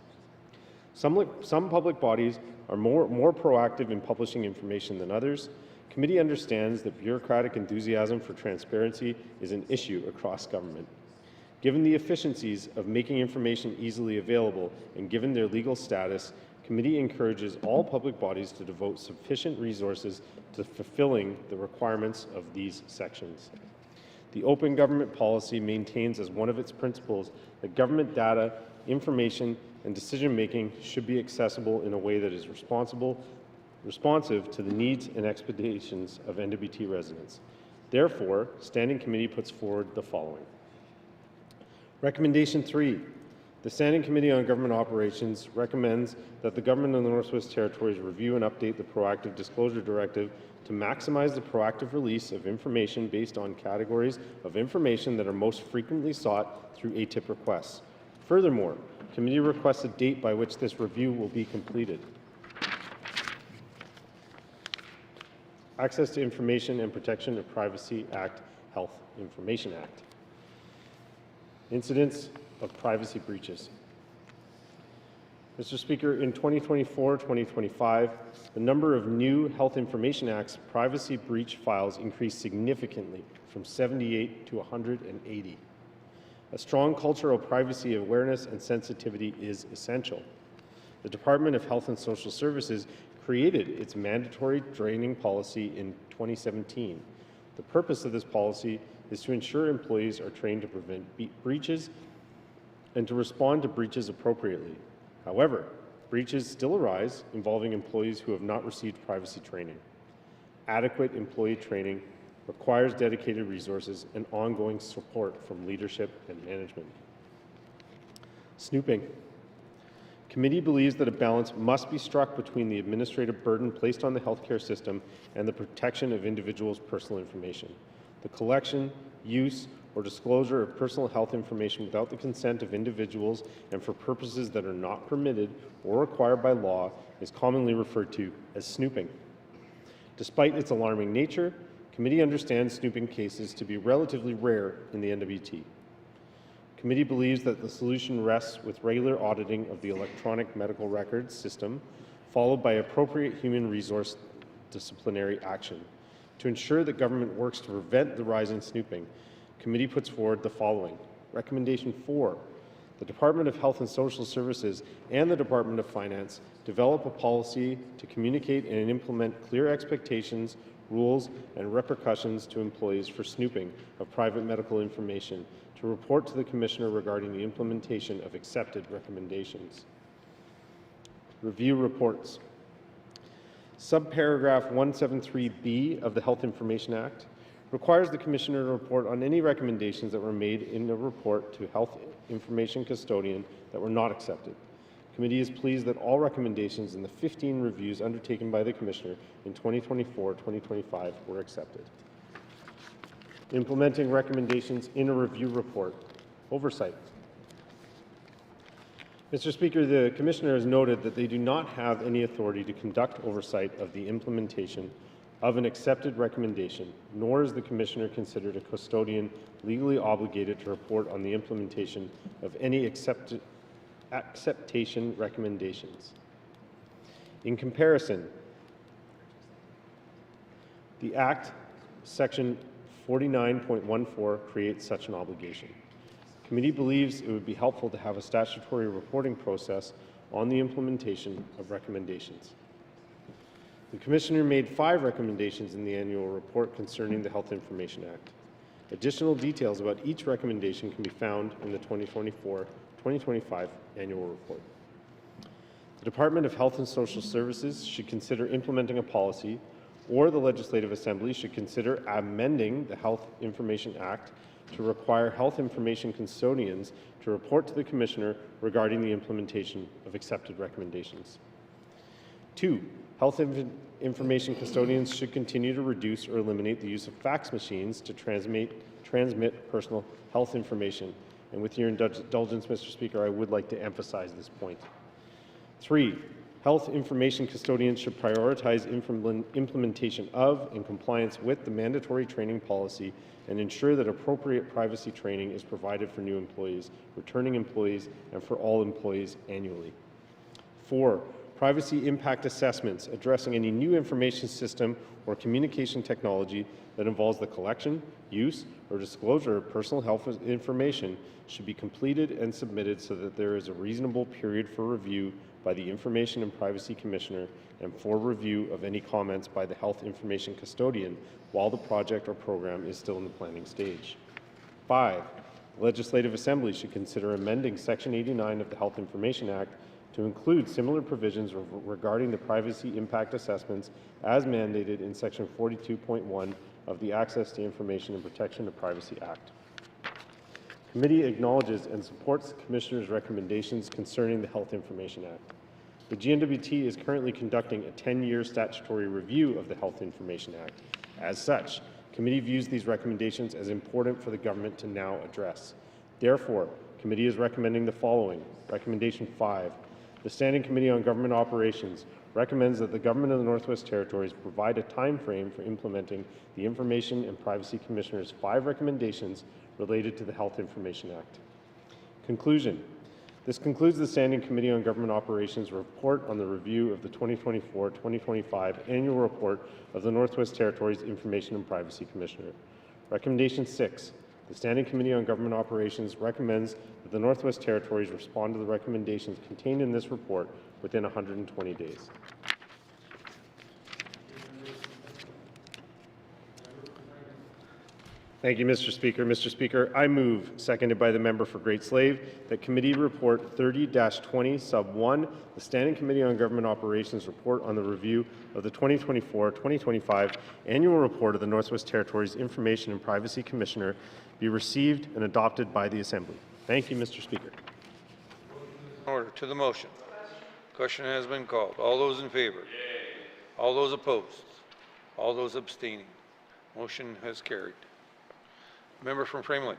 Some public bodies are more proactive in publishing information than others. Committee understands that bureaucratic enthusiasm for transparency is an issue across government. Given the efficiencies of making information easily available and given their legal status, committee encourages all public bodies to devote sufficient resources to fulfilling the requirements of these sections. The open government policy maintains as one of its principles that government data, information, and decision-making should be accessible in a way that is responsive to the needs and expectations of NWT residents. Therefore, Standing Committee puts forward the following. Recommendation 3. The Standing Committee on Government Operations recommends that the Government of the Northwest Territories review and update the Proactive Disclosure Directive to maximize the proactive release of information based on categories of information that are most frequently sought through ATIP requests. Furthermore, committee requests a date by which this review will be completed. Access to Information and Protection of Privacy Act, Health Information Act. Incidents of privacy breaches. Mr. Speaker, in 2024-2025, the number of new Health Information Act's privacy breach files increased significantly from 78 to 180. A strong culture of privacy awareness and sensitivity is essential. The Department of Health and Social Services created its mandatory training policy in 2017. The purpose of this policy is to ensure employees are trained to prevent breaches and to respond to breaches appropriately. However, breaches still arise involving employees who have not received privacy training. Adequate employee training requires dedicated resources and ongoing support from leadership and management. Snooping. Committee believes that a balance must be struck between the administrative burden placed on the healthcare system and the protection of individuals' personal information. The collection, use, or disclosure of personal health information without the consent of individuals and for purposes that are not permitted or required by law is commonly referred to as snooping. Despite its alarming nature, committee understands snooping cases to be relatively rare in the NWT. Committee believes that the solution rests with regular auditing of the electronic medical records system, followed by appropriate human resource disciplinary action. To ensure that government works to prevent the rise in snooping, committee puts forward the following. Recommendation 4. The Department of Health and Social Services and the Department of Finance develop a policy to communicate and implement clear expectations, rules, and repercussions to employees for snooping of private medical information, to report to the Commissioner regarding the implementation of accepted recommendations. Review reports. Subparagraph 173B of the Health Information Act requires the Commissioner to report on any recommendations that were made in the report to Health Information Custodian that were not accepted. Committee is pleased that all recommendations in the 15 reviews undertaken by the Commissioner in 2024-2025 were accepted. Implementing recommendations in a review report. Oversight. Mr. Speaker, the Commissioner has noted that they do not have any authority to conduct oversight of the implementation of an accepted recommendation, nor is the Commissioner considered a custodian legally obligated to report on the implementation of any acceptation recommendations. In comparison, the Act, Section 49.14, creates such an obligation. Committee believes it would be helpful to have a statutory reporting process on the implementation of recommendations. The Commissioner made 5 recommendations in the annual report concerning the Health Information Act. Additional details about each recommendation can be found in the 2024-2025 annual report. The Department of Health and Social Services should consider implementing a policy, or the Legislative Assembly should consider amending the Health Information Act to require health information custodians to report to the Commissioner regarding the implementation of accepted recommendations. 2. Health information custodians should continue to reduce or eliminate the use of fax machines to transmit personal health information. And with your indulgence, Mr. Speaker, I would like to emphasize this point. 3. Health information custodians should prioritize implementation of and compliance with the mandatory training policy and ensure that appropriate privacy training is provided for new employees, returning employees, and for all employees annually. 4. Privacy impact assessments addressing any new information system or communication technology that involves the collection, use, or disclosure of personal health information should be completed and submitted so that there is a reasonable period for review by the Information and Privacy Commissioner and for review of any comments by the Health Information Custodian while the project or program is still in the planning stage. 5. The Legislative Assembly should consider amending Section 89 of the Health Information Act to include similar provisions regarding the privacy impact assessments as mandated in Section 42.1 of the Access to Information and Protection of Privacy Act. Committee acknowledges and supports the Commissioner's recommendations concerning the Health Information Act. The GNWT is currently conducting a 10-year statutory review of the Health Information Act. As such, Committee views these recommendations as important for the government to now address. Therefore, Committee is recommending the following. Recommendation 5. The Standing Committee on Government Operations recommends that the Government of the Northwest Territories provide a time frame for implementing the Information and Privacy Commissioner's 5 recommendations related to the Health Information Act. Conclusion. This concludes the Standing Committee on Government Operations report on the review of the 2024-2025 annual report of the Northwest Territories Information and Privacy Commissioner. Recommendation 6. The Standing Committee on Government Operations recommends that the Northwest Territories respond to the recommendations contained in this report within 120 days. Thank you, Mr. Speaker. Mr. Speaker, I move, seconded by the member for Great Slave, that Committee Report 30-20 Sub 1, the Standing Committee on Government Operations report on the review of the 2024-2025 annual report of the Northwest Territories Information and Privacy Commissioner be received and adopted by the Assembly. Thank you, Mr. Speaker. Order to the motion. Question has been called. All those in favor? All those opposed? All those abstaining? Motion has carried. Member from Frame Lake.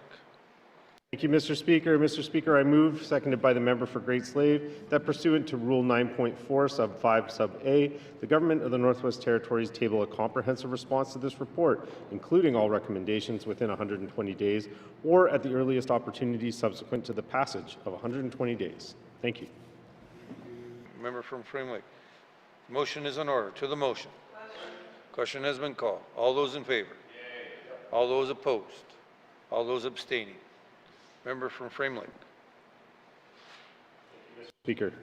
Thank you, Mr. Speaker. Mr. Speaker, I move, seconded by the member for Great Slave, that pursuant to Rule 9.4, Sub 5, Sub A, the Government of the Northwest Territories table a comprehensive response to this report, including all recommendations within 120 days or at the earliest opportunity subsequent to the passage of 120 days. Thank you. Member from Frame Lake. Motion is in order. To the motion. Question has been called. All those in favor? All those opposed? All those abstaining? Member from Frame Lake. Speaker.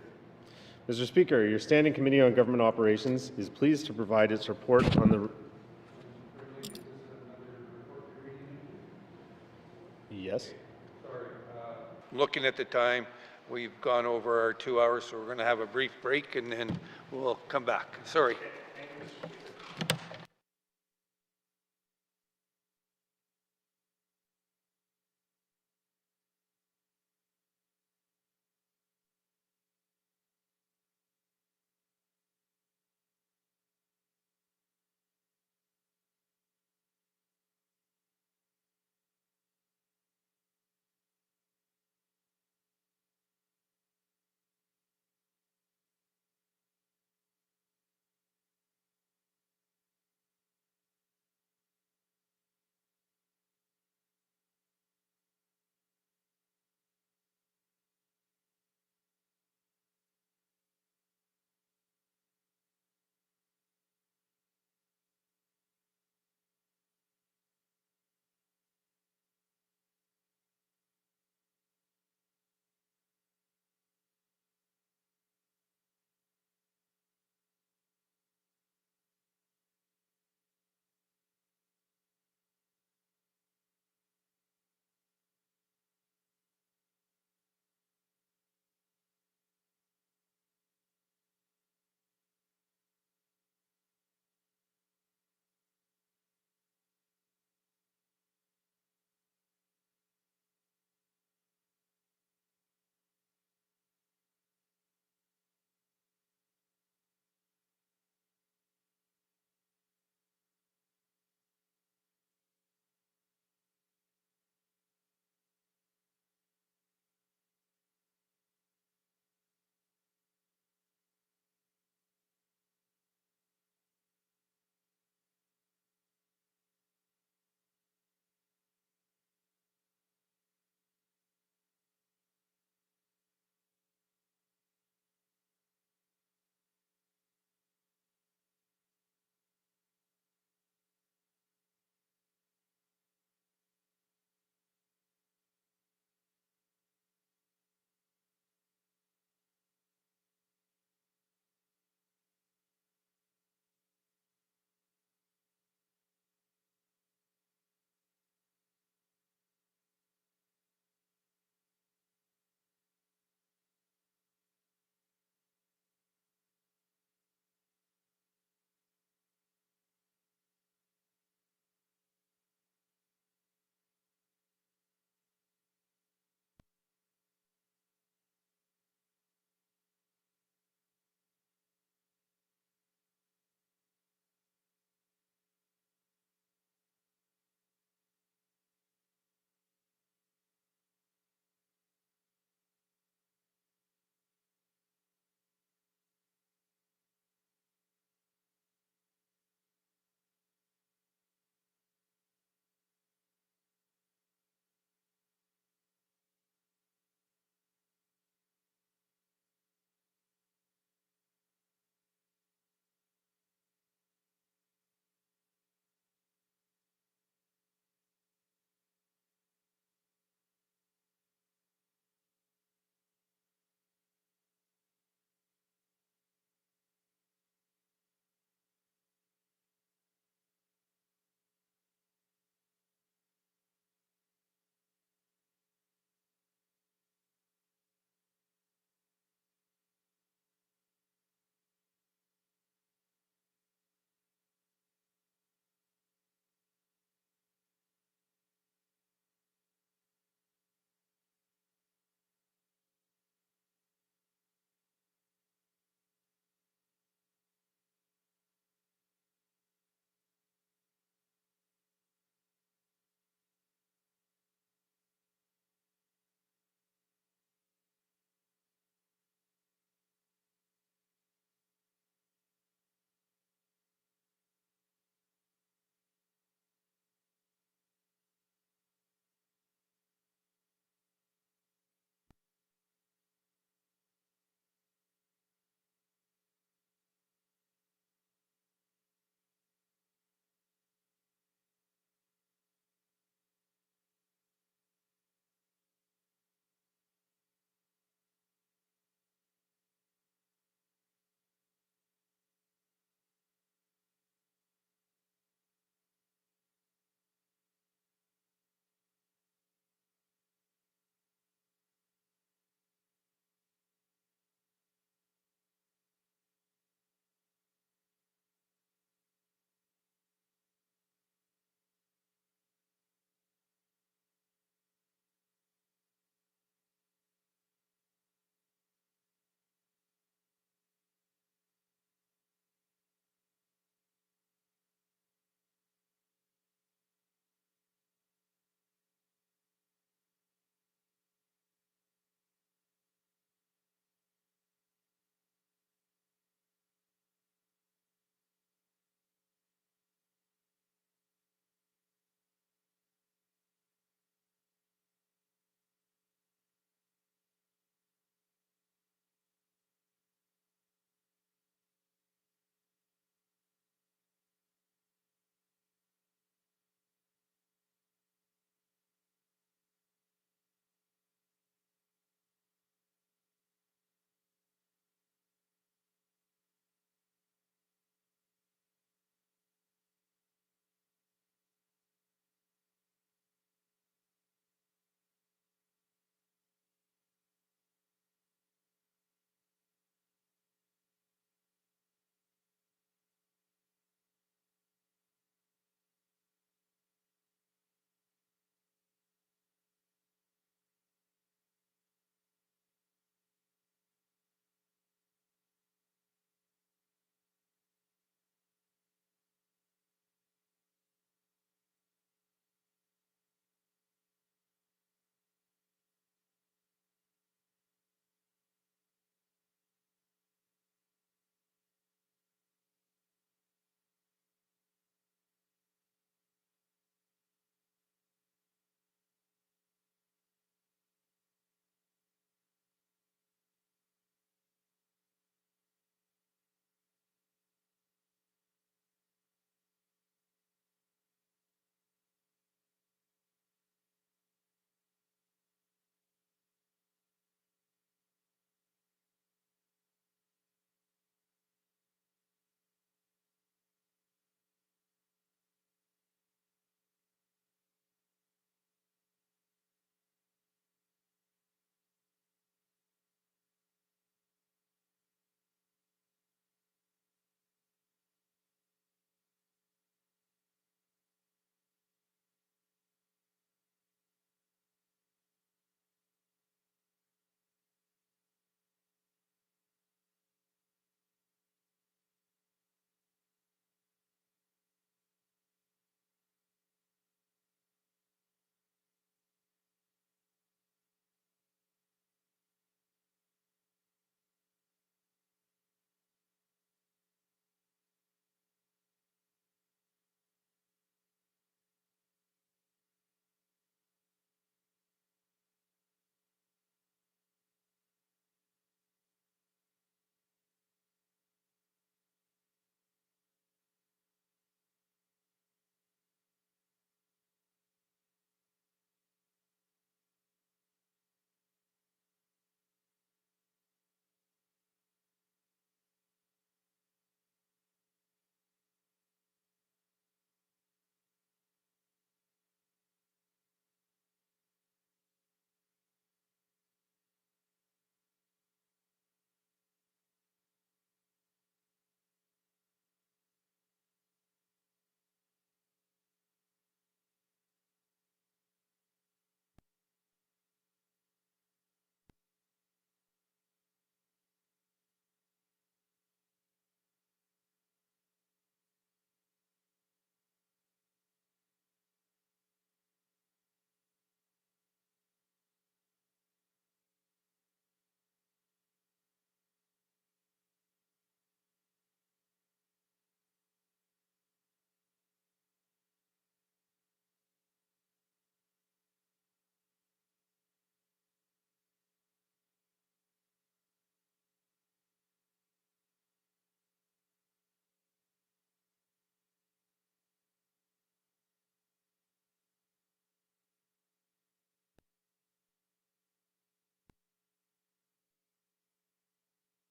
Mr. Speaker, your Standing Committee on Government Operations is pleased to provide its report on the... Yes? Looking at the time, we've gone over our 2 hours, so we're going to have a brief break and then we'll come back. Sorry.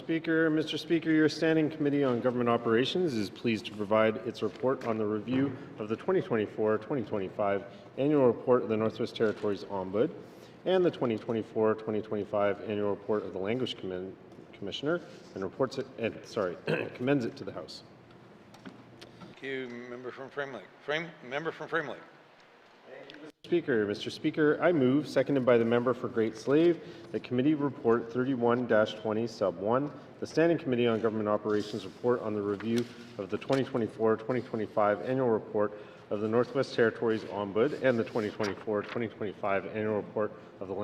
Speaker. Mr. Speaker, your Standing Committee on Government Operations is pleased to provide its report on the review of the 2024-2025 Annual Report of the Northwest Territories Ombudsman and the 2024-2025 Annual Report of the Language Commissioner and commends it to the House. Thank you, member from Frame Lake. Member from Frame Lake. Mr. Speaker, I move, seconded by the member for Great Slave, that Committee Report 31-20 Sub 1, the Standing Committee on Government Operations report on the review of the 2024-2025 Annual Report of the Northwest Territories Ombudsman and the 2024-2025 Annual Report of the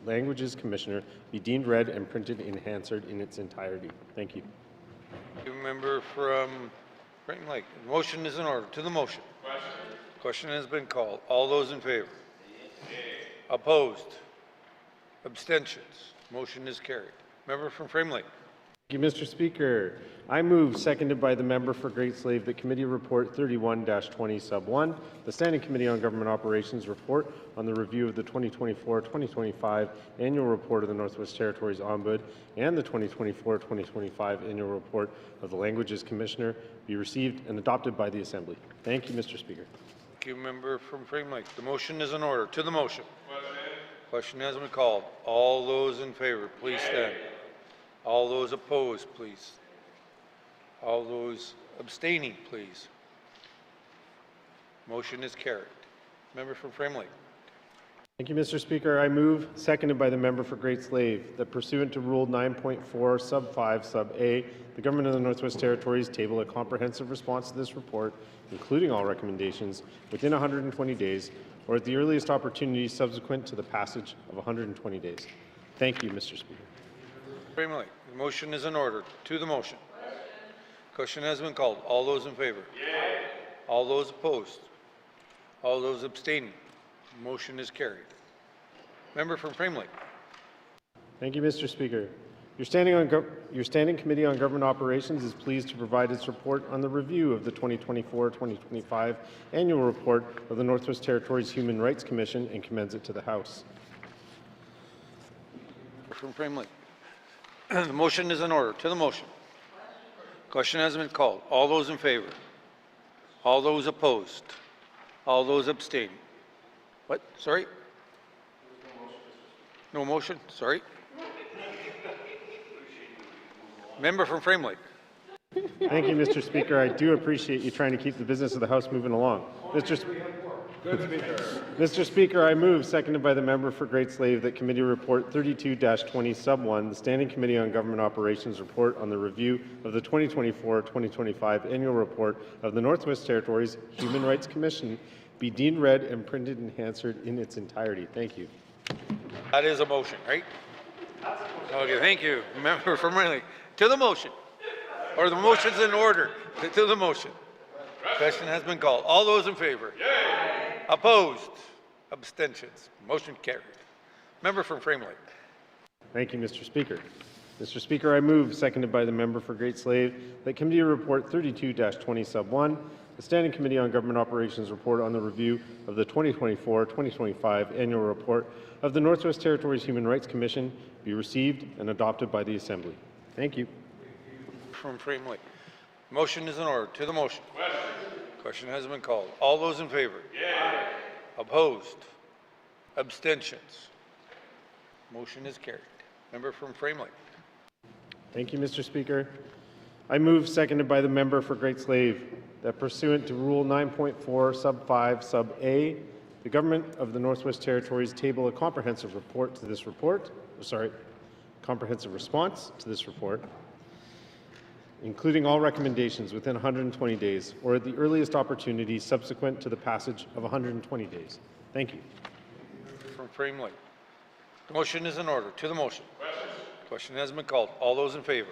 Languages Commissioner be deemed read and printed in Hansard in its entirety. Thank you. Thank you, member from Frame Lake. The motion is in order. To the motion. Question has been called. All those in favor? Opposed? Abstentions? Motion is carried. Member from Frame Lake. Thank you, Mr. Speaker. I move, seconded by the member for Great Slave, that Committee Report 31-20 Sub 1, the Standing Committee on Government Operations report on the review of the 2024-2025 Annual Report of the Northwest Territories Ombudsman and the 2024-2025 Annual Report of the Languages Commissioner be received and adopted by the Assembly. Thank you, Mr. Speaker. Thank you, member from Frame Lake. The motion is in order. To the motion. Question has been called. All those in favor, please stand. All those opposed, please. All those abstaining, please. Motion is carried. Member from Frame Lake. Thank you, Mr. Speaker. I move, seconded by the member for Great Slave, that pursuant to Rule 9.4, Sub 5, Sub A, the Government of the Northwest Territories table a comprehensive response to this report, including all recommendations, within 120 days, or at the earliest opportunity subsequent to the passage of 120 days. Thank you, Mr. Speaker. Frame Lake. The motion is in order. To the motion. Question has been called. All those in favor? All those opposed? All those abstaining? Motion is carried. Member from Frame Lake. Thank you, Mr. Speaker. Your Standing Committee on Government Operations is pleased to provide its report on the review of the 2024-2025 Annual Report of the Northwest Territories Human Rights Commission and commends it to the House. From Frame Lake. The motion is in order. To the motion. Question has been called. All those in favor? All those opposed? All those abstaining? What? Sorry? No motion? Sorry? Member from Frame Lake. Thank you, Mr. Speaker. I do appreciate you trying to keep the business of the House moving along. Mr. Speaker, I move, seconded by the member for Great Slave, that Committee Report 32-20 Sub 1, the Standing Committee on Government Operations report on the review of the 2024-2025 Annual Report of the Northwest Territories Human Rights Commission, be deemed read and printed in Hansard in its entirety. Thank you. That is a motion, right? Okay, thank you. Member from Frame Lake. To the motion. Or the motion's in order. To the motion. Question has been called. All those in favor? Opposed? Abstentions? Motion carried. Member from Frame Lake. Thank you, Mr. Speaker. Mr. Speaker, I move, seconded by the member for Great Slave, that Committee Report 32-20 Sub 1, the Standing Committee on Government Operations report on the review of the 2024-2025 Annual Report of the Northwest Territories Human Rights Commission be received and adopted by the Assembly. Thank you. From Frame Lake. Motion is in order. To the motion. Question has been called. All those in favor? Opposed? Abstentions? Motion is carried. Member from Frame Lake. Thank you, Mr. Speaker. I move, seconded by the member for Great Slave, that pursuant to Rule 9.4 Sub 5 Sub A, the Government of the Northwest Territories table a comprehensive report to this report, comprehensive response to this report, including all recommendations within 120 days or at the earliest opportunity subsequent to the passage of 120 days. Thank you. From Frame Lake. The motion is in order. To the motion. Question has been called. All those in favor?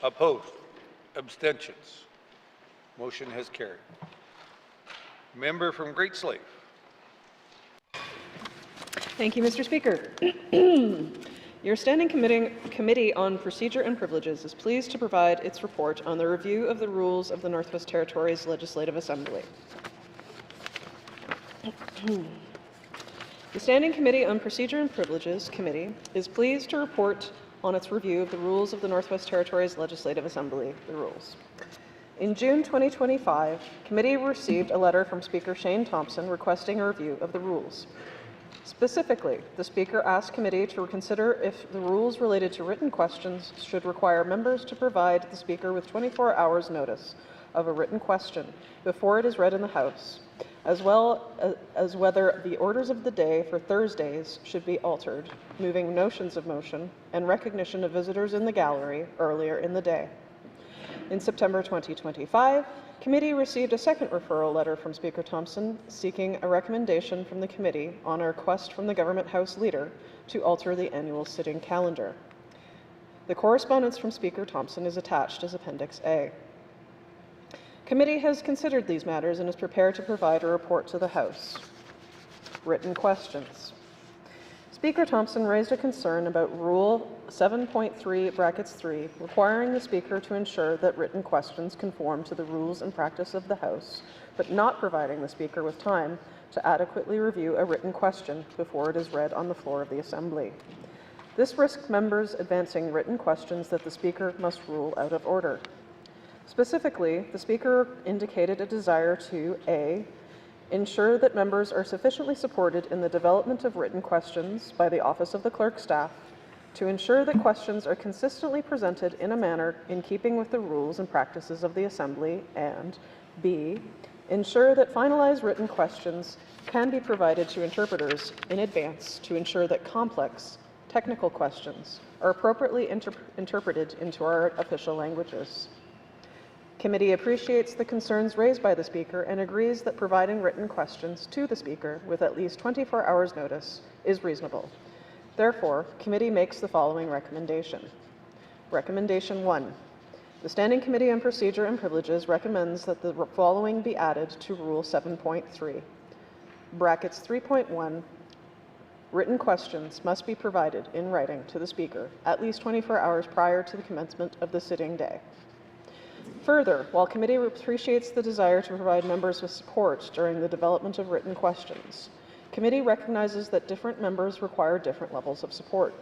Opposed? Abstentions? Motion has carried. Member from Great Slave. Thank you, Mr. Speaker. Your Standing Committee on Procedure and Privileges is pleased to provide its report on the review of the rules of the Northwest Territories Legislative Assembly. The Standing Committee on Procedure and Privileges Committee is pleased to report on its review of the rules of the Northwest Territories Legislative Assembly, the rules. In June 2025, committee received a letter from Speaker Shane Thompson requesting a review of the rules. Specifically, the Speaker asked committee to consider if the rules related to written questions should require members to provide the Speaker with 24 hours notice of a written question before it is read in the House, as well as whether the orders of the day for Thursdays should be altered, moving notions of motion and recognition of visitors in the gallery earlier in the day. In September 2025, committee received a second referral letter from Speaker Thompson seeking a recommendation from the committee on a request from the Government House Leader to alter the annual sitting calendar. The correspondence from Speaker Thompson is attached as Appendix A. Committee has considered these matters and is prepared to provide a report to the House. Written questions. Speaker Thompson raised a concern about Rule 7.3(3) requiring the Speaker to ensure that written questions conform to the rules and practice of the House, but not providing the Speaker with time to adequately review a written question before it is read on the floor of the Assembly. This risks members advancing written questions that the Speaker must rule out of order. Specifically, the Speaker indicated a desire to A, ensure that members are sufficiently supported in the development of written questions by the Office of the Clerk staff, to ensure that questions are consistently presented in a manner in keeping with the rules and practices of the Assembly, and B, ensure that finalized written questions can be provided to interpreters in advance to ensure that complex, technical questions are appropriately interpreted into our official languages. Committee appreciates the concerns raised by the Speaker and agrees that providing written questions to the Speaker with at least 24 hours notice is reasonable. Therefore, committee makes the following recommendation. Recommendation 1. The Standing Committee on Procedure and Privileges recommends that the following be added to Rule 7.3. Brackets 3.1. Written questions must be provided in writing to the Speaker at least 24 hours prior to the commencement of the sitting day. Further, while committee appreciates the desire to provide members with support during the development of written questions, committee recognizes that different members require different levels of support.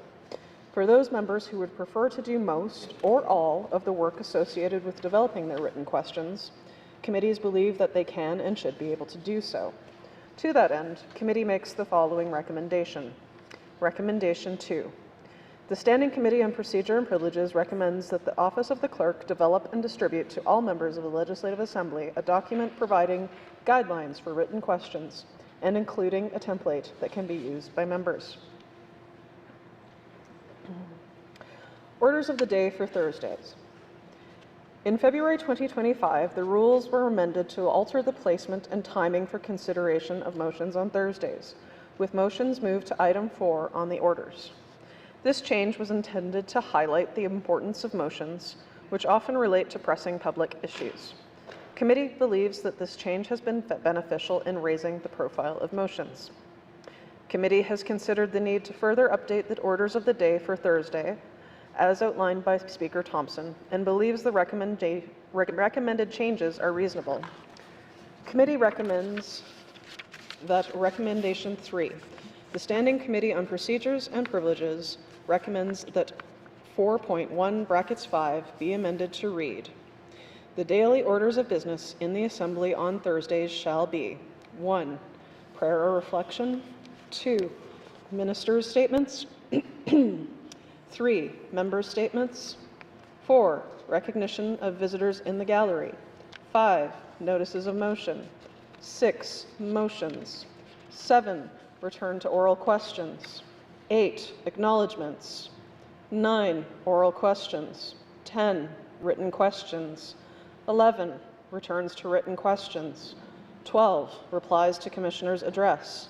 For those members who would prefer to do most or all of the work associated with developing their written questions, committees believe that they can and should be able to do so. To that end, committee makes the following recommendation. Recommendation 2. The Standing Committee on Procedure and Privileges recommends that the Office of the Clerk develop and distribute to all members of the Legislative Assembly a document providing guidelines for written questions and including a template that can be used by members. Orders of the day for Thursdays. In February 2025, the rules were amended to alter the placement and timing for consideration of motions on Thursdays, with motions moved to item 4 on the orders. This change was intended to highlight the importance of motions, which often relate to pressing public issues. Committee believes that this change has been beneficial in raising the profile of motions. Committee has considered the need to further update the orders of the day for Thursday, as outlined by Speaker Thompson, and believes the recommended changes are reasonable. Committee recommends that Recommendation 3, the Standing Committee on Procedures and Privileges recommends that 4.1 brackets 5 be amended to read: the daily orders of business in the Assembly on Thursdays shall be 1. Prayer or reflection. 2. Ministers' statements. 3. Members' statements. 4. Recognition of visitors in the gallery. 5. Notices of motion. 6. Motions. 7. Return to oral questions. 8. Acknowledgements. 9. Oral questions. 10. Written questions. 11. Returns to written questions. 12. Replies to Commissioner's address.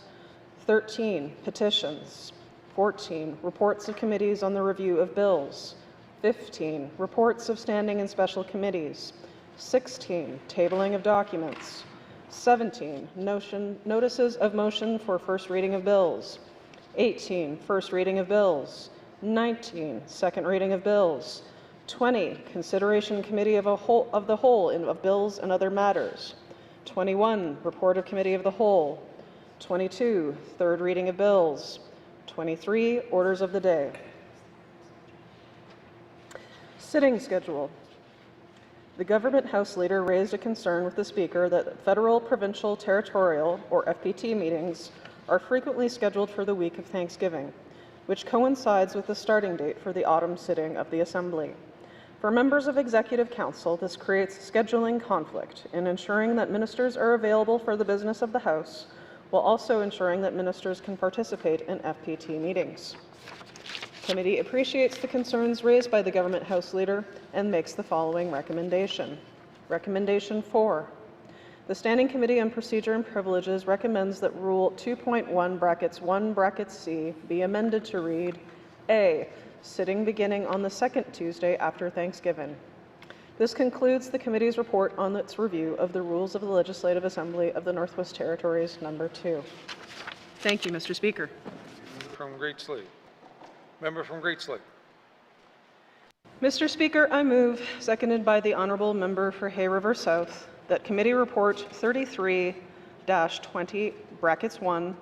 13. Petitions. 14. Reports of committees on the review of bills. 15. Reports of standing and special committees. 16. Tabling of documents. 17. Notices of motion for first reading of bills. 18. First reading of bills. 19. Second reading of bills. 20. Consideration committee of the whole of bills and other matters. 21. Report of committee of the whole. 22. Third reading of bills. 23. Orders of the day. Sitting schedule. The Government House Leader raised a concern with the Speaker that federal, provincial, territorial, or FPT meetings are frequently scheduled for the week of Thanksgiving, which coincides with the starting date for the autumn sitting of the Assembly. For members of Executive Council, this creates scheduling conflict in ensuring that ministers are available for the business of the House, while also ensuring that ministers can participate in FPT meetings. Committee appreciates the concerns raised by the Government House Leader and makes the following recommendation. Recommendation 4. The Standing Committee on Procedure and Privileges recommends that Rule 2.1(1)(c) be amended to read A. Sitting beginning on the second Tuesday after Thanksgiving. This concludes the committee's report on its review of the rules of the Legislative Assembly of the Northwest Territories, number 2. Thank you, Mr. Speaker. From Great Slave. Member from Great Slave. Mr. Speaker, I move, seconded by the Honourable Member for Hay River South, that Committee Report 33-20(1),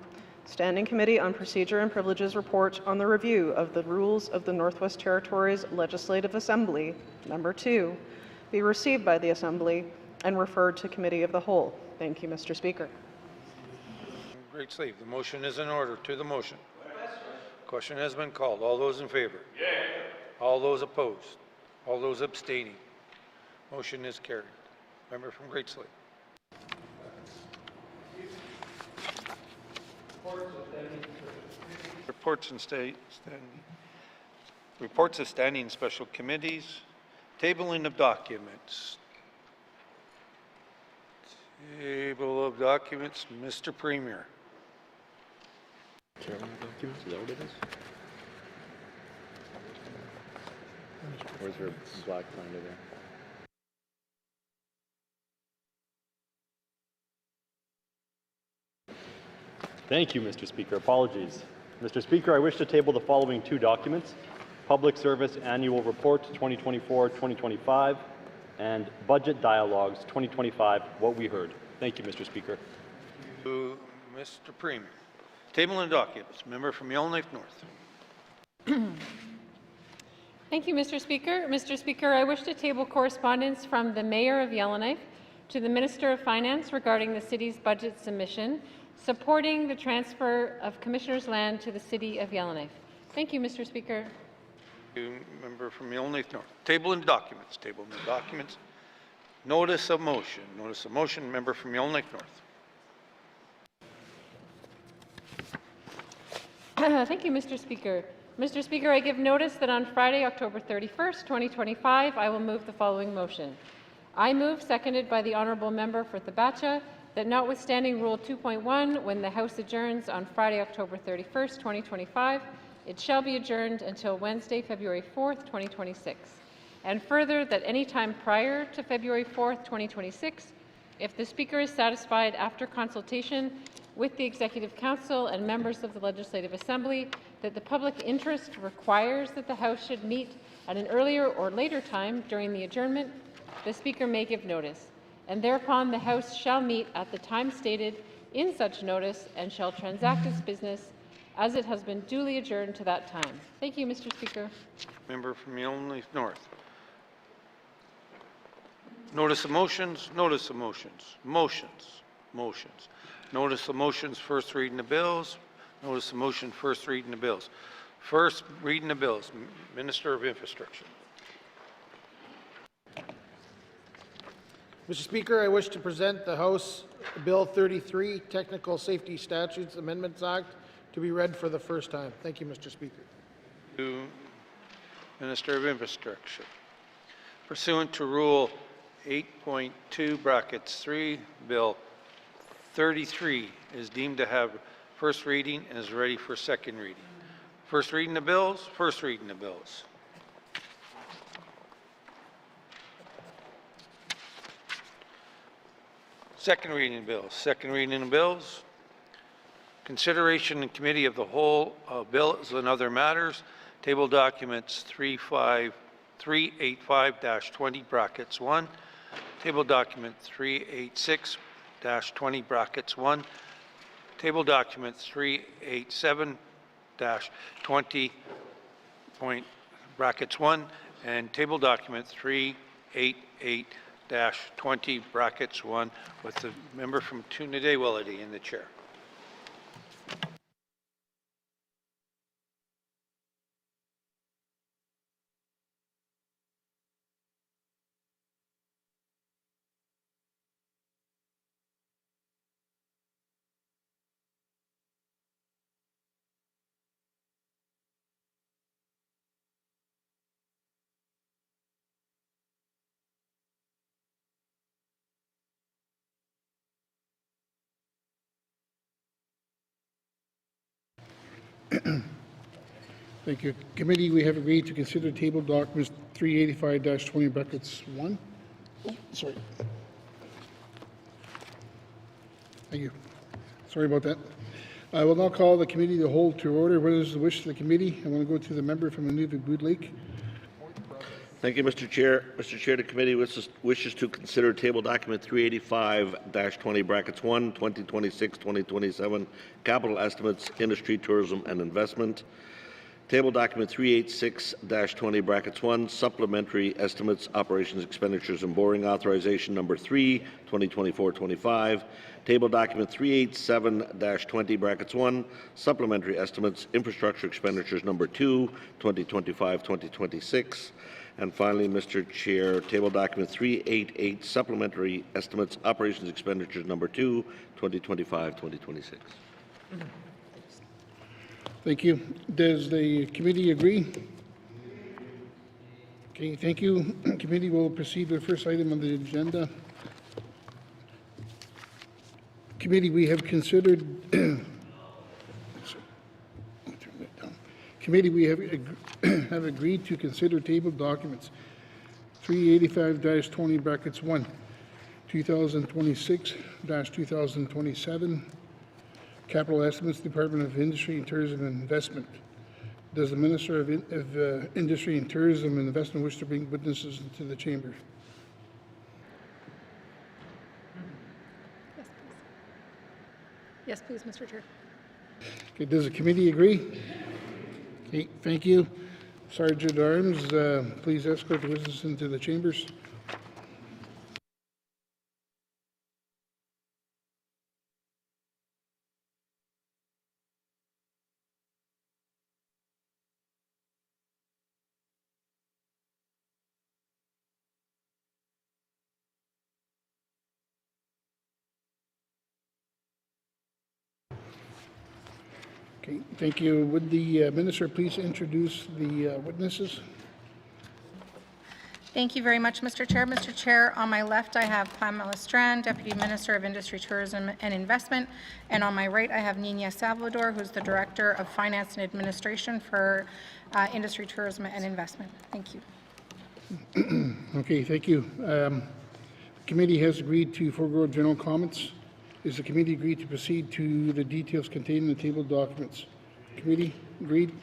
Standing Committee on Procedure and Privileges Report on the Review of the Rules of the Northwest Territories Legislative Assembly, number 2, be received by the Assembly and referred to Committee of the Whole. Thank you, Mr. Speaker. Great Slave. The motion is in order. To the motion. Question has been called. All those in favor? Yea. All those opposed? All those abstaining? Motion is carried. Member from Great Slave. Reports of standing special committees. Tabling of documents. Table of documents. Mr. Premier. Documents, is that what it is? Where's your black binder there? Thank you, Mr. Speaker. Apologies. Mr. Speaker, I wish to table the following 2 documents: Public Service Annual Report 2024-2025 and Budget Dialogues 2025, what we heard. Thank you, Mr. Speaker. To Mr. Premier. Tabling documents. Member from Yellowknife North. Thank you, Mr. Speaker. Mr. Speaker, I wish to table correspondence from the Mayor of Yellowknife to the Minister of Finance regarding the city's budget submission, supporting the transfer of Commissioner's land to the City of Yellowknife. Thank you, Mr. Speaker. To member from Yellowknife North. Tabling documents. Tabling documents. Notice of motion. Notice of motion. Member from Yellowknife North. Thank you, Mr. Speaker. Mr. Speaker, I give notice that on Friday, October 31st, 2025, I will move the following motion. I move, seconded by the Honourable Member for Thabacha, that notwithstanding Rule 2.1, when the House adjourns on Friday, October 31st, 2025, it shall be adjourned until Wednesday, February 4th, 2026. And further, that any time prior to February 4th, 2026, if the Speaker is satisfied after consultation with the Executive Council and members of the Legislative Assembly that the public interest requires that the House should meet at an earlier or later time during the adjournment, the Speaker may give notice, and thereupon the House shall meet at the time stated in such notice and shall transact its business as it has been duly adjourned to that time. Thank you, Mr. Speaker. Member from Yellowknife North. Notice of motions. Notice of motions. Motions. Motions. Notice of motions, first reading the bills. Notice of motion, first reading the bills. First reading the bills. Minister of Infrastructure. Mr. Speaker, I wish to present the House Bill 33, Technical Safety Statutes Amendments Act, to be read for the first time. Thank you, Mr. Speaker. To Minister of Infrastructure. Pursuant to Rule 8.2(3), Bill 33 is deemed to have first reading and is ready for second reading. First reading the bills, first reading the bills. Second reading of bills, second reading of bills. Consideration in Committee of the Whole of bills and other matters. Table documents 385-20(1). Table document 386-20(1). Table document 387-20(1), and table document 388-20 brackets 1 with the member from Trinidad-Willity in the chair. Thank you. Committee, we have agreed to consider table documents 385-20 brackets 1. Oh, sorry. Thank you. Sorry about that. I will now call the committee to hold to order. What is the wish of the committee? I want to go to the member from Nunavut Lake. Thank you, Mr. Chair. Mr. Chair, the committee wishes to consider table document 385-20 brackets 1, 2026-2027 capital estimates, industry, tourism, and investment. Table document 386-20 brackets 1, supplementary estimates, operations, expenditures, and borrowing authorization number 3, 2024-25. Table document 387-20 brackets 1, supplementary estimates, infrastructure expenditures number 2, 2025-2026. And finally, Mr. Chair, table document 388, supplementary estimates, operations expenditures number 2, 2025-2026. Thank you. Does the committee agree? Okay, thank you. Committee will proceed with the first item on the agenda. Committee, we have considered Committee, we have agreed to consider table documents 385-20 brackets 1, 2026-2027, capital estimates, Department of Industry and Tourism and Investment. Does the Minister of Industry and Tourism and Investment wish to bring witnesses into the chamber? Yes, please, Mr. Chair. Okay, does the committee agree? Okay, thank you. Sergeant at Arms, please escort the witnesses into the chambers. Okay, thank you. Would the Minister please introduce the witnesses? Thank you very much, Mr. Chair. Mr. Chair, on my left, I have Pamela Strand, Deputy Minister of Industry, Tourism and Investment, and on my right, I have Nina Salvador, who's the Director of Finance and Administration for Industry, Tourism and Investment. Thank you. Okay, thank you. The committee has agreed to forego general comments. Is the committee agreed to proceed to the details contained in the table documents? Committee agreed.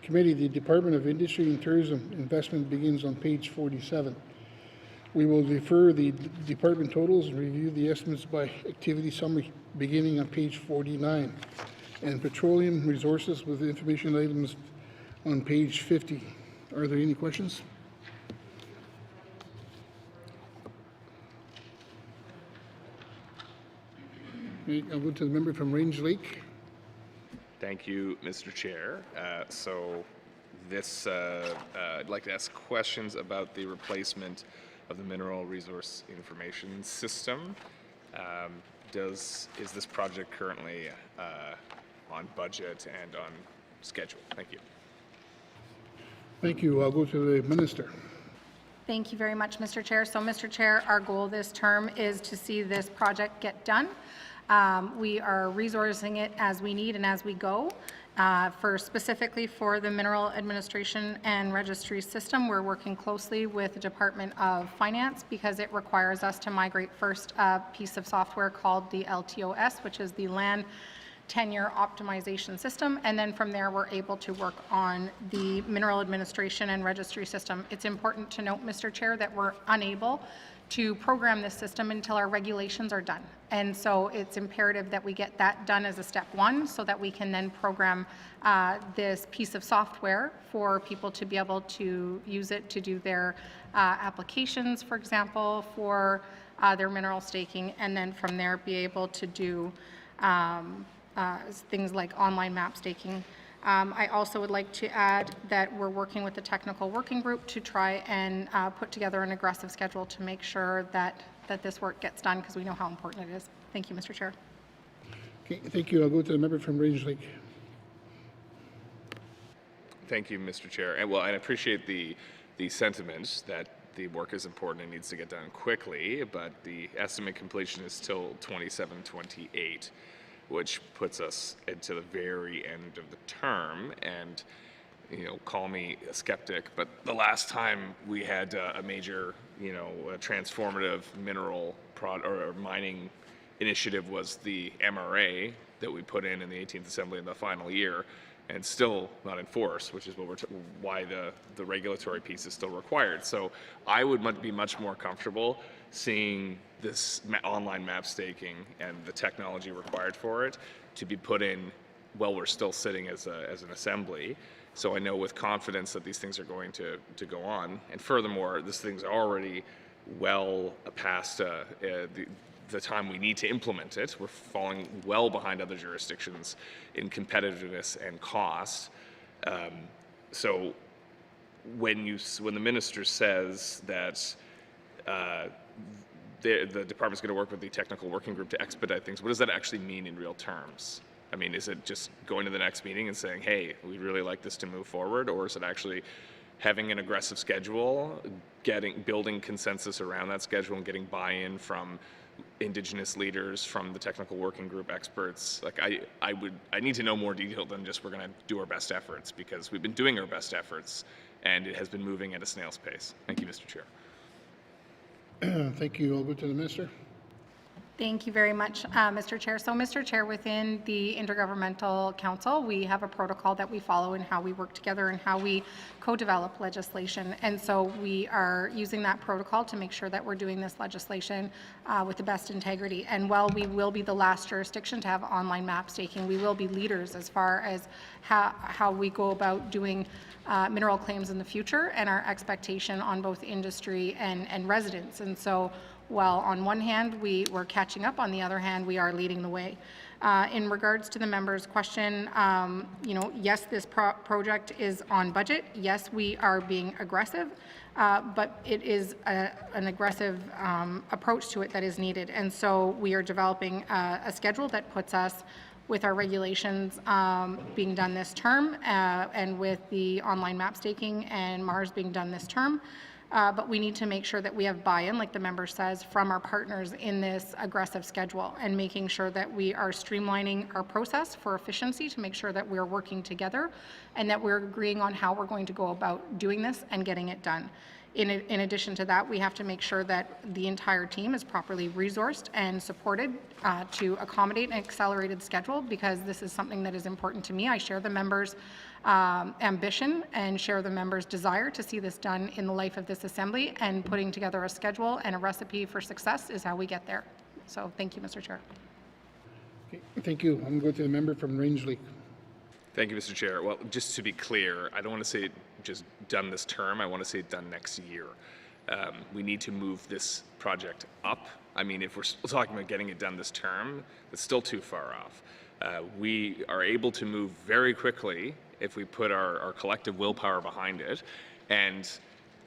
Committee, the Department of Industry and Tourism Investment begins on page 47. We will defer the department totals and review the estimates by activity summary beginning on page 49, and petroleum resources with information items on page 50. Are there any questions? I'll go to the member from Range Lake. Thank you, Mr. Chair. I'd like to ask questions about the replacement of the Mineral Resource Information System. Is this project currently on budget and on schedule? Thank you. Thank you. I'll go to the Minister. Thank you very much, Mr. Chair. So, Mr. Chair, our goal this term is to see this project get done. We are resourcing it as we need and as we go. Specifically for the Mineral Administration and Registry System, we're working closely with the Department of Finance because it requires us to migrate first a piece of software called the LTOS, which is the Land tenure optimization system, and then from there we're able to work on the mineral administration and registry system. It's important to note, Mr. Chair, that we're unable to program this system until our regulations are done. And so it's imperative that we get that done as a step one so that we can then program this piece of software for people to be able to use it to do their applications, for example, for their mineral staking, and then from there be able to do things like online map staking. I also would like to add that we're working with the technical working group to try and put together an aggressive schedule to make sure that this work gets done, because we know how important it is. Thank you, Mr. Chair. Okay, thank you. I'll go to the member from Range Lake. Thank you, Mr. Chair. And well, I appreciate the sentiment that the work is important and needs to get done quickly, but the estimate completion is till 27-28, which puts us into the very end of the term. And you know, call me a skeptic, but the last time we had a major, a transformative mineral or mining initiative was the MRA that we put in the 18th Assembly in the final year, and still not enforced, which is what why the regulatory piece is still required. So I would be much more comfortable seeing this online map staking and the technology required for it to be put in while we're still sitting as an assembly. So I know with confidence that these things are going to go on. And furthermore, this thing's already well past the time we need to implement it. We're falling well behind other jurisdictions in competitiveness and cost. So when the minister says that the department's going to work with the technical working group to expedite things, what does that actually mean in real terms? I mean, is it just going to the next meeting and saying, hey, we'd really like this to move forward, or is it actually having an aggressive schedule, building consensus around that schedule and getting buy-in from Indigenous leaders, from the technical working group experts? Like I need to know more detail than just we're going to do our best efforts, because we've been doing our best efforts and it has been moving at a snail's pace. Thank you, Mr. Chair. Thank you. I'll go to the minister. Thank you very much, Mr. Chair. So, Mr. Chair, within the Intergovernmental Council, we have a protocol that we follow in how we work together and how we co-develop legislation. And so we are using that protocol to make sure that we're doing this legislation with the best integrity. And while we will be the last jurisdiction to have online map staking, we will be leaders as far as how we go about doing mineral claims in the future, and our expectation on both industry and residents. And so while on one hand we're catching up, on the other hand we are leading the way. In regards to the member's question, yes, this project is on budget. Yes, we are being aggressive, but it is an aggressive approach to it that is needed. And so we are developing a schedule that puts us with our regulations being done this term, and with the online map staking and MARS being done this term. But we need to make sure that we have buy-in, like the member says, from our partners in this aggressive schedule, and making sure that we are streamlining our process for efficiency to make sure that we're working together and that we're agreeing on how we're going to go about doing this and getting it done. In addition to that, we have to make sure that the entire team is properly resourced and supported to accommodate an accelerated schedule, because this is something that is important to me. I share the members' ambition and share the members' desire to see this done in the life of this assembly, and putting together a schedule and a recipe for success is how we get there. So thank you, Mr. Chair. Okay, thank you. I'm going to go to the member from Range Lake. Thank you, Mr. Chair. Well, just to be clear, I don't want to say just done this term. I want to say done next year. We need to move this project up. I mean, if we're still talking about getting it done this term, it's still too far off. We are able to move very quickly if we put our collective willpower behind it. And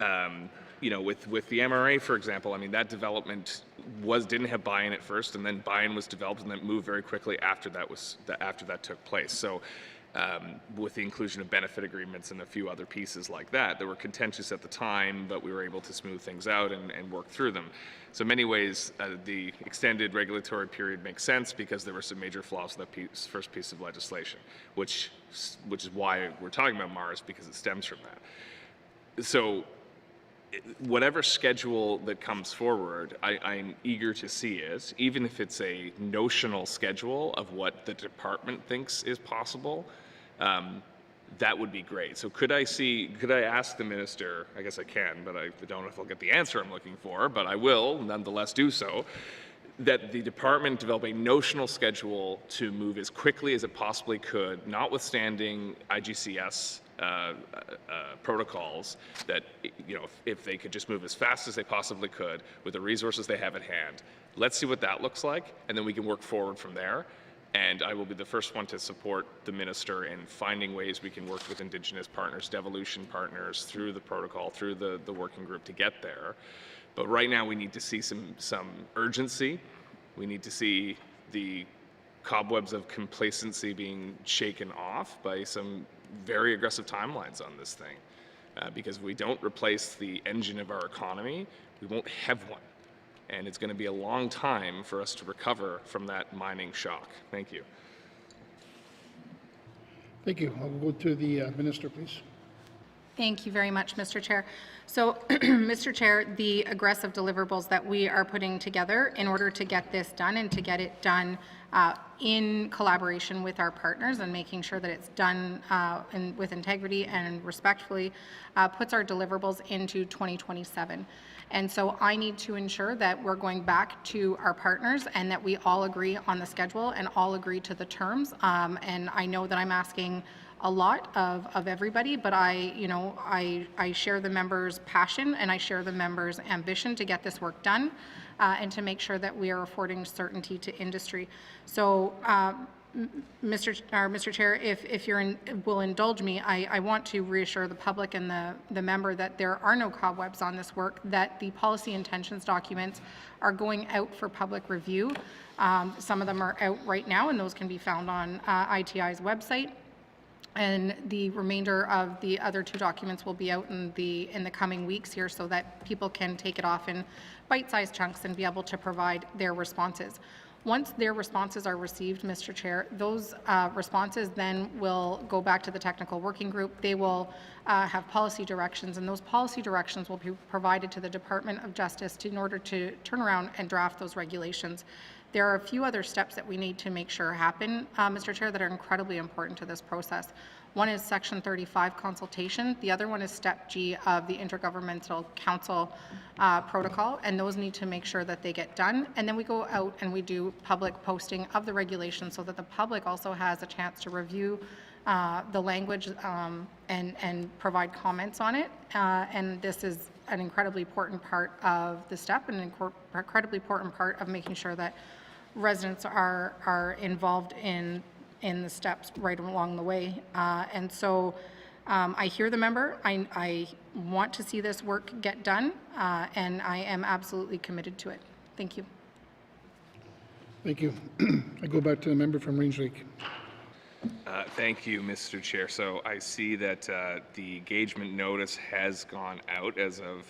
with the MRA, for example, I mean, that development didn't have buy-in at first, and then buy-in was developed, and then moved very quickly after that took place. So with the inclusion of benefit agreements and a few other pieces like that were contentious at the time, but we were able to smooth things out and work through them. So in many ways, the extended regulatory period makes sense, because there were some major flaws with that first piece of legislation, which is why we're talking about MARS, because it stems from that. So whatever schedule that comes forward, I'm eager to see it, even if it's a notional schedule of what the department thinks is possible. That would be great. So could I ask the minister, I guess I can, but I don't know if I'll get the answer I'm looking for, but I will nonetheless do so, that the department develop a notional schedule to move as quickly as it possibly could, notwithstanding IGCS protocols, that, you know, if they could just move as fast as they possibly could with the resources they have at hand. Let's see what that looks like, and then we can work forward from there. And I will be the first one to support the minister in finding ways we can work with Indigenous partners, devolution partners, through the protocol, through the working group to get there. But right now we need to see some urgency. We need to see the cobwebs of complacency being shaken off by some very aggressive timelines on this thing. Because if we don't replace the engine of our economy, we won't have one. And it's going to be a long time for us to recover from that mining shock. Thank you. Thank you. I'll go to the minister, please. Thank you very much, Mr. Chair. So, Mr. Chair, the aggressive deliverables that we are putting together in order to get this done and to get it done in collaboration with our partners and making sure that it's done with integrity and respectfully puts our deliverables into 2027. And so I need to ensure that we're going back to our partners and that we all agree on the schedule and all agree to the terms. And I know that I'm asking a lot of everybody, but I share the members' passion and I share the members' ambition to get this work done and to make sure that we are affording certainty to industry. So, Mr. Chair, if you will indulge me, I want to reassure the public and the member that there are no cobwebs on this work, that the policy intentions documents are going out for public review. Some of them are out right now, and those can be found on ITI's website. And the remainder of the other two documents will be out in the coming weeks here so that people can take it off in bite-sized chunks and be able to provide their responses. Once their responses are received, Mr. Chair, those responses then will go back to the technical working group. They will have policy directions, and those policy directions will be provided to the Department of Justice in order to turn around and draft those regulations. There are a few other steps that we need to make sure happen, Mr. Chair, that are incredibly important to this process. One is Section 35 consultation. The other one is Step G of the Intergovernmental Council protocol, and those need to make sure that they get done. And then we go out and we do public posting of the regulations so that the public also has a chance to review the language and provide comments on it. And this is an incredibly important part of the step and an incredibly important part of making sure that residents are involved in the steps right along the way. And so I hear the member. I want to see this work get done, and I am absolutely committed to it. Thank you. Thank you. I go back to the member from Range Lake. Thank you, Mr. Chair. So I see that the engagement notice has gone out as of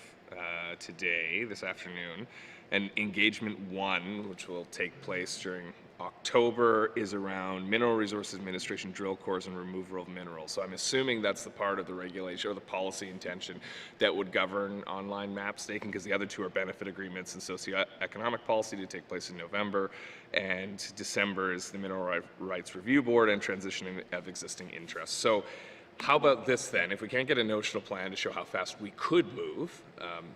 today, this afternoon, and engagement 1, which will take place during October, is around Mineral Resources Administration drill cores and removal of minerals. So I'm assuming that's the part of the regulation or the policy intention that would govern online map staking, because the other two are benefit agreements and socioeconomic policy to take place in November, and December is the Mineral Rights Review Board and transitioning of existing interests. So how about this then? If we can't get a notional plan to show how fast we could move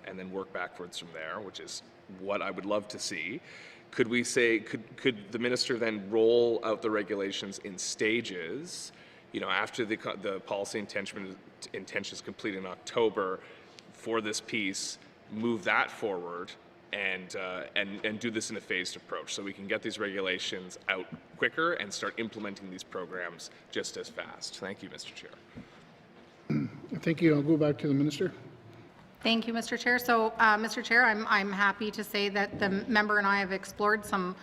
and then work backwards from there, which is what I would love to see, could we say, could the minister then roll out the regulations in stages, you know, after the policy intention is complete in October for this piece, move that forward and do this in a phased approach so we can get these regulations out quicker and start implementing these programs just as fast. Thank you, Mr. Chair. Thank you. I'll go back to the minister. Thank you, Mr. Chair. So, Mr. Chair, I'm happy to say that the member and I have explored some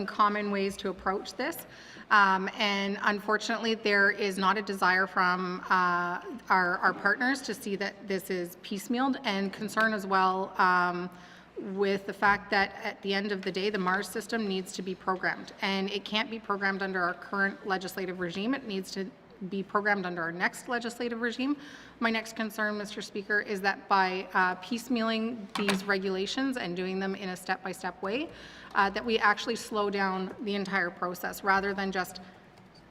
common ways to approach this. And unfortunately, there is not a desire from our partners to see that this is piecemealed, and concern as well with the fact that at the end of the day, the MARS system needs to be programmed, and it can't be programmed under our current legislative regime. It needs to be programmed under our next legislative regime. My next concern, Mr. Speaker, is that by piecemealing these regulations and doing them in a step-by-step way, that we actually slow down the entire process rather than just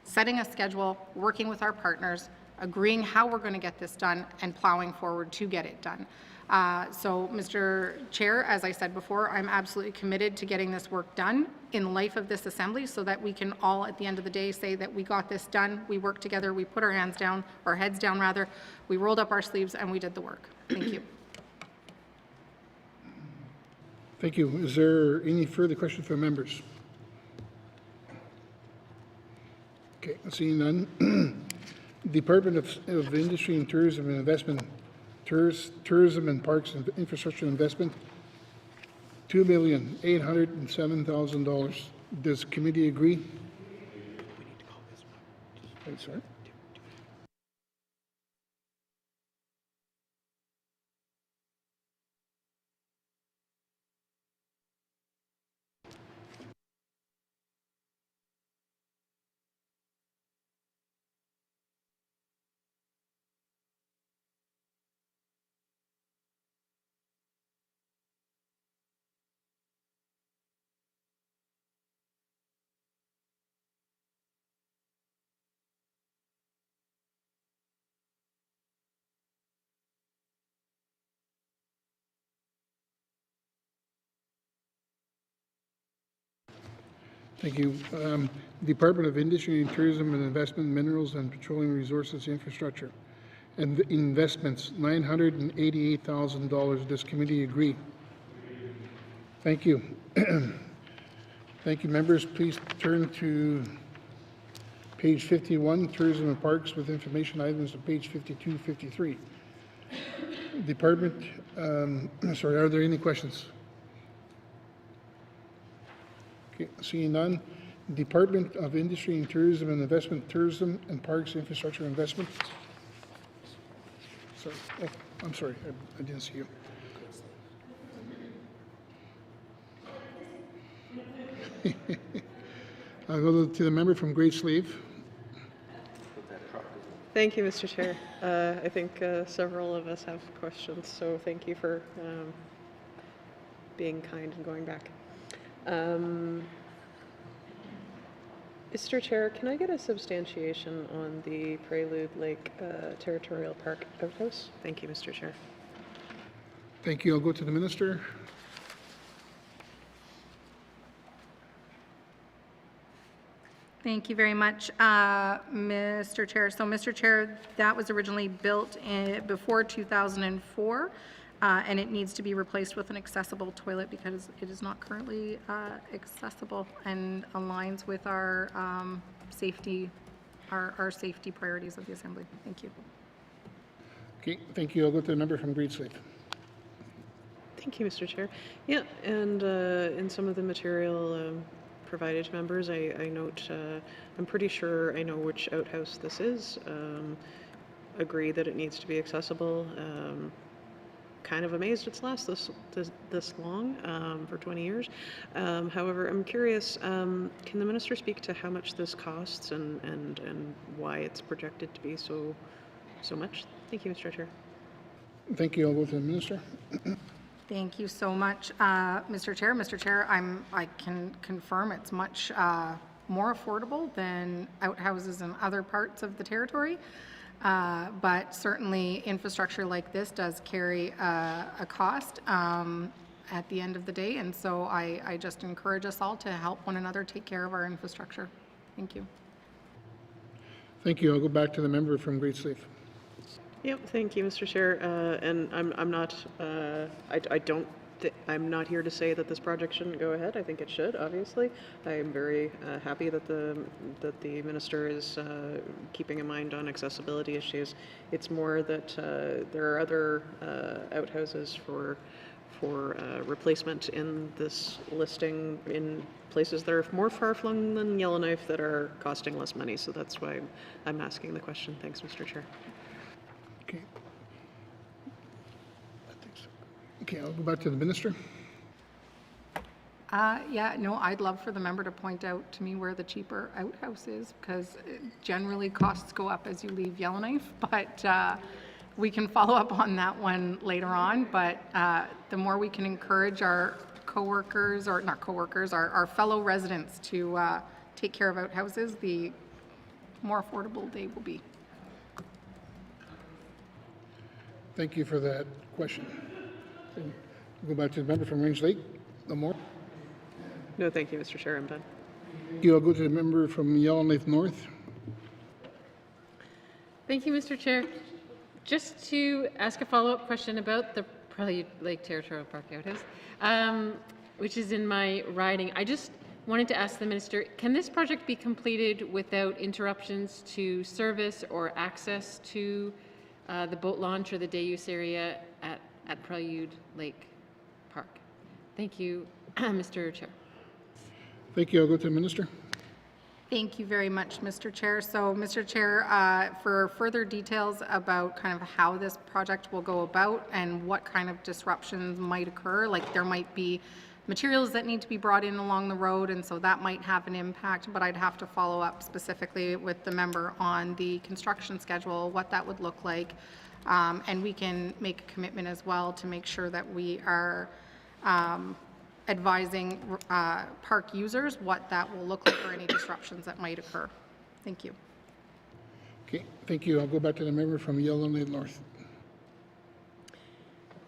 setting a schedule, working with our partners, agreeing how we're going to get this done, and plowing forward to get it done. So, Mr. Chair, as I said before, I'm absolutely committed to getting this work done in the life of this Assembly so that we can all, at the end of the day, say that we got this done, we worked together, we put our hands down, or heads down rather, we rolled up our sleeves and we did the work. Thank you. Thank you. Is there any further questions from members? Okay, seeing none. Department of Industry and Tourism and Investment, Tourism and Parks and Infrastructure Investment, $2,807,000. Does committee agree? Sorry. Thank you. Department of Industry and Tourism and Investment, Minerals and Petroleum Resources Infrastructure and Investments, $988,000. Does committee agree? Thank you. Thank you, members. Please turn to page 51, Tourism and Parks, with information items on page 52, 53. Department, sorry, are there any questions? Okay, seeing none. Department of Industry and Tourism and Investment, Tourism and Parks Infrastructure Investment. Sorry. Oh, I'm sorry, I didn't see you. I'll go to the member from Great Slave. Thank you, Mr. Chair. I think several of us have questions, so thank you for being kind and going back. Mr. Chair, can I get a substantiation on the Prelude Lake Territorial Park outhouse? Thank you, Mr. Chair. Thank you. I'll go to the minister. Thank you very much, Mr. Chair. So, Mr. Chair, that was originally built before 2004, and it needs to be replaced with an accessible toilet because it is not currently accessible and aligns with our safety, our safety priorities of the Assembly. Thank you. Okay, thank you. I'll go to the member from Great Slave. Thank you, Mr. Chair. Yeah, and in some of the material provided to members, I note, I'm pretty sure I know which outhouse this is. Agree that it needs to be accessible. Kind of amazed it's lasted this long, for 20 years. However, I'm curious, can the minister speak to how much this costs and why it's projected to be so much? Thank you, Mr. Chair. Thank you. I'll go to the minister. Thank you so much, Mr. Chair. Mr. Chair, I can confirm it's much more affordable than outhouses in other parts of the territory. But certainly infrastructure like this does carry a cost at the end of the day. And so I just encourage us all to help one another take care of our infrastructure. Thank you. Thank you. I'll go back to the member from Great Slave. Yep, thank you, Mr. Chair. And I'm not, I'm not here to say that this project shouldn't go ahead. I think it should, obviously. I am very happy that the minister is keeping in mind on accessibility issues. It's more that there are other outhouses for replacement in this listing in places that are more far-flung than Yellowknife that are costing less money. So that's why I'm asking the question. Thanks, Mr. Chair. Okay. I think so. Okay, I'll go back to the minister. Yeah, no, I'd love for the member to point out to me where the cheaper outhouse is, because generally costs go up as you leave Yellowknife, but we can follow up on that one later on. But the more we can encourage our coworkers, or not coworkers, our fellow residents to take care of outhouses, the more affordable they will be. Thank you for that question. Go back to the member from Range Lake. No more? No, thank you, Mr. Chair. I'm done. Thank you. I'll go to the member from Yellowknife North. Thank you, Mr. Chair. Just to ask a follow-up question about the Prelude Lake Territorial Park Outhouse, which is in my riding. I just wanted to ask the minister, can this project be completed without interruptions to service or access to the boat launch or the day use area at Prelude Lake Park? Thank you, Mr. Chair. Thank you. I'll go to the minister. Thank you very much, Mr. Chair. So, Mr. Chair, for further details about kind of how this project will go about and what kind of disruptions might occur, like there might be materials that need to be brought in along the road, and so that might have an impact, but I'd have to follow up specifically with the member on the construction schedule, what that would look like, and we can make a commitment as well to make sure that we are advising park users what that will look like for any disruptions that might occur. Thank you. Okay, thank you. I'll go back to the member from Yellowknife North.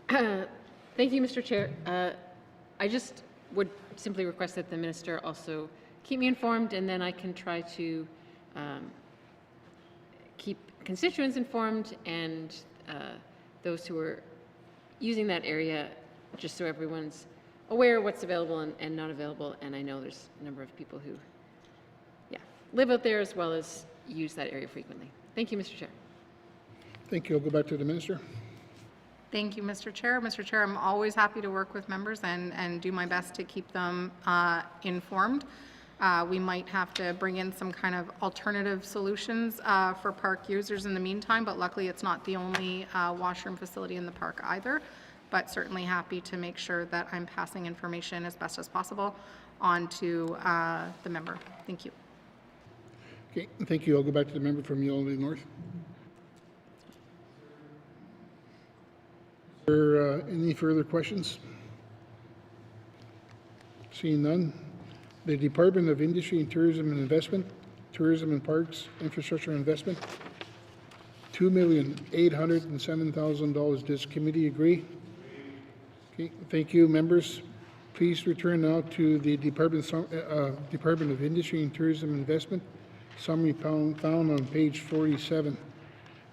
Thank you, Mr. Chair. I just would simply request that the minister also keep me informed, and then I can try to keep constituents informed and those who are using that area, just so everyone's aware of what's available and not available. And I know there's a number of people who, live out there as well as use that area frequently. Thank you, Mr. Chair. Thank you. I'll go back to the minister. Thank you, Mr. Chair. Mr. Chair, I'm always happy to work with members and do my best to keep them informed. We might have to bring in some kind of alternative solutions for park users in the meantime, but luckily it's not the only washroom facility in the park either. But certainly happy to make sure that I'm passing information as best as possible on to the member. Thank you. Okay, thank you. I'll go back to the member from Yellowknife North. Is there any further questions? Seeing none. The Department of Industry and Tourism and Investment, Tourism and Parks, Infrastructure Investment, $2,807,000. Does committee agree? Okay, thank you, members. Please return now to the Department of Industry and Tourism Investment, summary found on page 47.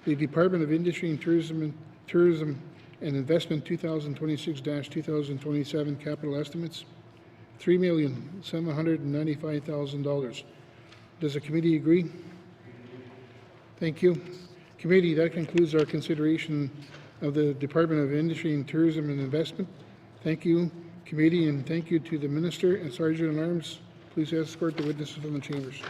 The Department of Industry and Tourism and Investment 2026-2027 capital estimates, $3,795,000. Does the committee agree? Thank you. Committee, that concludes our consideration of the Department of Industry and Tourism and Investment. Thank you, committee, and thank you to the Minister and Sergeant at Arms. Please escort the witnesses from the chambers.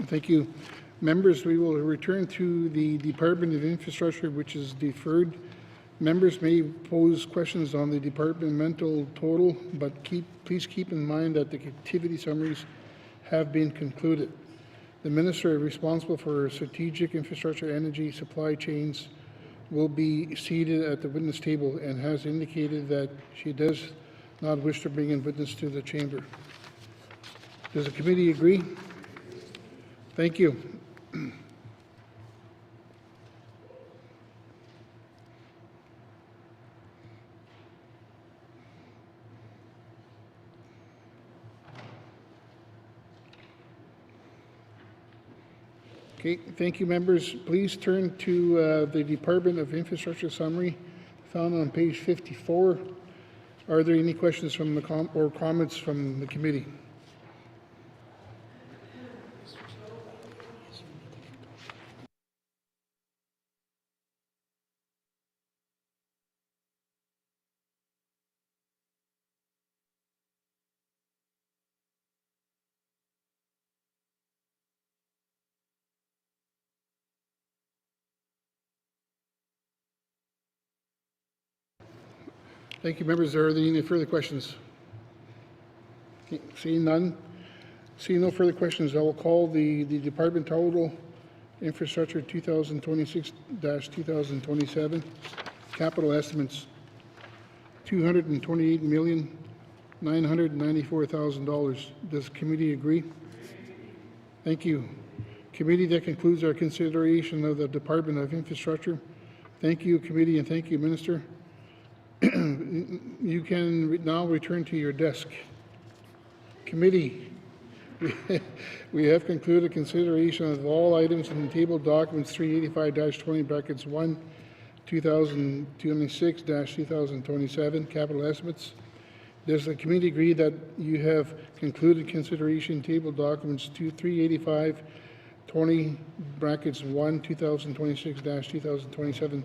Thank you. Members, we will return to the Department of Infrastructure, which is deferred. Members may pose questions on the departmental total, but please keep in mind that the activity summaries have been concluded. The Minister responsible for strategic infrastructure, energy, supply chains will be seated at the witness table and has indicated that she does not wish to bring in witness to the chamber. Does the committee agree? Thank you. Okay, thank you, members. Please turn to the Department of Infrastructure summary found on page 54. Are there any questions from the or comments from the committee? Thank you, members. Are there any further questions? Okay, seeing none. Seeing no further questions, I will call the Department Total Infrastructure 2026-2027 capital estimates $228,994,000. Does committee agree? Thank you. Committee, that concludes our consideration of the Department of Infrastructure. Thank you, committee, and thank you, Minister. You can now return to your desk. Committee, we have concluded consideration of all items in the table documents 385-20 brackets 1, 2026-2027 capital estimates. Does the committee agree that you have concluded consideration table documents 385-20 brackets 1, 2026-2027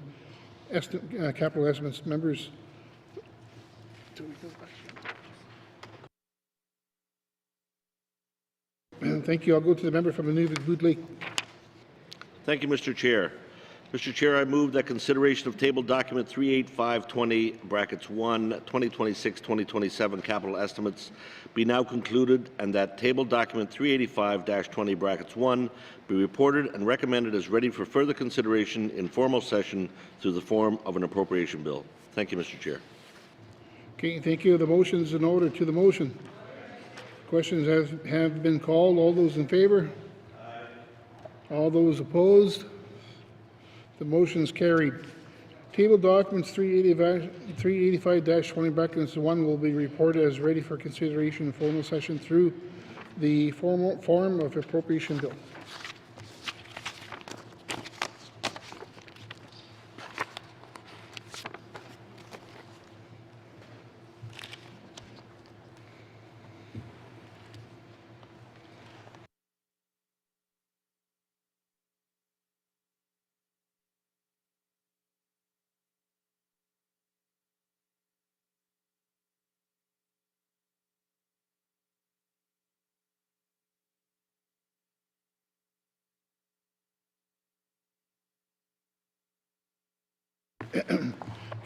capital estimates? Members, thank you. I'll go to the member from Nunavut Lake. Thank you, Mr. Chair. Mr. Chair, I move that consideration of table document 38520 brackets 1 2026-2027 capital estimates be now concluded, and that table document 385-20 brackets 1 be reported and recommended as ready for further consideration in formal session through the form of an appropriation bill. Thank you, Mr. Chair. Okay, thank you. The motion is in order. To the motion. Questions have been called. All those in favor? Aye. All those opposed? The motion is carried. Table documents 385-20 brackets 1 will be reported as ready for consideration in formal session through the form of appropriation bill.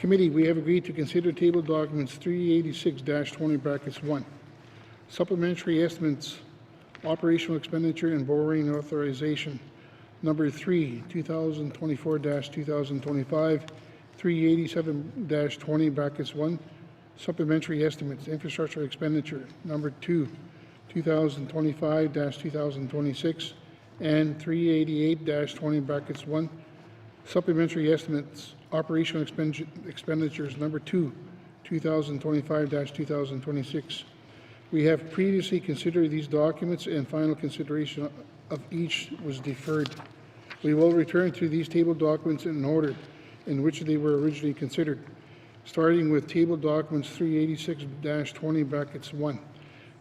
Committee, we have agreed to consider table documents 386-20 brackets 1. Supplementary estimates, operational expenditure and borrowing authorization. Number 3, 2024-2025, 387-20 brackets 1. Supplementary estimates, infrastructure expenditure. Number 2, 2025-2026, and 388-20 brackets 1. Supplementary estimates, operational expenditures, number 2, 2025-2026. We have previously considered these documents, and final consideration of each was deferred. We will return to these table documents in order in which they were originally considered, starting with table documents 386-20 brackets 1.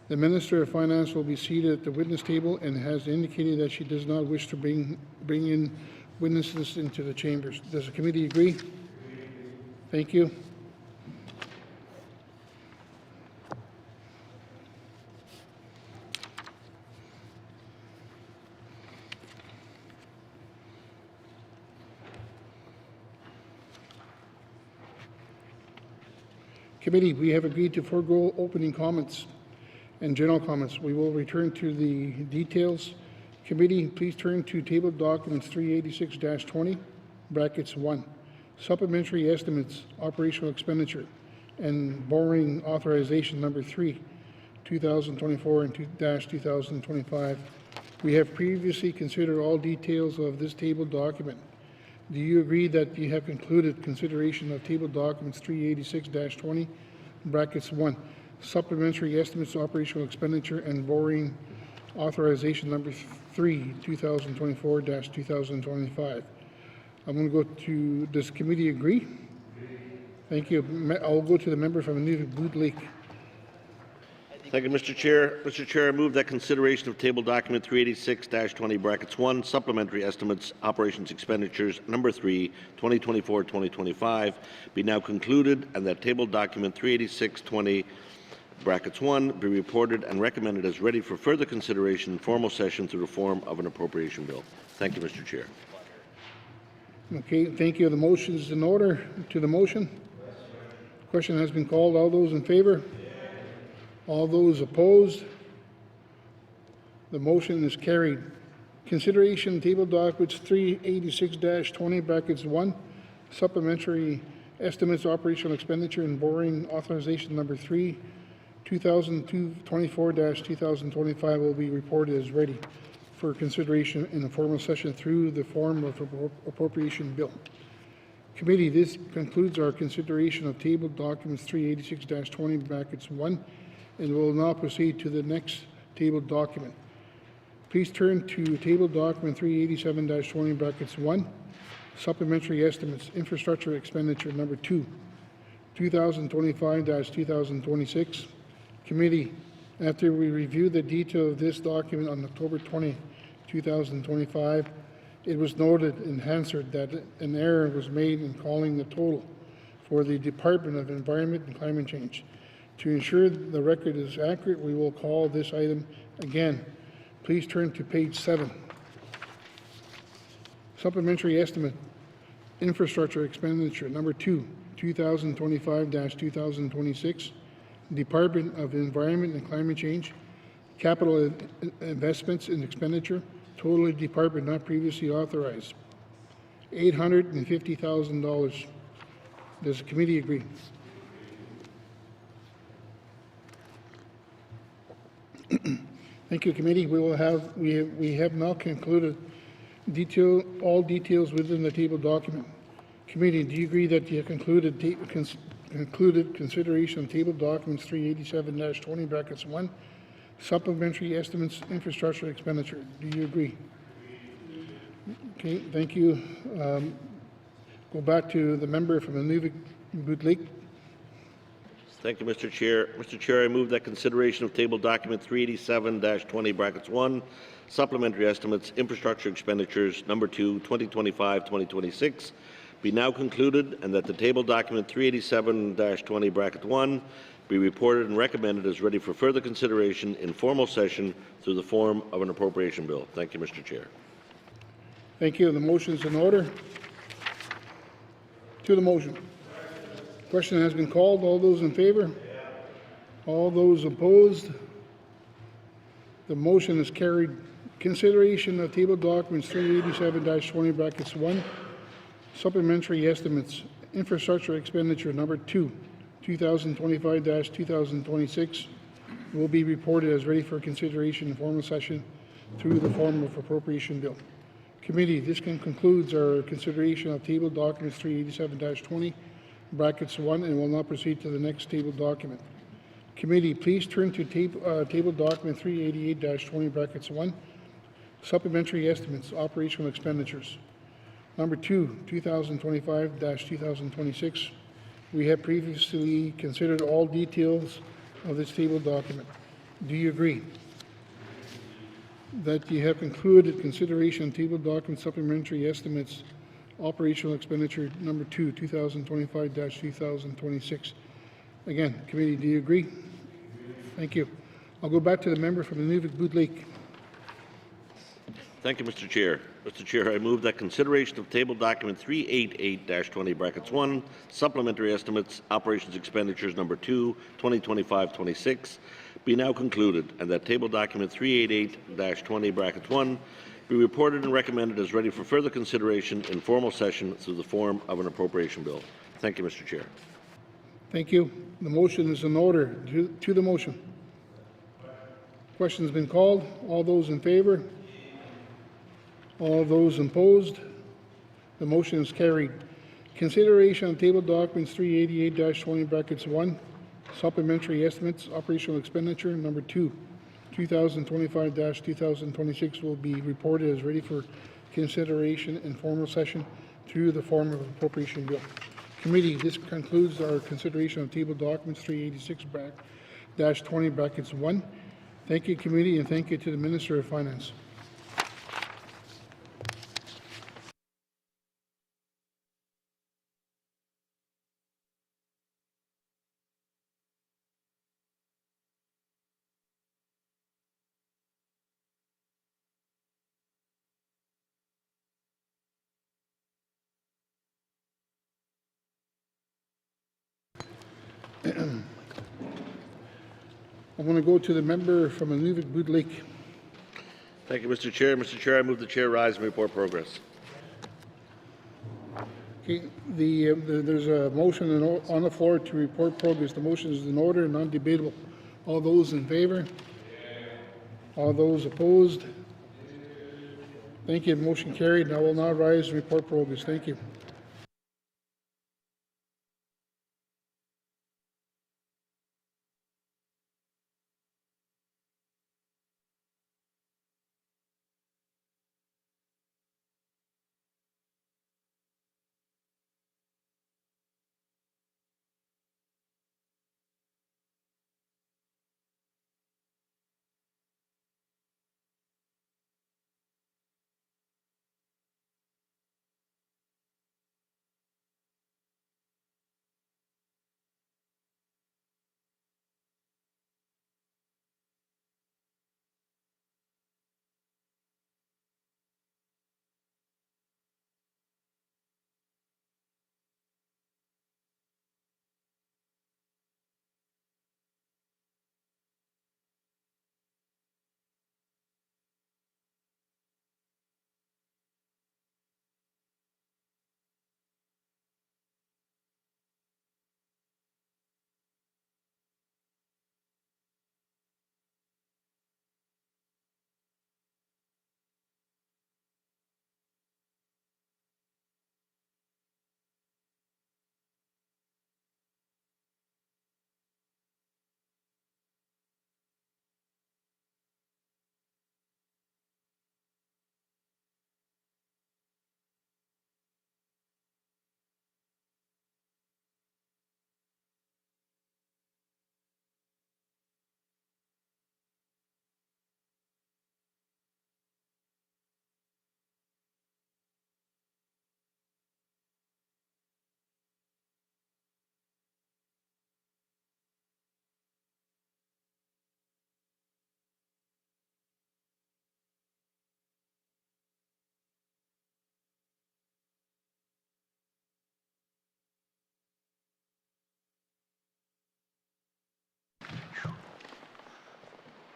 The Minister of Finance will be seated at the witness table and has indicated that she does not wish to bring in witnesses into the chambers. Does the committee agree? Thank you. Committee, we have agreed to forego opening comments and general comments. We will return to the details. Committee, please turn to table documents 386-20, brackets 1. Supplementary estimates, operational expenditure, and borrowing authorization number 3, 2024 and 2025. We have previously considered all details of this table document. Do you agree that you have concluded consideration of table documents 386-20, brackets 1, supplementary estimates, operational expenditure, and borrowing authorization number 3, 2024-2025. I'm going to go to, does committee agree? Thank you. I'll go to the member from Nunavut Lake. Thank you, Mr. Chair. Mr. Chair, I move that consideration of table document 386-20 brackets 1, supplementary estimates, operations expenditures, number 3, 2024-2025, be now concluded, and that table document 386-20 brackets 1 be reported and recommended as ready for further consideration in formal session through the form of an appropriation bill. Thank you, Mr. Chair. Okay, thank you. The motion is in order. To the motion. Question has been called. All those in favor? All those opposed? The motion is carried. Consideration table documents 386-20 brackets 1, supplementary estimates, operational expenditure, and borrowing authorization number 3, 2024-2025 will be reported as ready for consideration in a formal session through the form of appropriation bill. Committee, this concludes our consideration of table documents 386-20 brackets 1, and will now proceed to the next table document. Please turn to table document 387-20 brackets 1, supplementary estimates, infrastructure expenditure number 2, 2025-2026. Committee, after we reviewed the detail of this document on October 20, 2025, it was noted in Hansard that an error was made in calling the total for the Department of Environment and Climate Change. To ensure the record is accurate, we will call this item again. Please turn to page 7. Supplementary estimate, infrastructure expenditure number 2, 2025-2026, Department of Environment and Climate Change, capital investments and expenditure, total department not previously authorized, $850,000. Does the committee agree? Thank you, committee. We have now concluded all details within the table document. Committee, do you agree that you have concluded consideration of table documents 387-20 brackets 1, supplementary estimates, infrastructure expenditure? Do you agree? Okay, thank you. Go back to the member from the Nunavut Lake. Thank you, Mr. Chair. Mr. Chair, I move that consideration of table document 387-20 brackets 1, supplementary estimates, infrastructure expenditures, number 2, 2025-2026, be now concluded, and that the table document 387-20 bracket 1 be reported and recommended as ready for further consideration in formal session through the form of an appropriation bill. Thank you, Mr. Chair. Thank you. The motion is in order. To the motion. Question has been called. All those in favor? All those opposed? The motion is carried. Consideration of table documents 387-20 brackets 1, supplementary estimates, infrastructure expenditure number 2, 2025-2026 will be reported as ready for consideration in formal session through the form of appropriation bill. Committee, this concludes our consideration of table documents 387-20 brackets 1, and will now proceed to the next table document. Committee, please turn to table document 388-20 brackets 1, supplementary estimates, operational expenditures. Number 2, 2025-2026. We have previously considered all details of this table document. Do you agree that you have concluded consideration of table document supplementary estimates, operational expenditure number 2, 2025-2026? Again, committee, do you agree? Thank you. I'll go back to the member from the Nunavut Lake. Thank you, Mr. Chair. Mr. Chair, I move that consideration of table document 388-20 brackets 1, supplementary estimates, operations expenditures number 2, 2025-26, be now concluded, and that table document 388-20 brackets 1 be reported and recommended as ready for further consideration in formal session through the form of an appropriation bill. Thank you, Mr. Chair. Thank you. The motion is in order. To the motion. Question has been called. All those in favor? All those opposed? The motion is carried. Consideration of table documents 388-20 brackets 1, supplementary estimates, operational expenditure number 2, 2025-2026 will be reported as ready for consideration in formal session through the form of appropriation bill. Committee, this concludes our consideration of table documents 386-20(1). Thank you, committee, and thank you to the Minister of Finance. I want to go to the member from Inuvik-Boot Lake. Thank you, Mr. Chair. Mr. Chair, I move the chair rise and report progress. Okay, there's a motion on the floor to report progress. The motion is in order and non-debatable. All those in favor? All those opposed? Thank you. Motion carried. I will now rise and report progress. Thank you.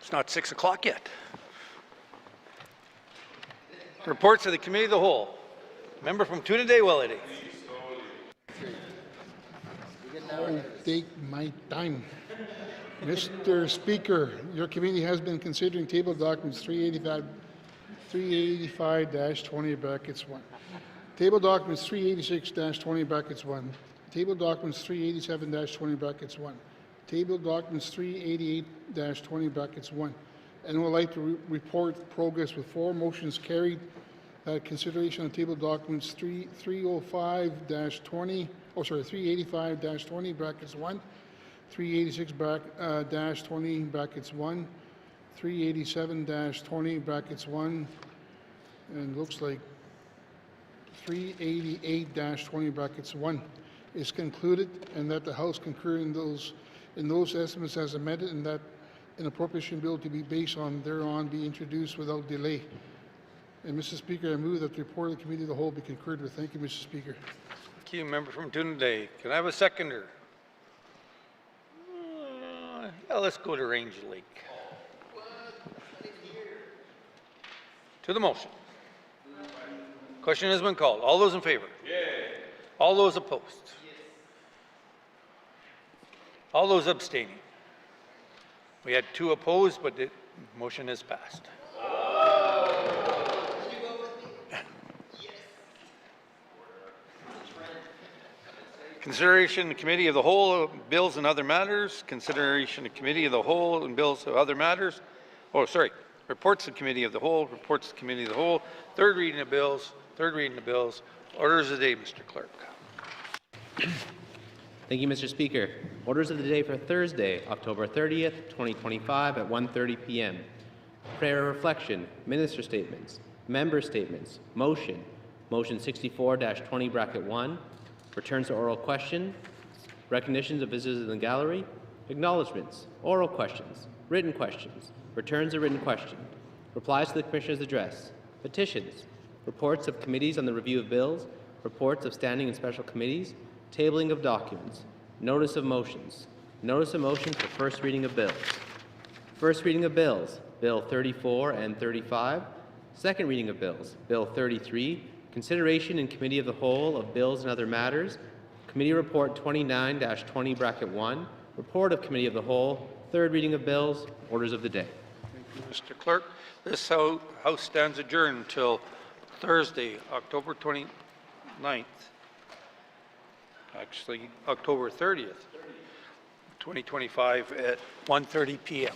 It's not 6 o'clock yet. Reports of the Committee of the Whole. Member from Toonaday-Willity. I'll take my time. Mr. Speaker, your committee has been considering table documents 385-20(1), table documents 386-20(1), table documents 387-20(1), table documents 388-20(1), and would like to report progress with 4 motions carried. Consideration of table documents 385-20, 385-20(1), 386-20(1), 387-20(1), and looks like 388-20(1) is concluded, and that the House concur in those estimates as amended, and that an appropriation bill to be based on thereon be introduced without delay. And Mr. Speaker, I move that the report of the Committee of the Whole be concurred with. Thank you, Mr. Speaker. Thank you, member from Toonaday. Can I have a seconder? Yeah, let's go to Range Lake. To the motion. Question has been called. All those in favor? Yay. All those opposed? Yes. All those abstaining? We had 2 opposed, but the motion is passed. Consideration of Committee of the Whole bills and other matters. Consideration of Committee of the Whole and bills of other matters. Oh, sorry. Reports of Committee of the Whole. Reports of Committee of the Whole. Third reading of bills. Third reading of bills. Orders of the day, Mr. Clerk. Thank you, Mr. Speaker. Orders of the day for Thursday, October 30th, 2025 at 1:30 p.m. Prayer reflection, minister statements, member statements, motion 64-20 bracket 1, returns to oral question, recognitions of visitors in the gallery, acknowledgements, oral questions, returns a written question, replies to the Commissioner's address, petitions, reports of committees on the review of bills, reports of standing and special committees, tabling of documents, notice of motion for first reading of bills. First reading of bills, Bill 34 and 35. Second reading of bills, Bill 33. Consideration in Committee of the Whole of bills and other matters. Committee Report 29-20 bracket 1. Report of Committee of the Whole. Third reading of bills. Orders of the day. Thank you, Mr. Clerk. This House stands adjourned until Thursday, October 29th. Actually, October 30th, 2025 at 1:30 p.m.